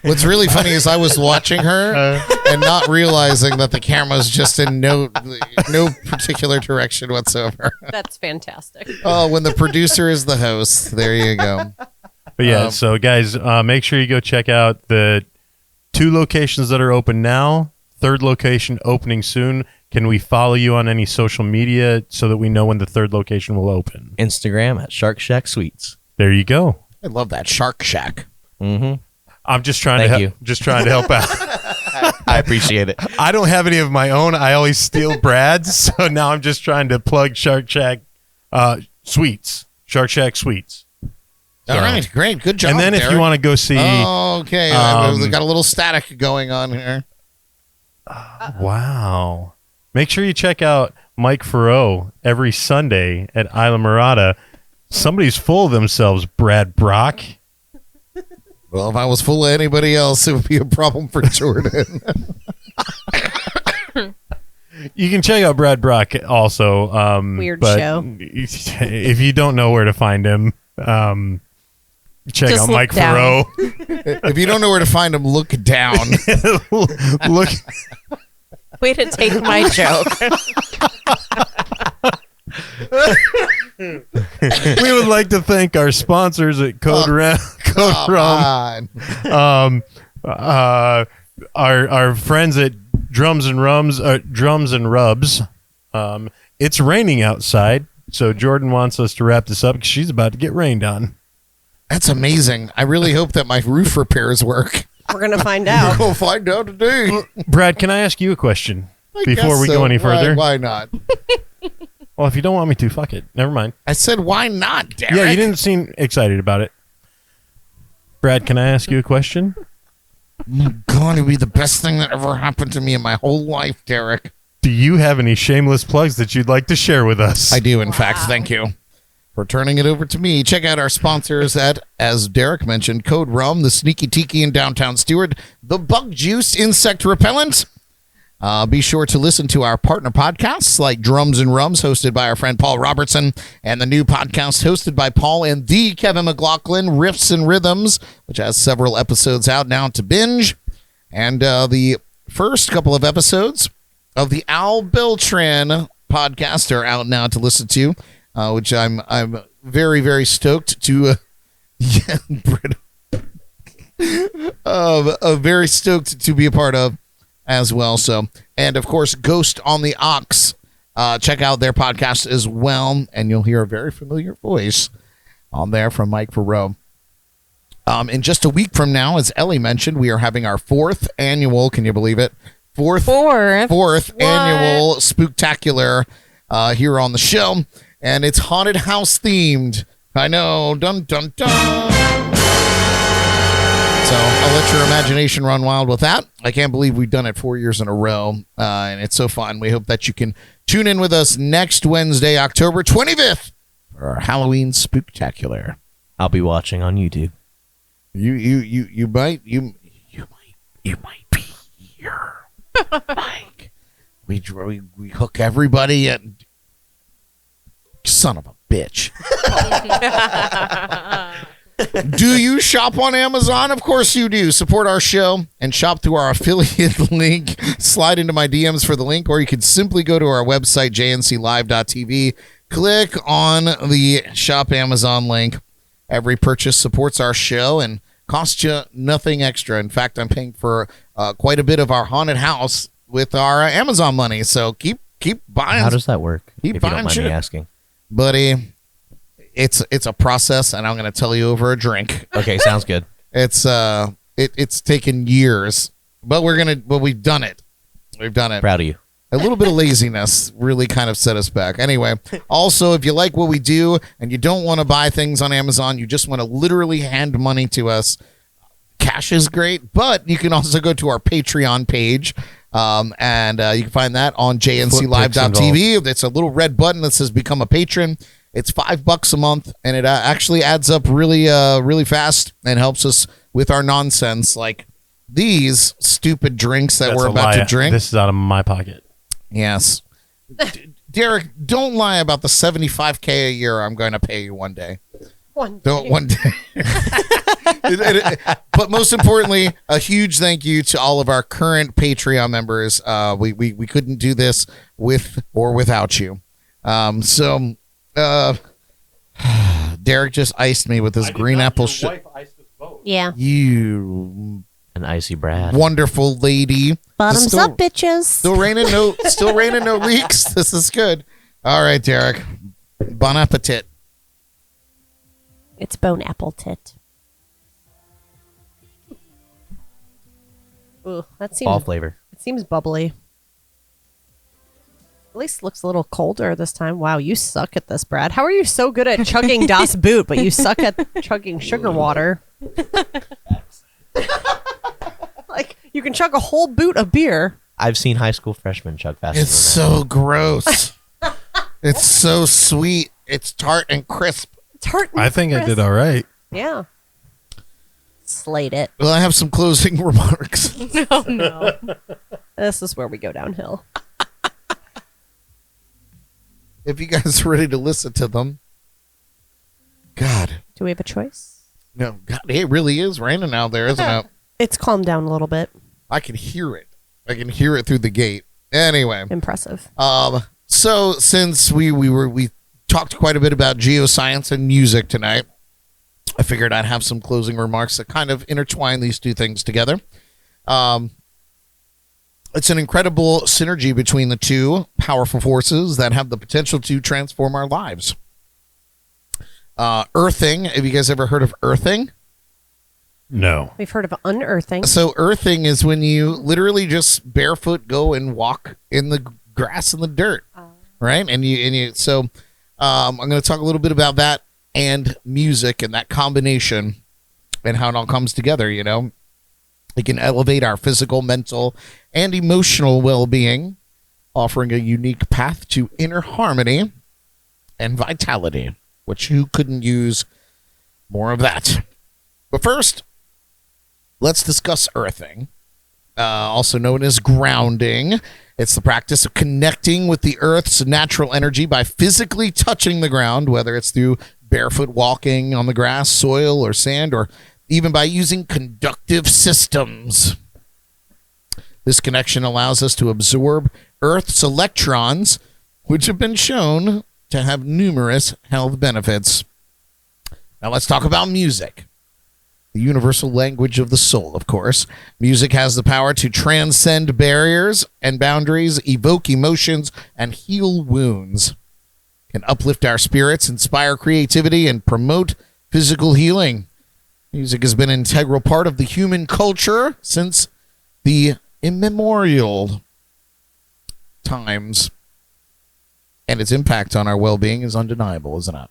what's really funny is I was watching her and not realizing that the camera's just in no particular direction whatsoever. That's fantastic. Oh, when the producer is the host, there you go. But yeah, so guys, make sure you go check out the 2 locations that are open now. 3rd location opening soon. Can we follow you on any social media so that we know when the 3rd location will open? Instagram at Shark Shack Sweets. There you go. I love that Shark Shack. Mm-hmm. I'm just trying Thank to you. just trying to help out. I appreciate it. I don't have any of my own. I always steal Brad's, so now I'm just trying to plug Shark Shack Sweets. Shark Shack Sweets. All right, great. Good job. And then if you Derek. want to go see, Okay, we got a little static going on here. wow, make sure you check out Mike Faurot every Sunday at Isla Mirada. Somebody's full of themselves, Brad Brock. Well, if I was full of anybody else, it would be a problem for Jordan. You can check out Brad Brock also. Weird but show. If you don't know where to find him, check Just out look Mike down. Faurot. If you don't know where to find him, look down. Look, Way to take my joke. we would like to thank our sponsors at Code Rum. God. Our friends at Drums and Rubs. It's raining outside, so Jordan wants us to wrap this up because she's about to get rained on. That's amazing. I really hope that my roof repairs work. We're going to find out. We'll find out today. Brad, can I ask you a question I before guess we so. go any further? Why not? Well, if you don't want me to, fuck it. Never mind. I said, why not, Derek? Yeah, you didn't seem excited about it. Brad, can I ask you a question? God, it'd be the best thing that ever happened to me in my whole life, Derek. Do you have any shameless plugs that you'd like to share with us? I do, in fact. Thank you for turning it over to me. Check out our sponsors at, as Derek mentioned, Code Rum, the Sneaky Tiki in downtown Stewart, the Bug Juice Insect Repellent. Be sure to listen to our partner podcasts like Drums and Rums, hosted by our friend Paul Robertson, and the new podcast hosted by Paul and the Kevin McLaughlin, Riffs and Rhythms, which has several episodes out now to binge. And the first couple of episodes of the Al Beltran podcast are out now to listen to, which I'm very, very stoked to. Yeah, Very stoked to be a part of as well. So, and of course, Ghost on the Ox. Check out their podcast as well, and you'll hear a very familiar voice on there from Mike Faurot. In just a week from now, as Elly mentioned, we are having our fourth annual, can you believe it? Fourth annual Spooktacular here on the show, and it's haunted house themed. I know, dun dun dun. So I'll let your imagination run wild with that. I can't believe we've done it 4 years in a row, and it's so fun. We hope that you can tune in with us next Wednesday, October 25th, for our Halloween Spooktacular. I'll be watching on YouTube. You might be here. Mike. We hook everybody and son of a bitch. Do you shop on Amazon? Of course you do. Support our show and shop through our affiliate link. Slide into my DMs for the link, or you can simply go to our website, jnclive.tv. Click on the Shop Amazon link. Every purchase supports our show and costs you nothing extra. In fact, I'm paying for quite a bit of our haunted house with our Amazon money. So keep buying. How does that work? Keep if you don't buying mind shit. me asking. Buddy, it's a process, and I'm going to tell you over a drink. Okay, sounds good. It's taken years, but we've done it. We've done it. Proud of you. A little bit of laziness really kind of set us back. Anyway, also, if you like what we do and you don't want to buy things on Amazon, you just want to literally hand money to us, cash is great, but you can also go to our Patreon page, and you can find that on jnclive.tv. It's a little red button that says Become a Patron. It's $5 a month, and it actually adds up really fast and helps us with our nonsense, like these stupid drinks that we're about to drink. This is out of my pocket. Yes. Derek, don't lie about the $75K a year I'm going to pay you one day. One day. But most importantly, a huge thank you to all of our current Patreon members. We couldn't do this with or without you. Derek just iced me with his green apple shit. Yeah. You An icy Brad. wonderful lady. Bottoms up, bitches. Still raining no leaks. This is good. All right, Derek. Bon appetit. It's bone apple tit. Ooh, that seems Fall flavor. It seems bubbly. At least looks a little colder this time. Wow, you suck at this, Brad. How are you so good at chugging Das Boot, but you suck at chugging sugar water? Like, you can chug a whole boot of beer. I've seen high school freshmen chug faster It's than that. so gross. It's so sweet. It's tart and crisp. Tart and I think I did crisp. all right. Yeah. Slate it. Well, I have some closing remarks. Oh, no. This is where we go downhill. If you guys are ready to listen to them. God. Do we have a choice? No, God, it really is raining out there, isn't it? It's calmed down a little bit. I can hear it. I can hear it through the gate. Anyway. Impressive. So since we talked quite a bit about geoscience and music tonight, I figured I'd have some closing remarks that kind of intertwine these two things together. It's an incredible synergy between the two powerful forces that have the potential to transform our lives. Earthing. Have you guys ever heard of earthing? No. We've heard of unearthing. So earthing is when you literally just barefoot go and walk in the grass and the dirt, right? And you. So I'm going to talk a little bit about that and music and that combination and how it all comes together. You know, it can elevate our physical, mental, and emotional well-being, offering a unique path to inner harmony and vitality. Which who couldn't use more of that? But first, let's discuss earthing, also known as grounding. It's the practice of connecting with the earth's natural energy by physically touching the ground, whether it's through barefoot walking on the grass, soil, or sand, or even by using conductive systems. This connection allows us to absorb Earth's electrons, which have been shown to have numerous health benefits. Now let's talk about music. the universal language of the soul, of course. Music has the power to transcend barriers and boundaries, evoke emotions, and heal wounds. Can uplift our spirits, inspire creativity, and promote physical healing. Music has been an integral part of the human culture since the immemorial times, and its impact on our well-being is undeniable, isn't it?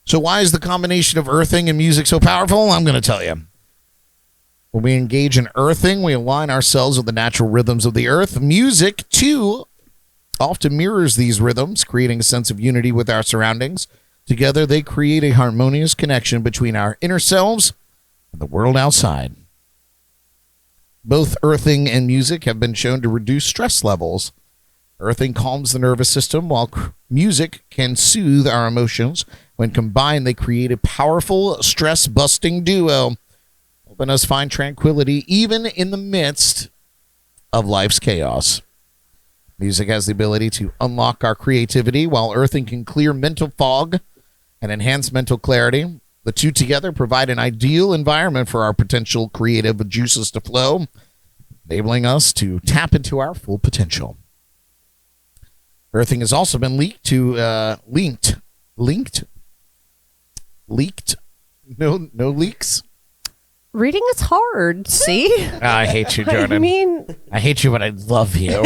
So why is the combination of earthing and music so powerful? I'm going to tell you. When we engage in earthing, we align ourselves with the natural rhythms of the earth. Music, too, often mirrors these rhythms, creating a sense of unity with our surroundings. Together, they create a harmonious connection between our inner selves and the world outside. Both earthing and music have been shown to reduce stress levels. Earthing calms the nervous system, while music can soothe our emotions. When combined, they create a powerful, stress-busting duo, helping us find tranquility even in the midst of life's chaos. Music has the ability to unlock our creativity, while earthing can clear mental fog and enhance mental clarity. The two together provide an ideal environment for our potential creative juices to flow, enabling us to tap into our full potential. Earthing has also been leaked. No leaks. Reading is hard. See? I hate you, Jordan. I mean, I hate you, but I love you.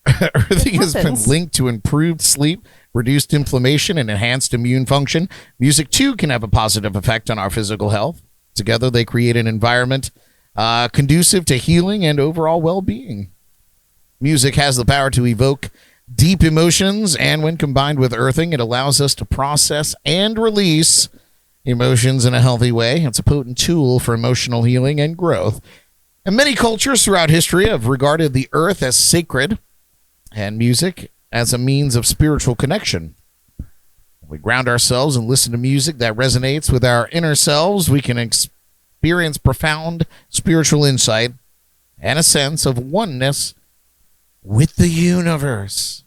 Earthing has been happens. linked to improved sleep, reduced inflammation, and enhanced immune function. Music, too, can have a positive effect on our physical health. Together, they create an environment conducive to healing and overall well-being. Music has the power to evoke deep emotions, and when combined with earthing, it allows us to process and release emotions in a healthy way. It's a potent tool for emotional healing and growth. And many cultures throughout history have regarded the earth as sacred and music as a means of spiritual connection. When we ground ourselves and listen to music that resonates with our inner selves, we can experience profound spiritual insight and a sense of oneness with the universe.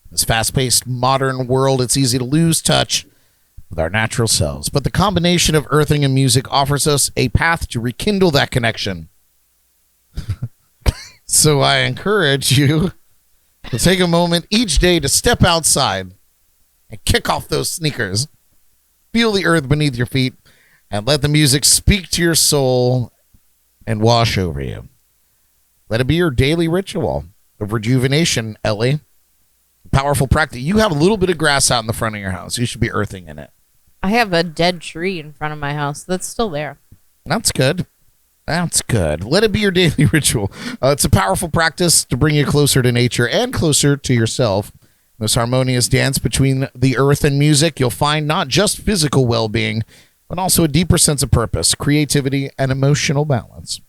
In this fast-paced modern world, it's easy to lose touch with our natural selves. But the combination of earthing and music offers us a path to rekindle that connection. So I encourage you to take a moment each day to step outside and kick off those sneakers. Feel the earth beneath your feet and let the music speak to your soul and wash over you. Let it be your daily ritual of rejuvenation, Elly. Powerful practice. You have a little bit of grass out in the front of your house. You should be earthing in it. I have a dead tree in front of my house that's still there. That's good. That's good. Let it be your daily ritual. It's a powerful practice to bring you closer to nature and closer to yourself. This harmonious dance between the earth and music, you'll find not just physical well-being, but also a deeper sense of purpose, creativity, and emotional balance.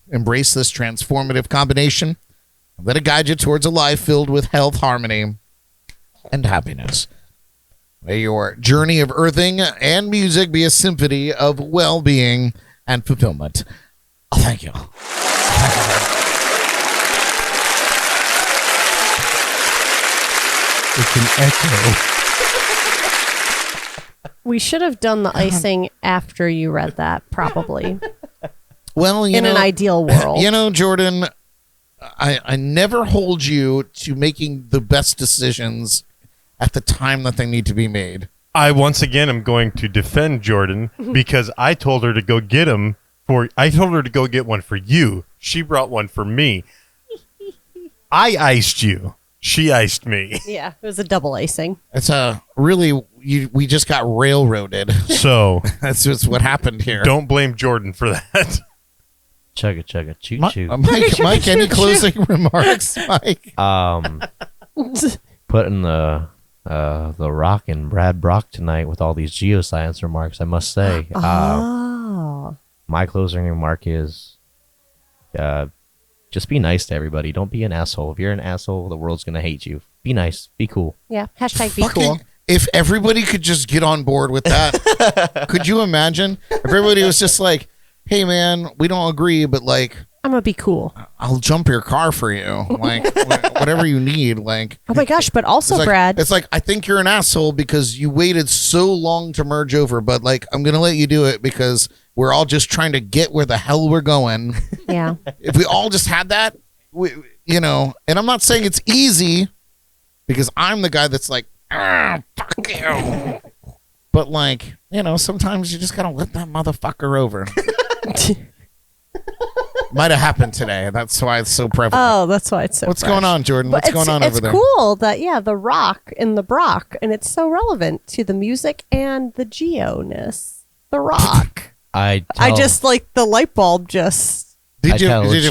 Embrace this transformative combination and let it guide you towards a life filled with health, harmony, and happiness. May your journey of earthing and music be a symphony of well-being and fulfillment. Oh, thank you. It's an echo. we should have done the icing after you read that, probably. Well, in an ideal world. You know, Jordan, I never hold you to making the best decisions at the time that they need to be made. I once again am going to defend Jordan because I told her to go get him I told her to go get one for you. She brought one for me. I iced you. She iced me. Yeah, it was a double icing. It's we just got railroaded. So that's just what happened here. Don't blame Jordan for that. Chugga chugga choo choo. Mike, any closing remarks, Mike? Putting the rock in Brad Brock tonight with all these geoscience remarks, I must say. My closing remark is just be nice to everybody. Don't be an asshole. If you're an asshole, the world's going to hate you. Be nice. Be cool. Yeah. Hashtag be cool. If everybody could just get on board with that, could you imagine? Everybody was just like, hey, man, we don't agree, but like, I'm gonna be cool. I'll jump your car for you. Like, whatever you need. Like, Oh my gosh! But also, it's like, Brad, it's like, I think you're an asshole because you waited so long to merge over, but like, I'm going to let you do it because we're all just trying to get where the hell we're going. yeah. If we all just had that, and I'm not saying it's easy because I'm the guy that's like, fuck you. But like, sometimes you just got to let that motherfucker over. Might have happened today. That's why it's so prevalent. Oh, that's why it's so. What's fresh. going on, Jordan? But What's going on over there? It's cool that the rock in the Brock, and it's so relevant to the music and the geo-ness. The rock. I just like the light bulb. Just did you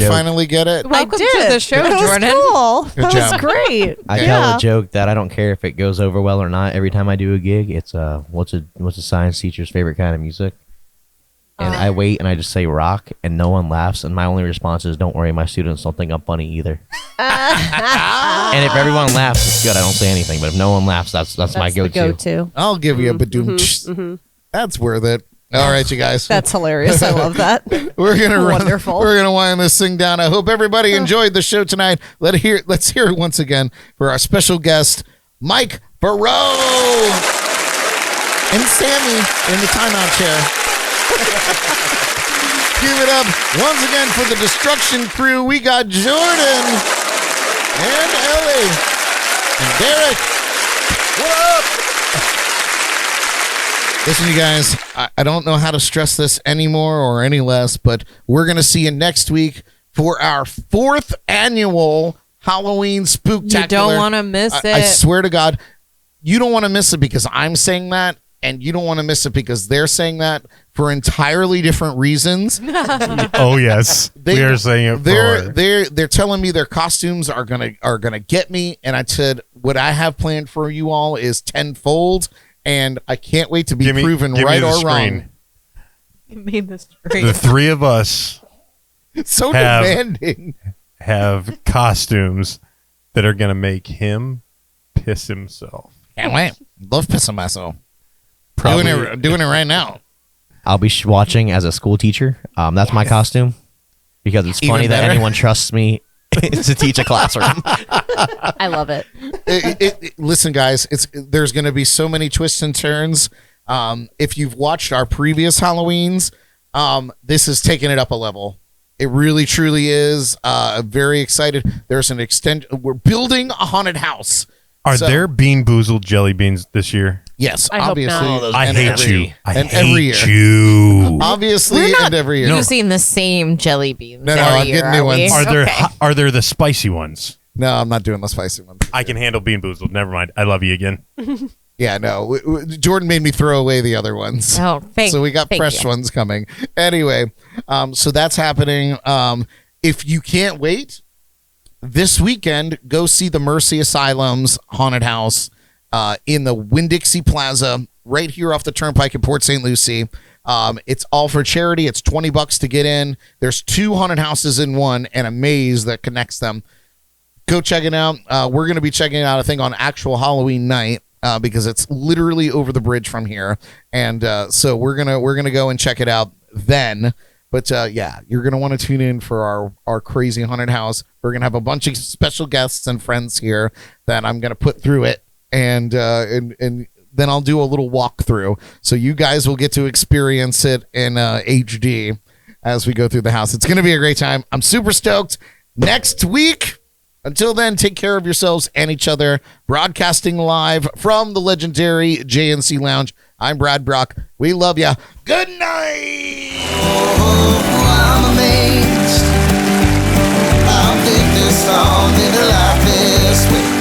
finally get it? Welcome I did. to the show, That was Jordan. cool. Good That job. was great. I tell a joke that I don't care if it goes over well or not. Every time I do a gig, it's what's a science teacher's favorite kind of music? And I wait and I just say rock, and no one laughs. And my only response is, "Don't worry, my students don't think I'm funny either." And if everyone laughs, it's good. I don't say anything. But if no one laughs, that's my the go-to. go-to. I'll give you a badoom. That's worth it. All right, you guys. That's hilarious. I love that. We're gonna Wonderful. We're gonna wind this thing down. I hope everybody enjoyed the show tonight. Let's hear it once again for our special guest, Mike Faurot and Sammy in the timeout chair. Give it up once again for the Destruction Crew. We got Jordan and Elly and Derek. What up? Listen, you guys, I don't know how to stress this anymore or any less, but we're going to see you next week for our 4th annual Halloween Spooktacular. You don't want to miss it. I swear to God, you don't want to miss it because I'm saying that, and you don't want to miss it because they're saying that for entirely different reasons. Oh yes, we are saying it. They're telling me their costumes are gonna get me, and I said what I have planned for you all is tenfold, and I can't wait to be proven right or wrong. Give me the screen. The three of us So demanding. Have costumes that are gonna make him piss himself. Can't wait. Love pissing myself. Probably Doing it right now. I'll be watching as a school teacher. That's my costume because it's funny that anyone trusts me to teach a classroom. I love it. Listen, guys, there's going to be so many twists and turns. If you've watched our previous Halloweens, this is taking it up a level. It really, truly is. Very excited. There's an we're building a haunted house. Are there Bean Boozled jelly beans this year? Yes, I hope obviously. not. I hate you. And every year. You. Obviously, We're not and every year. using the same jelly beans. No, every I'm year, getting new are we? ones. Are there the spicy ones? No, I'm not doing the spicy one. I can handle Bean Boozled. Never mind. I love you again. Yeah, no. Jordan made me throw away the other ones. Oh, So we got fresh ones coming. Anyway, so that's happening. If you can't wait, this weekend, go see the Mercy Asylum's haunted house in the Winn-Dixie Plaza right here off the Turnpike in Port St. Lucie. It's all for charity. It's $20 to get in. There's 2 haunted houses in one and a maze that connects them. Go check it out. We're going to be checking it out, I think, on actual Halloween night because it's literally over the bridge from here. And so we're gonna go and check it out then. But yeah, you're going to want to tune in for our crazy haunted house. We're going to have a bunch of special guests and friends here that I'm going to put through it. And then I'll do a little walkthrough. So you guys will get to experience it in HD as we go through the house. It's going to be a great time. I'm super stoked. Next week, until then, take care of yourselves and each other. Broadcasting live from the legendary JNC Lounge. I'm Brad Brock. We love ya. Good night. I'm amazed. I'll take this song into life this way.